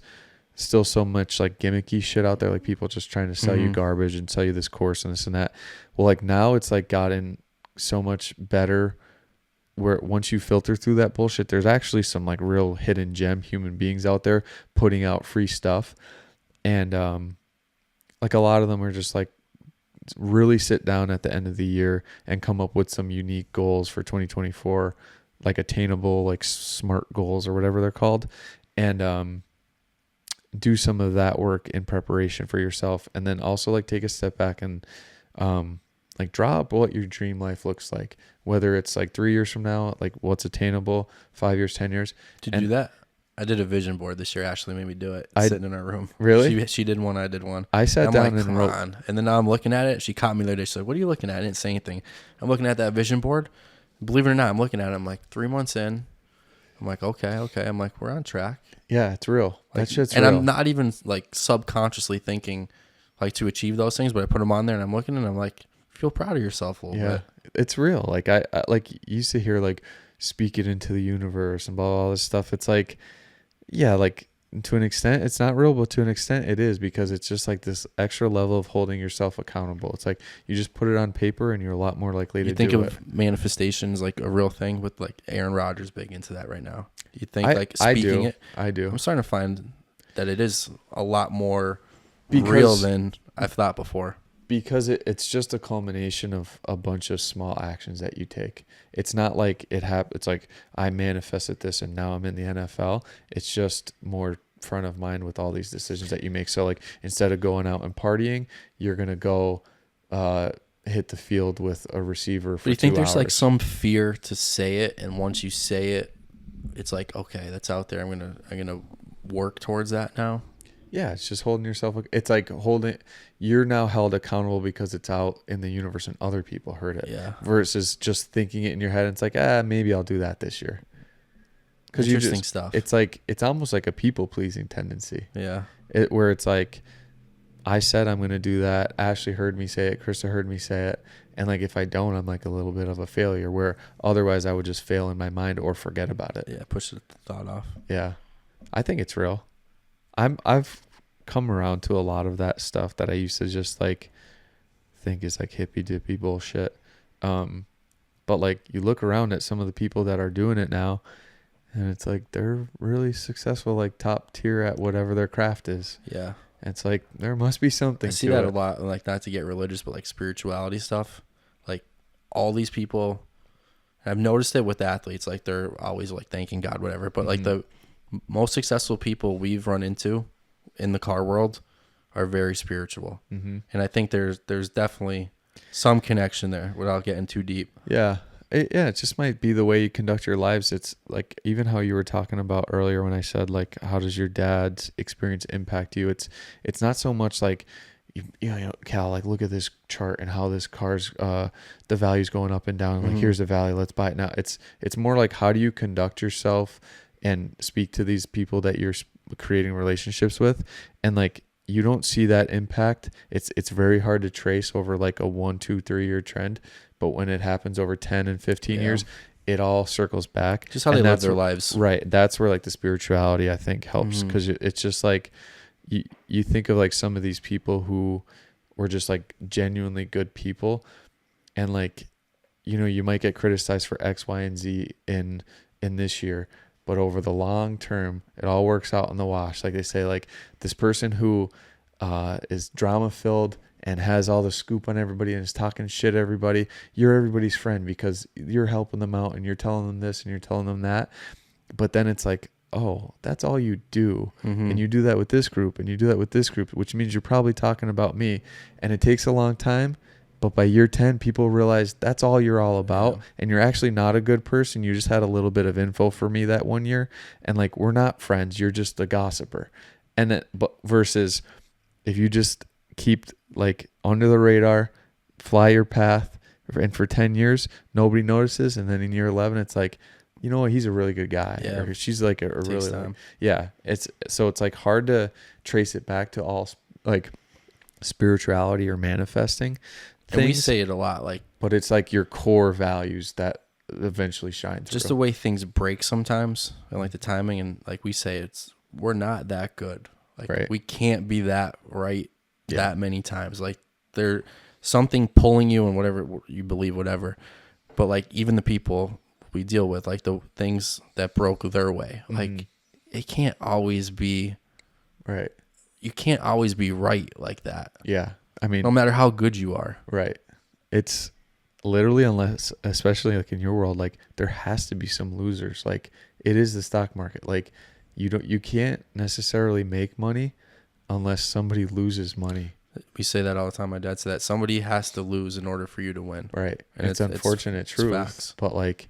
still so much like gimmicky shit out there, like people just trying to sell you garbage and sell you this course and this and that. Well, like now it's like gotten so much better where once you filter through that bullshit, there's actually some like real hidden gem human beings out there putting out free stuff. And like a lot of them are just like really sit down at the end of the year and come up with some unique goals for 2024, like attainable, like SMART goals or whatever they're called. And do some of that work in preparation for yourself. And then also like take a step back and like draw up what your dream life looks like, whether it's like 3 years from now, like what's attainable, 5 years, 10 years. Did you do that? I did a vision board this year. Ashley made me do it. Sitting in our room. Really? She did one. I did one. I sat down and wrote. And then now I'm looking at it. She caught me later. She's like, "What are you looking at?" I didn't say anything. I'm looking at that vision board. Believe it or not, I'm looking at it. I'm like 3 months in. I'm like, okay. I'm like, we're on track. Yeah, it's real. Like, that shit's and real. I'm not even like subconsciously thinking like to achieve those things, but I put them on there and I'm looking and I'm like, feel proud of yourself a little bit. It's real. Like I like you used to hear like speak it into the universe and blah, all this stuff. It's like, yeah, like to an extent it's not real, but to an extent it is because it's just like this extra level of holding yourself accountable. It's like you just put it on paper and you're a lot more likely to do it. You think of manifestations like a real thing with like Aaron Rodgers big into that right now. You think like speaking it? I do. I'm starting to find that it is a lot more real than I've thought before. Because it's just a culmination of a bunch of small actions that you take. It's not like it's like I manifested this and now I'm in the NFL. It's just more front of mind with all these decisions that you make. So like instead of going out and partying, you're going to go hit the field with a receiver for 2 hours. Do you think there's like some fear to say it, and once you say it, it's like, okay, that's out there. I'm gonna work towards that now. Yeah, it's just holding yourself. It's like you're now held accountable because it's out in the universe and other people heard it. Yeah. Versus just thinking it in your head. And it's like, maybe I'll do that this year. Interesting stuff. It's like, it's almost like a people pleasing tendency. Yeah. Where it's like, I said I'm going to do that. Ashley heard me say it. Krista heard me say it. And like, if I don't, I'm like a little bit of a failure where otherwise I would just fail in my mind or forget about it. Yeah. Push the thought off. Yeah. I think it's real. I've come around to a lot of that stuff that I used to just like think is like hippy dippy bullshit. But like you look around at some of the people that are doing it now and it's like they're really successful, like top tier at whatever their craft is. Yeah. And it's like there must be something. I see that a lot, like not to get religious, but like spirituality stuff. Like all these people, I've noticed it with athletes, like they're always like thanking God, whatever. But like the most successful people we've run into in the car world are very spiritual. And I think there's definitely some connection there without getting too deep. Yeah. It just might be the way you conduct your lives. It's like even how you were talking about earlier when I said like, how does your dad's experience impact you? It's not so much like, you know, Cal, like look at this chart and how this car's the value's going up and down. Like here's the value, let's buy it now. It's more like how do you conduct yourself and speak to these people that you're creating relationships with, and like you don't see that impact. It's very hard to trace over like a 1, 2, 3 year trend, but when it happens over 10 and 15 years, it all circles back. Just how they live their lives, right? That's where like the spirituality I think helps because it's just like you think of like some of these people who were just like genuinely good people, and like you might get criticized for X, Y, and Z in this year, but over the long term, it all works out in the wash. Like they say, like this person who is drama filled and has all the scoop on everybody and is talking shit to everybody, you're everybody's friend because you're helping them out and you're telling them this and you're telling them that. But then it's like, oh, that's all you do. Mm-hmm. And you do that with this group and you do that with this group, which means you're probably talking about me. And it takes a long time. But by year 10, people realize that's all you're all about. Yeah. And you're actually not a good person. You just had a little bit of info for me that one year. And like, we're not friends. You're just a gossiper. And then, but versus if you just keep like under the radar, fly your path, and for 10 years, nobody notices. And then in year 11, it's like, you know what, he's a really good guy. Yeah. Or she's like a really, like, yeah. It's like hard to trace it back to all like spirituality or manifesting things. And we say it a lot, like, but it's like your core values that eventually shine through. Just the way things break sometimes and like the timing. And like we say, we're not that good. Like right. We can't be that right that many times. Like there's something pulling you and whatever you believe, whatever. But like even the people we deal with, like the things that broke their way, like it can't always be right. You can't always be right like that. Yeah. I mean, no matter how good you are. Right. It's literally, unless, especially like in your world, like there has to be some losers. Like it is the stock market. Like you can't necessarily make money unless somebody loses money. We say that all the time. My dad said that somebody has to lose in order for you to win. Right. And it's unfortunate truth, but like,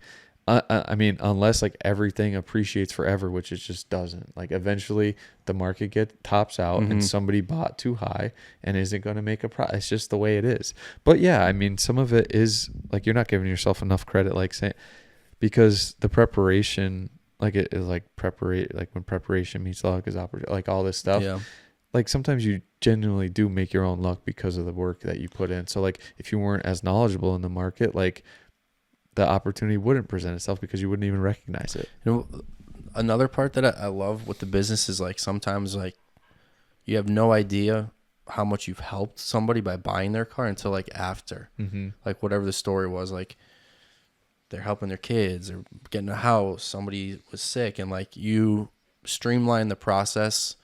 I mean, unless like everything appreciates forever, which it just doesn't. Like eventually the market tops out and somebody bought too high and isn't going to make a profit. It's just the way it is. But yeah, I mean, some of it is like you're not giving yourself enough credit, like saying, because the preparation, like it is like like when preparation meets luck is opportunity, like all this stuff. Yeah. Like sometimes you genuinely do make your own luck because of the work that you put in. So like if you weren't as knowledgeable in the market, like the opportunity wouldn't present itself because you wouldn't even recognize it. You know, another part that I love with the business is like sometimes like you have no idea how much you've helped somebody by buying their car until like after, like whatever the story was, like they're helping their kids or getting a house, somebody was sick, and like you streamline the process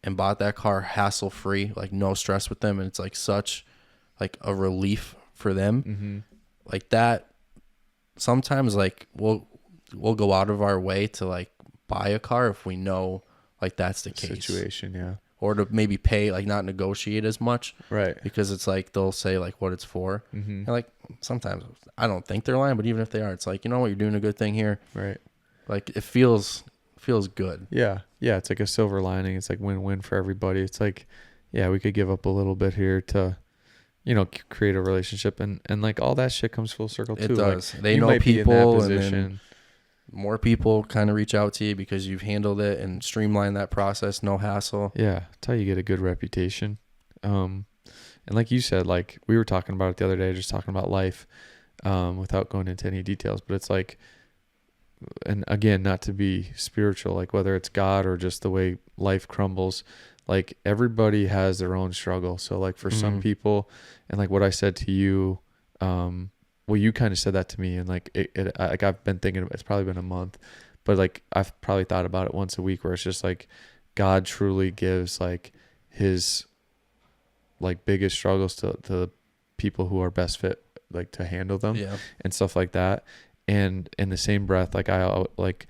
and bought that car hassle free, like no stress with them, and it's like such like a relief for them, like that. Sometimes like we'll go out of our way to like buy a car if we know like that's the case situation, yeah, or to maybe pay, like not negotiate as much, right? Because it's like they'll say like what it's for, and like sometimes I don't think they're lying, but even if they are, it's like, you know what, you're doing a good thing here, right? Like it feels good. Yeah, it's like a silver lining. It's like win-win for everybody. It's like, yeah, we could give up a little bit here to, you know, create a relationship, and like all that shit comes full circle too. It does. Like, they know people, and then more people kind of reach out to you because you've handled it and streamlined that process, no hassle. Yeah, that's how you get a good reputation. And like you said, like we were talking about it the other day, just talking about life, without going into any details, but it's like, and again, not to be spiritual, like whether it's God or just the way life crumbles, like everybody has their own struggle. So like for some people, and like what I said to you, well, you kind of said that to me, and like like I've been thinking, it's probably been a month, but like I've probably thought about it once a week, where it's just like God truly gives like his like biggest struggles to the people who are best fit, like to handle them, and stuff like that. And in the same breath, like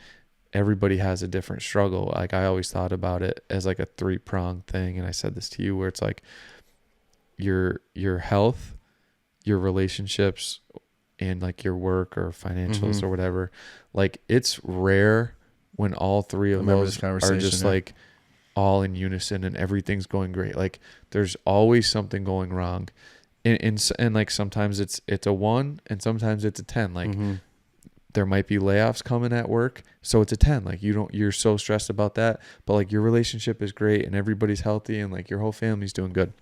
everybody has a different struggle. Like I always thought about it as like a 3-pronged thing. And I said this to you, where it's like your health, your relationships, and like your work or financials or whatever. Like it's rare when all three of those are just like all in unison and everything's going great. Like there's always something going wrong. And like sometimes it's a 1 and sometimes it's a 10. Like there might be layoffs coming at work, so it's a 10. Like you're so stressed about that, but like your relationship is great and everybody's healthy and like your whole family's doing good.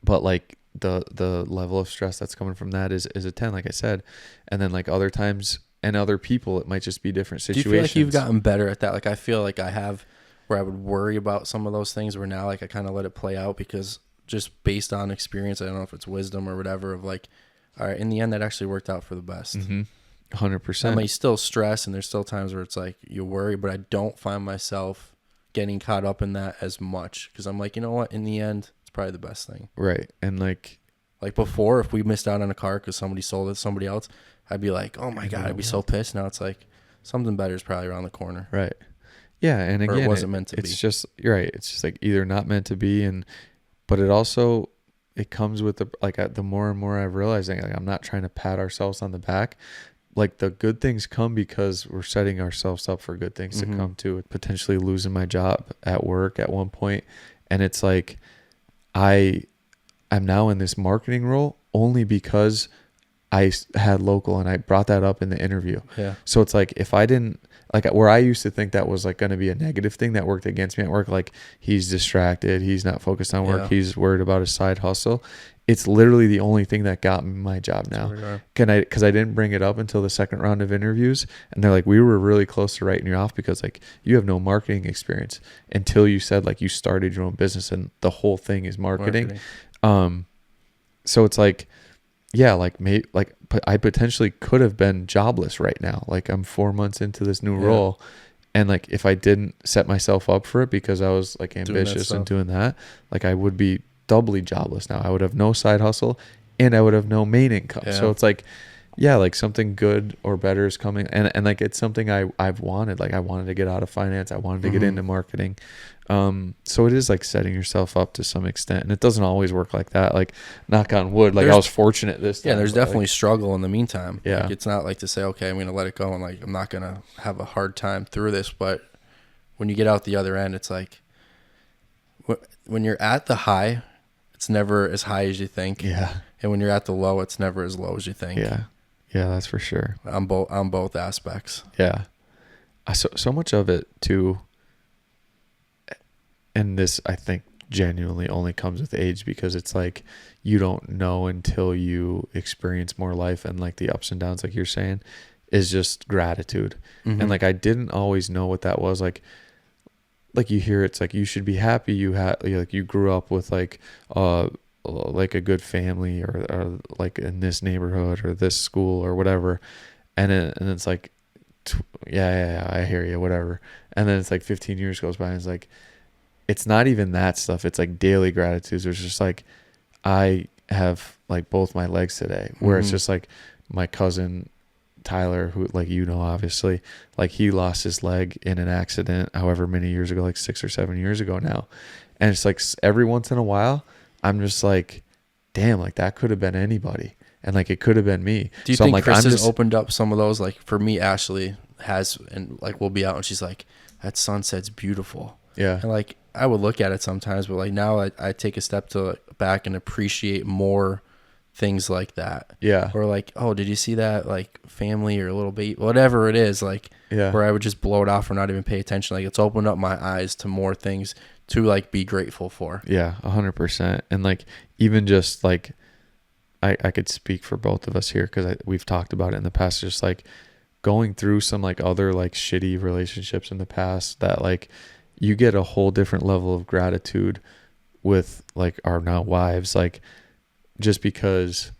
But like the level of stress that's coming from that is a 10, like I said. And then like other times and other people, it might just be different situations. Do you feel like you've gotten better at that? Like I feel like I have, where I would worry about some of those things, where now like I kind of let it play out, because just based on experience, I don't know if it's wisdom or whatever, of like all right, in the end, that actually worked out for the best. 100%. I may still stress, and there's still times where it's like you worry, but I don't find myself getting caught up in that as much because I'm like, you know what? In the end, it's probably the best thing. Right. And like before, if we missed out on a car because somebody sold it to somebody else, I'd be like, oh my God, I'd be so pissed. Now it's like something better is probably around the corner. Right. Yeah. And again, or it wasn't meant to be. It's just, you're right. It's just like either not meant to be. But it also, it comes with the more and more I've realized, like, I'm not trying to pat ourselves on the back. Like the good things come because we're setting ourselves up for good things to come to. Potentially losing my job at work at one point, and it's like I'm now in this marketing role only because I had local and I brought that up in the interview. Yeah. So it's like if I didn't, like where I used to think that was like going to be a negative thing that worked against me at work, like he's distracted, he's not focused on work, he's worried about his side hustle. It's literally the only thing that got me my job now. Because I didn't bring it up until the second round of interviews, and they're like, we were really close to writing you off because like you have no marketing experience until you said like you started your own business and the whole thing is marketing. So it's like, yeah, like I potentially could have been jobless right now. Like I'm 4 months into this new role, and like if I didn't set myself up for it because I was like ambitious and doing that, like I would be doubly jobless now. I would have no side hustle and I would have no main income. So it's like, yeah, like something good or better is coming, and like it's something I've wanted. Like I wanted to get out of finance, I wanted to get into marketing. So it is like setting yourself up to some extent, and it doesn't always work like that. Like knock on wood, like I was fortunate this time. Yeah, there's definitely struggle in the meantime. Yeah, like it's not like to say, okay, I'm gonna let it go and like I'm not gonna have a hard time through this. But when you get out the other end, it's like when you're at the high, it's never as high as you think. Yeah. And when you're at the low, it's never as low as you think. Yeah. Yeah, that's for sure. On both aspects. Yeah. So much of it too, and this I think genuinely only comes with age, because it's like you don't know until you experience more life, and like the ups and downs, like you're saying, is just gratitude. And like I didn't always know what that was. Like you hear it's like you should be happy you grew up with like a good family or like in this neighborhood or this school or whatever, and it's like yeah, I hear you, whatever. And then it's like 15 years goes by and it's like it's not even that stuff. It's like daily gratitudes. It's just like I have like both my legs today, where it's just like my cousin Tyler, who like obviously, like he lost his leg in an accident however many years ago, like 6 or 7 years ago now. And it's like every once in a while I'm just like, damn, like that could have been anybody, and like it could have been me. Do you so think I'm like, Chris has opened up some of those? Like for me, Ashley has, and like we'll be out and she's like, that sunset's beautiful. Yeah. And like I would look at it sometimes, but like now I take a step back and appreciate more things like that. Yeah. Or like, oh, did you see that like family or little baby, whatever it is, like where I would just blow it off or not even pay attention. Like it's opened up my eyes to more things to like be grateful for. Yeah, 100%. And like even just like I could speak for both of us here, because we've talked about it in the past, just like going through some like other like shitty relationships in the past, that like you get a whole different level of gratitude with like our now wives, like just because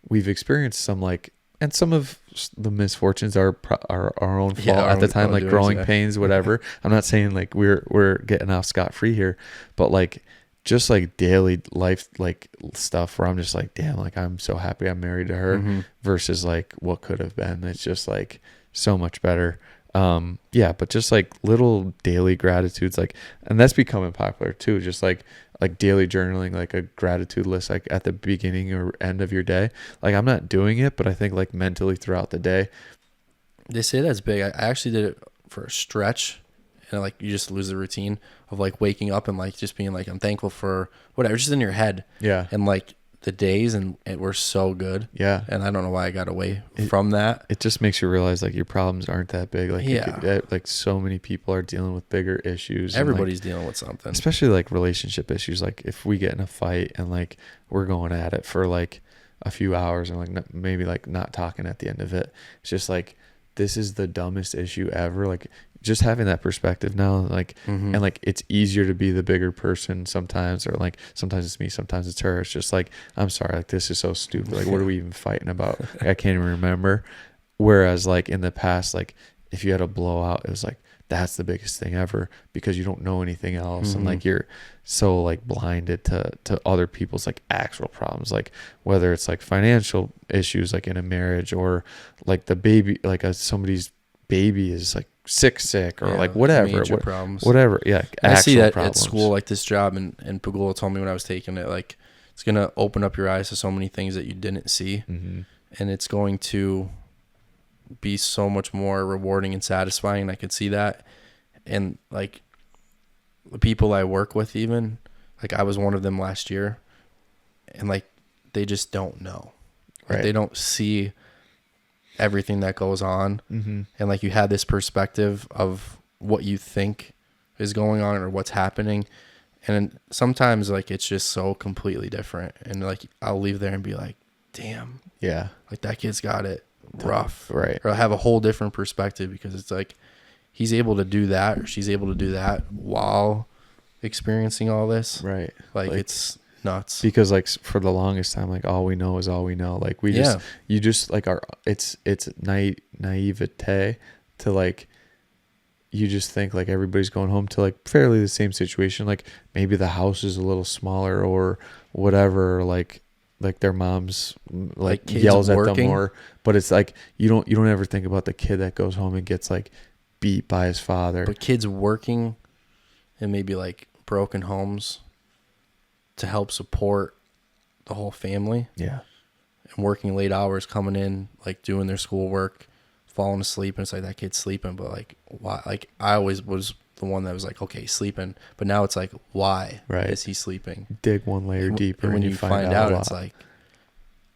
we've experienced some like, and some of the misfortunes are our own fault at the time, like growing pains, whatever. I'm not saying like we're getting off scot-free here, but like just like daily life like stuff where I'm just like, damn, like I'm so happy I'm married to her versus like what could have been. It's just like so much better. But just like little daily gratitudes, like, and that's becoming popular too, just like daily journaling, like a gratitude list, like at the beginning or end of your day. Like I'm not doing it, but I think like mentally throughout the day. They say that's big. I actually did it for a stretch, and like you just lose the routine of like waking up and like just being like, I'm thankful for whatever, just in your head. Yeah. And like the days and it were so good. Yeah. And I don't know why I got away from that. It just makes you realize like your problems aren't that big. Like like so many people are dealing with bigger issues. Everybody's dealing with something. Especially like relationship issues. Like if we get in a fight and like we're going at it for like a few hours and like maybe like not talking at the end of it, it's just like, this is the dumbest issue ever. Like just having that perspective now, like, and like, it's easier to be the bigger person sometimes, or like, sometimes it's me, sometimes it's her. It's just like, I'm sorry, like, this is so stupid. Like, what are we even fighting about? Like, I can't even remember. Whereas like in the past, like if you had a blowout, it was like, that's the biggest thing ever, because you don't know anything else. And like, you're so like blinded to other people's like actual problems, like whether it's like financial issues, like in a marriage, or like the baby, like somebody's baby is like sick, or like whatever, problems. Whatever. Yeah. I see that problems. at school, like this job, and Pagula told me when I was taking it, like, it's going to open up your eyes to so many things that you didn't see. And it's going to be so much more rewarding and satisfying. And I could see that. And like the people I work with, even like I was one of them last year, and like they just don't know. Like, they don't see everything that goes on. And like, you had this perspective of what you think is going on or what's happening, and sometimes like it's just so completely different. And like, I'll leave there and be like, damn, like that kid's got it rough, right? Or I'll have a whole different perspective, because it's like he's able to do that, or she's able to do that while experiencing all this, right? Like it's nuts. Because like for the longest time, like all we know is all we know. Like we just, you just like it's naivete to like, you just think like everybody's going home to like fairly the same situation. Like maybe the house is a little smaller or whatever, or like their mom's like yells at them more, but it's like, you don't ever think about the kid that goes home and gets like beat by his father. But kids working and maybe like broken homes to help support the whole family. Yeah. And working late hours, coming in, like doing their schoolwork, falling asleep, and it's like that kid's sleeping, but like why? Like I always was the one that was like, okay, he's sleeping, but now it's like, why is he sleeping? Dig one layer deeper, and when you find out it's like,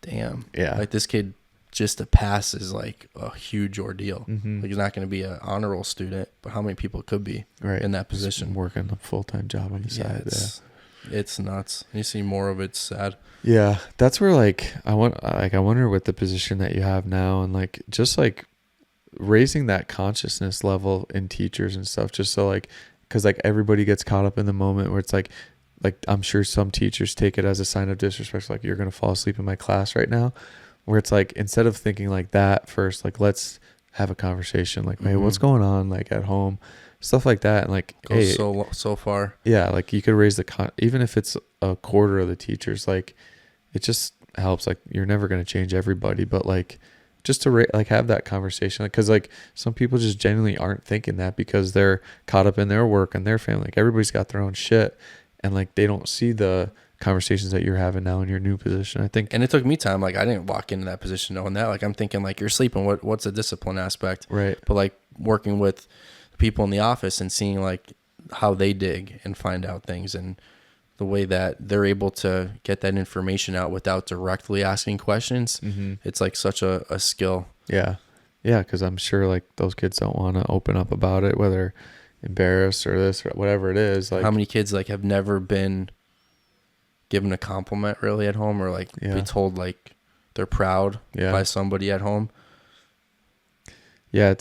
damn, like this kid, just to pass is like a huge ordeal. Like he's not going to be an honor roll student, but how many people could be in that position, just working a full-time job on the side? It's nuts. You see more of it's sad. Yeah, that's where like I wonder with the position that you have now, and like just like raising that consciousness level in teachers and stuff, just so like, because like everybody gets caught up in the moment where it's like I'm sure some teachers take it as a sign of disrespect, like, you're gonna fall asleep in my class right now, where it's like, instead of thinking like that first, like, let's have a conversation, like, hey, what's going on, like at home, stuff like that. And like, goes so far. Yeah, like you could raise the even if it's a quarter of the teachers, like it just helps. Like, you're never going to change everybody, but like just to like have that conversation, because like some people just genuinely aren't thinking that, because they're caught up in their work and their family. Like everybody's got their own shit, and like they don't see the conversations that you're having now in your new position, I think. And it took me time. Like I didn't walk into that position knowing that. Like I'm thinking like, you're sleeping, what's the discipline aspect, right? But like working with people in the office and seeing like how they dig and find out things, and the way that they're able to get that information out without directly asking questions. It's like such a skill. Yeah, because I'm sure like those kids don't want to open up about it, whether embarrassed or this or whatever it is. Like, how many kids like have never been given a compliment really at home, or like be told like they're proud by somebody at home? Yeah,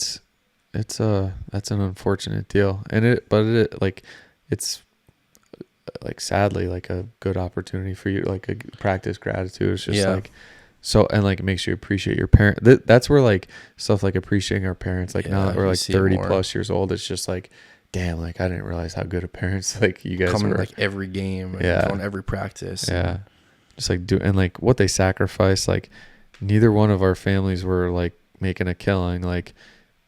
that's an unfortunate deal, and it like it's like sadly like a good opportunity for you, like a practice gratitude. It's just like, so, and like it makes you appreciate your parent. That's where like stuff like appreciating our parents, like now that we're like 30 plus years old, it's just like, damn, like I didn't realize how good of parents like you guys coming were. To like every game, and going every practice, just like and like what they sacrificed. Like neither one of our families were like making a killing, like,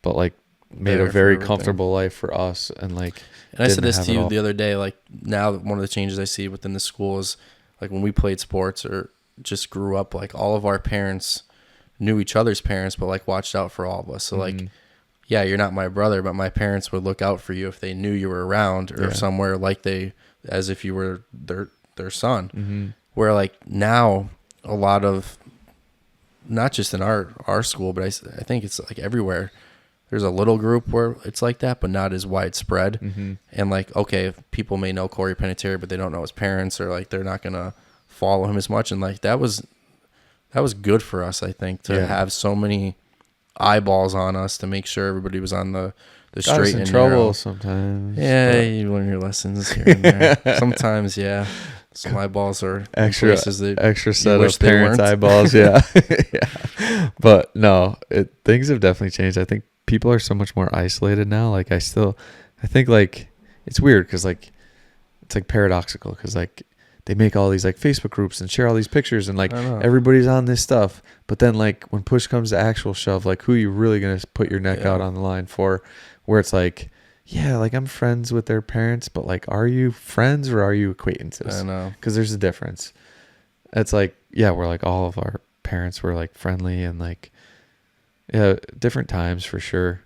but like made a very comfortable life for us. And like, and I said this to you the other day, like now one of the changes I see within the school is like when we played sports or just grew up, like all of our parents knew each other's parents, but like watched out for all of us. So like, yeah, you're not my brother, but my parents would look out for you if they knew you were around or somewhere, like as if you were their son. Where like now a lot of, not just in our school, but I think it's like everywhere, there's a little group where it's like that, but not as widespread. And like, okay, people may know Corey Penettiere, but they don't know his parents, or like they're not gonna follow him as much. And like that was good for us, I think, to have so many eyeballs on us to make sure everybody was on the the Got us straight in and trouble narrow. sometimes. Yeah, you learn your lessons here and there. Sometimes, yeah. Some eyeballs are Extra, in places that extra you set wish of they parents' weren't. eyeballs. Yeah, yeah. But no, things have definitely changed. I think people are so much more isolated now. Like I think like it's weird because like it's like paradoxical because like they make all these like Facebook groups and share all these pictures and like I know. everybody's on this stuff. But then like when push comes to actual shove, like who are you really gonna put your neck Yeah. out on the line for? Where it's like, yeah, like I'm friends with their parents, but like, are you friends or are you acquaintances? I know. Because there's a difference. It's like, yeah, we're like all of our parents were like friendly and like, yeah, different times for sure.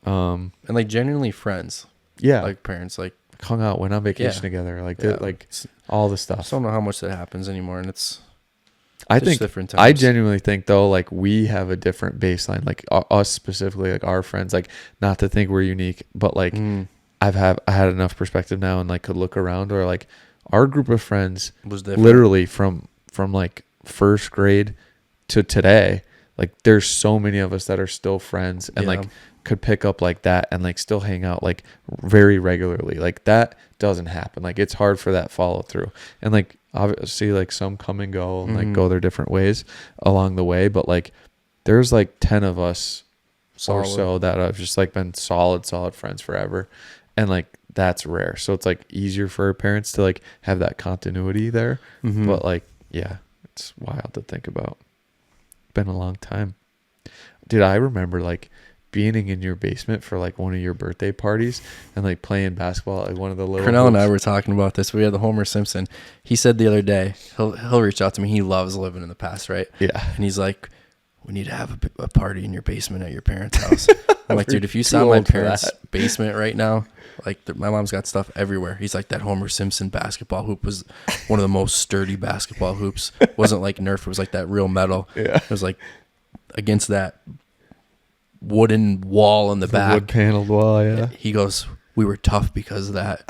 And like genuinely friends. Yeah, Like parents, like hung out, went on vacation Yeah. together, like Yeah. did like all the I stuff. just don't know how much that happens anymore, and it's I just think different times. I genuinely think though, like we have a different baseline, like us specifically, like our friends, like not to think we're unique, but like I had enough perspective now and like could look around or like our group of friends was different. literally from like first grade to today, like there's so many of us that are still friends and like could pick up like that and like still hang out like very regularly. Like that doesn't happen. Like it's hard for that follow through. And like obviously like some come and go and like go their different ways along the way, but like there's like 10 of us or so that have just like been solid friends forever. And like that's rare. So it's like easier for our parents to like have that continuity there. But like, yeah, it's wild to think about. Been a long time. Dude, I remember like being in your basement for like one of your birthday parties and like playing basketball at like one of the little Cornell and I hoops. were talking about this. We had the Homer Simpson. He said the other day, he'll reach out to me. He loves living in the past, right? Yeah. And he's like, we need to have a party in your basement at your parent's house. I'm like, dude, if you saw too my old for parents' that. basement right now, like my mom's got stuff everywhere. He's like, that Homer Simpson basketball hoop was one of the most sturdy basketball hoops. It wasn't like Nerf. It was like that real metal. Yeah. It was like against that wooden wall in the back. Wood paneled wall, yeah. He goes, we were tough because of that.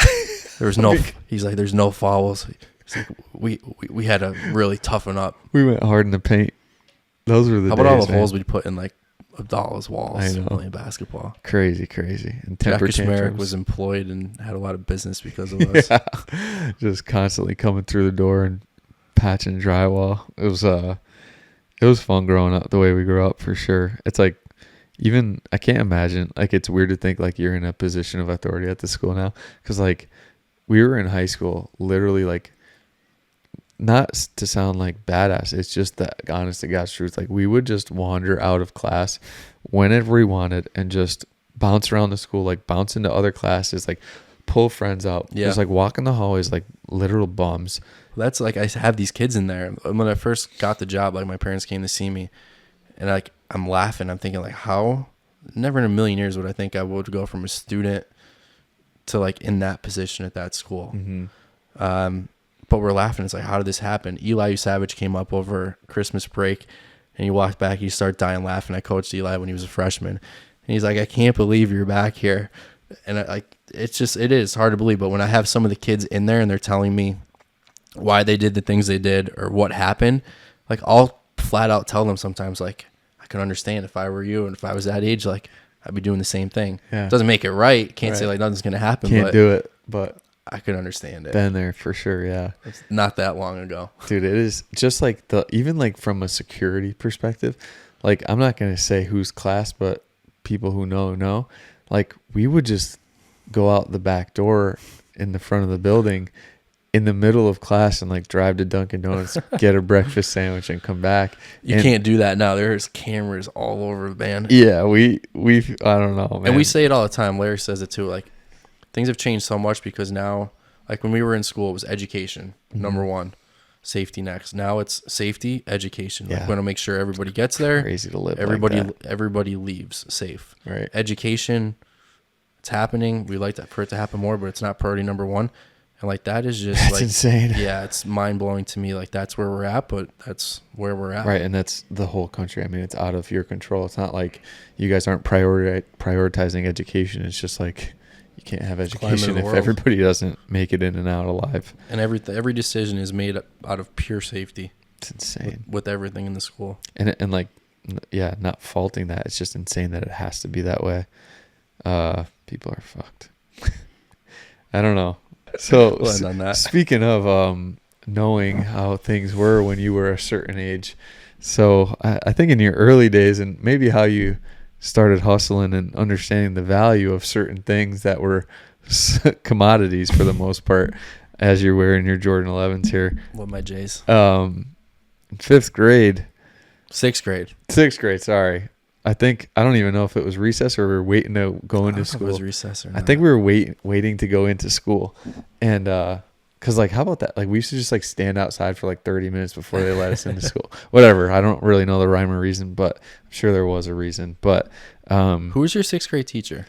There was no, he's like, there's no fouls. He's like, we had to really toughen up. We went hard in the paint. Those were the How about days, all the man. holes we put in like Abdallah's walls I know. playing basketball? Crazy. And temper Jack Merrick tantrums. was employed and had a lot of business because of us. Yeah. Just constantly coming through the door and patching drywall. It was fun growing up the way we grew up for sure. It's like even I can't imagine, like it's weird to think like you're in a position of authority at the school now because like we were in high school literally like not to sound like badass, it's just the honest to God's truth, like we would just wander out of class whenever we wanted and just bounce around the school, like bounce into other classes, like pull friends out, just like walk in the hallways like literal bums. That's like, I have these kids in there. When I first got the job, like my parents came to see me and like I'm laughing. I'm thinking like, how? Never in a million years would I think I would go from a student to like in that position at that school. But we're laughing. It's like, how did this happen? Eli Savage came up over Christmas break and he walked back. He started dying laughing. I coached Eli when he was a freshman. And he's like, I can't believe you're back here. And it is hard to believe. But when I have some of the kids in there and they're telling me why they did the things they did or what happened, like I'll flat out tell them sometimes, like, I can understand if I were you and if I was that age, like I'd be doing the same thing. Yeah. Doesn't make it right. Can't say like nothing's going to happen. Can't do it, but I could understand it. been there for sure. Yeah. It's not that long ago. Dude, it is just like even like from a security perspective, like I'm not going to say whose class, but people who know, like we would just go out the back door in the front of the building in the middle of class and like drive to Dunkin' Donuts, get a breakfast sandwich and come back. You can't do that now. There's cameras all over the band. Yeah, we I don't know, man. And we say it all the time. Larry says it too. Like things have changed so much because now, like when we were in school, it was education, number one, safety next. Now it's safety, education. Yeah. Like, we want to make sure everybody gets there. Crazy to live Everybody, like that. everybody leaves safe. Right. Education, it's happening. We like that for it to happen more, but it's not priority number one. And like that is just That's like insane. Yeah, it's mind blowing to me. Like that's where we're at, but that's where we're at. Right, and that's the whole country. I mean, it's out of your control. It's not like you guys aren't prioritizing education. It's just like you can't have education if everybody doesn't make it in and out alive. And every decision is made out of pure safety. It's insane with everything in the school. And like, yeah, not faulting that. It's just insane that it has to be that way. People are fucked. I don't know. So Well, on that. speaking of knowing how things were when you were a certain age, so I think in your early days and maybe how you started hustling and understanding the value of certain things that were commodities for the most part, as you're wearing your Jordan 11s here. What my J's? Fifth grade. Sixth grade. Sorry. I don't even know if it was recess or we were waiting to go into school. It was recess or not. I think we were waiting to go into school. And, cause like, how about that? Like we used to just like stand outside for like 30 minutes before they let us into school, whatever. I don't really know the rhyme or reason, but I'm sure there was a reason. But, who was your sixth grade teacher?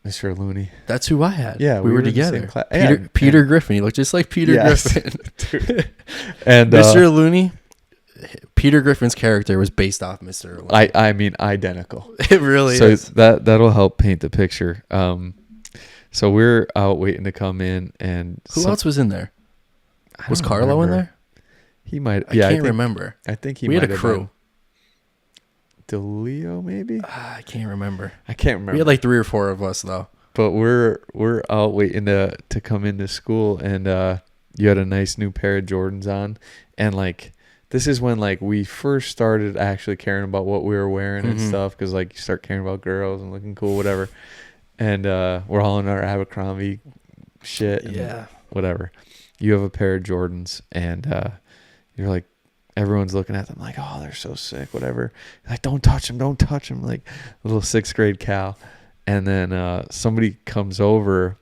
Mr. Looney. That's who I had. Yeah. We were in the together. same class. Peter Griffin. He looked just like Peter Griffin. Dude. And, Mr. Looney, Peter Griffin's character was based off Mr. Looney. I mean, identical. It really so is. That'll help paint the picture. So we're out waiting to come in, and who else was in there? I Was don't Carlo remember. in there? He might. I can't remember. I think he. We had might a have crew. been DeLeo, maybe. I can't remember. I can't remember. We had like 3 or 4 of us though. But we're out waiting to come into school, and you had a nice new pair of Jordans on, and like this is when like we first started actually caring about what we were wearing and stuff, because like you start caring about girls and looking cool, whatever. And we're all in our Abercrombie shit, and whatever. You have a pair of Jordans, and you're like, everyone's looking at them like, oh, they're so sick, whatever. Like, don't touch them, like little 6th grade Cal. And then somebody comes over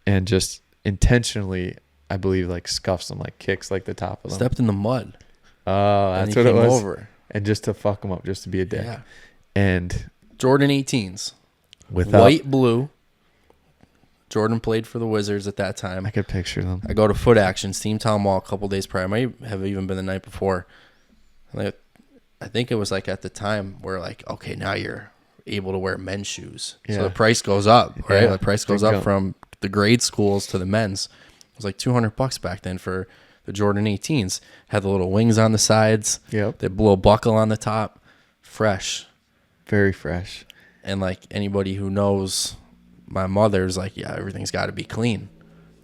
and just intentionally, I believe, like scuffs them, like kicks like the top of them. Stepped in the mud. Oh, that's what it was. Over. And just to fuck them up, just to be a dick. Yeah. And Jordan 18s. without White, blue. Jordan played for the Wizards at that time. I could picture them. I go to Foot Action, Steamtown Mall a couple days prior. I might have even been the night before. Like, I think it was like at the time where like, okay, now you're able to wear men's shoes. Yeah. So the price goes up, right? Yeah. The price goes up from the grade schools to the men's. It was like $200 back then for the Jordan 18s. Had the little wings on the sides. Yep. The little buckle on the top. Fresh. Very fresh. And like anybody who knows my mother's like, yeah, everything's got to be clean.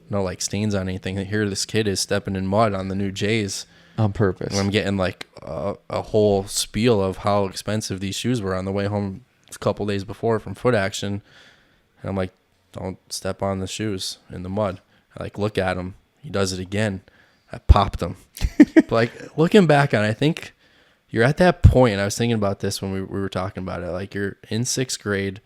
No like stains on anything. Here this kid is stepping in mud on the new J's. On purpose. And I'm getting like a whole spiel of how expensive these shoes were on the way home a couple days before from Foot Action. And I'm like, don't step on the shoes in the mud. I like look at him. He does it again. I popped him. But like looking back on it, I think you're at that point, and I was thinking about this when we were talking about it, like you're in 6th grade,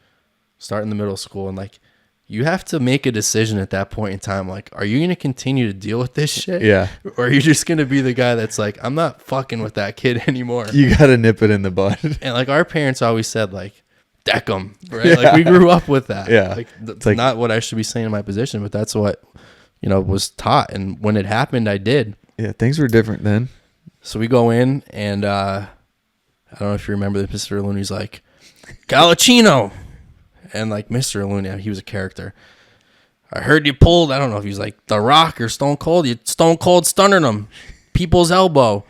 starting the middle school, and like you have to make a decision at that point in time. Like, are you going to continue to deal with this shit? Yeah. Or are you just going to be the guy that's like, I'm not fucking with that kid anymore? You got to nip it in the bud. And like our parents always said, like, deck 'em, right? Yeah. Like we grew up with that. Yeah. Like, that's like, not what I should be saying in my position, but that's what, was taught. And when it happened, I did. Yeah, things were different then. So we go in, and I don't know if you remember that Mr. Looney's like, Colachino. And like Mr. Looney, he was a character. I heard you pulled, I don't know if he was like The Rock or Stone Cold. You Stone Cold stunning him. People's elbow.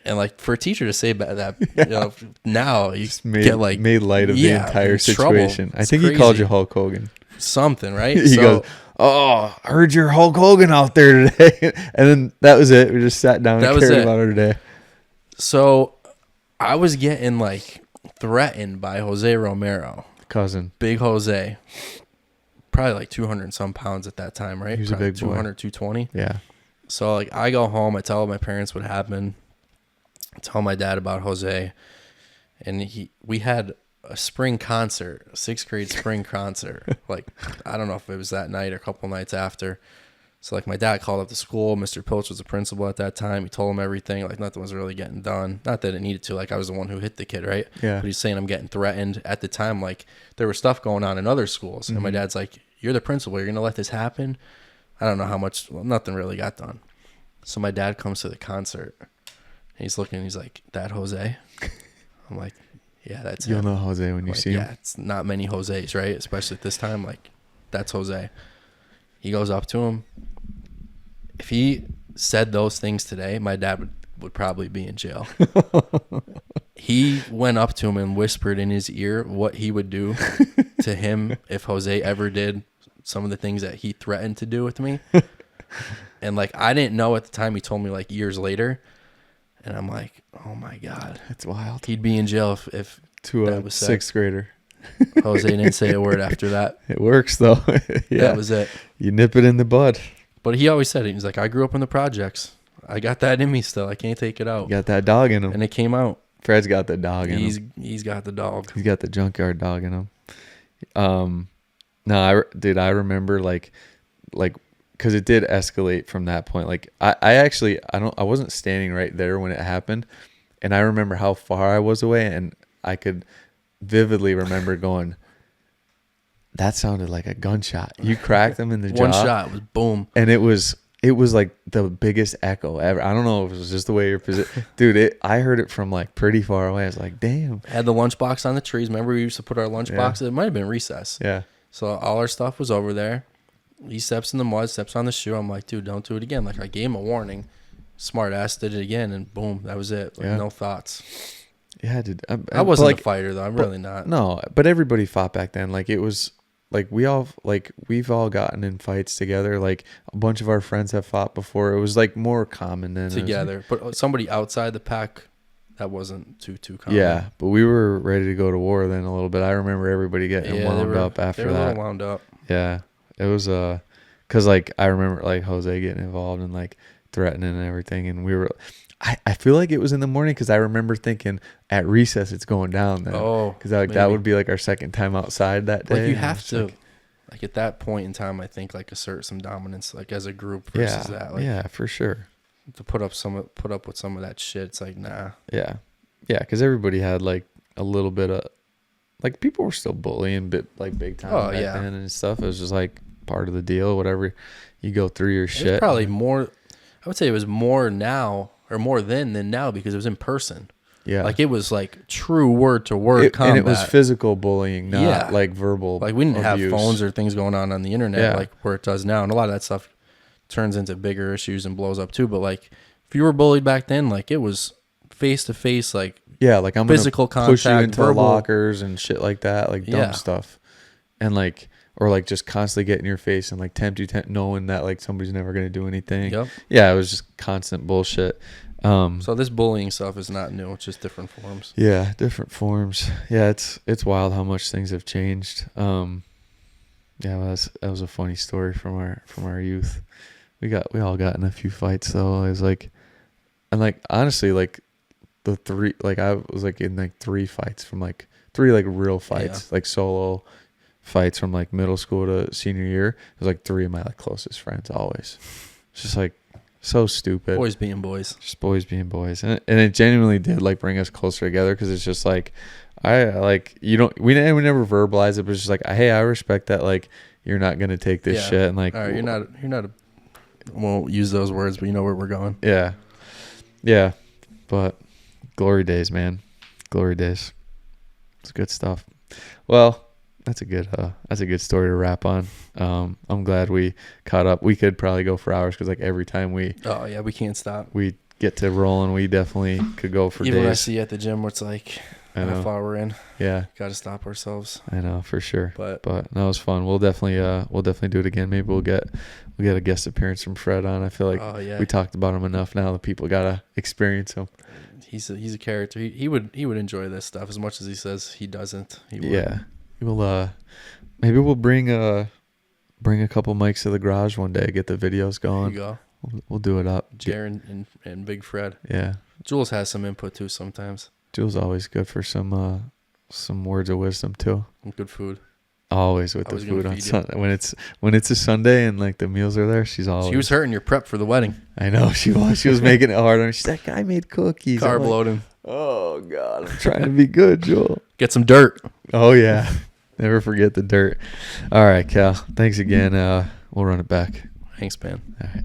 And like for a teacher to say that, now you made light of the entire situation. I think he called you Hulk Hogan. Something, right? He goes, oh, I heard you're Hulk Hogan out there today. And then that was it. We just sat down and cared about her today. So I was getting like threatened by Jose Romero. Cousin. Big Jose. Probably like 200 and some pounds at that time, right? He was a big 200, boy. 220. Yeah. So like I go home, I tell my parents what happened. I tell my dad about Jose. And we had a spring concert, a 6th grade spring concert. Like, I don't know if it was that night or a couple nights after. So, like, my dad called up the school. Mr. Pilch was the principal at that time. He told him everything. Like, nothing was really getting done. Not that it needed to. Like, I was the one who hit the kid, right? Yeah. But he's saying I'm getting threatened. At the time, like, there was stuff going on in other schools. And my dad's like, you're the principal. You're going to let this happen? I don't know how much. Well, nothing really got done. So my dad comes to the concert. And he's looking. He's like, that Jose? I'm like, yeah, that's You'll him. know Jose when you see him. Yeah, it's not many Jose's, right? Especially at this time. Like, that's Jose. He goes up to him. If he said those things today, my dad would probably be in jail. He went up to him and whispered in his ear what he would do to him if Jose ever did some of the things that he threatened to do with me. And like, I didn't know at the time. He told me like years later. And I'm like, oh my God. That's wild. He'd be in jail if To that a was said. sixth grader. Jose didn't say a word after that. It works though. Yeah. That was it. You nip it in the bud. But he always said it. He's like, I grew up in the projects. I got that in me still. I can't take it out. You got that dog in him. And it came out. Fred's got the dog in him. He's got the dog. He's got the junkyard dog in him. No, I remember like, because it did escalate from that point. Like I wasn't standing right there when it happened, and I remember how far I was away, and I could vividly remember going, that sounded like a gunshot. You cracked him in the jaw. One shot was boom. And it was like the biggest echo ever. I don't know if it was just the way you're positioned. Dude, I heard it from like pretty far away. I was like, damn. Had the lunchbox on the trees. Remember we used to put our lunchboxes? It might have been recess. Yeah. So all our stuff was over there. He steps in the mud, steps on the shoe. I'm like, dude, don't do it again. Like, I gave him a warning. Smart ass did it again, and boom, that was it. Like, no thoughts. Yeah, dude. I wasn't like, a fighter, though. I'm really not. No, but everybody fought back then. Like, it was... Like we've all gotten in fights together. Like a bunch of our friends have fought before. It was like more common than together. But somebody outside the pack, that wasn't too common. Yeah, but we were ready to go to war then a little bit. I remember everybody getting wound up after they were that. A little wound up. Yeah, it was because like I remember like Jose getting involved and like threatening and everything, and we were. I feel like it was in the morning because I remember thinking at recess it's going down then. Oh, because like that would be like our second time outside that day. Like you have to, like at that point in time, I think like assert some dominance, like as a group versus that. Like, yeah, for sure. To put up with some of that shit, it's like nah. Yeah, because everybody had like a little bit of, like people were still bullying, like big time back then and stuff. It was just like part of the deal. Whatever you go through your shit. It's probably more. I would say it was more now. Or more then than now because it was in person. Yeah. Like it was like true word to word combat. And it was physical bullying, not like verbal Like we didn't abuse. have phones or things going on the internet like where it does now. And a lot of that stuff turns into bigger issues and blows up too. But like if you were bullied back then, like it was face to face, like like I'm physical gonna contact, push you into verbal lockers and shit like that, like dumb stuff. And like, or like just constantly get in your face and like tempt you, knowing that like somebody's never going to do anything. Yep. Yeah, it was just constant bullshit. So this bullying stuff is not new. It's just different forms. Yeah, different forms. Yeah, it's wild how much things have changed. Yeah, that was a funny story from our youth. We all got in a few fights though. It was like, and like honestly, like the three, like I was like in like three fights from like three like real fights, like solo fights from like middle school to senior year. It was like three of my like closest friends always. It's just like so stupid. Boys being boys. Just boys being boys. And it genuinely did like bring us closer together because it's just like I like we never verbalize it, but it's just like, hey, I respect that like you're not gonna take this shit and like all right, you're not won't use those words, but you know where we're going. Yeah. But glory days, man. Glory days. It's good stuff. Well, that's a good story to wrap on. I'm glad we caught up. We could probably go for hours because like every time we can't stop. We get to rolling, we definitely could go for days. Even when I see you at the gym, where it's like how far we're in. Yeah, got to stop ourselves. I know for sure. But that was fun. We'll definitely do it again. Maybe we'll get a guest appearance from Fred on. I feel like we talked about him enough now. The people gotta experience him. He's a character. He would enjoy this stuff as much as he says he doesn't. He would. Yeah. We'll maybe we'll bring a couple mics to the garage one day, get the videos going. There you go. We'll do it up. Jaren and Big Fred. Yeah. Jules has some input too sometimes. Jules always good for some words of wisdom too. And good food. Always with the food on Sunday. When it's a Sunday and like the meals are there, she was hurting your prep for the wedding. I know she was. She was making it hard on me. She's like, I made cookies. Carb loading. Oh God, I'm trying to be good, Joel. Get some dirt. Oh yeah. Never forget the dirt. All right, Cal. Thanks again. We'll run it back. Thanks, man. All right.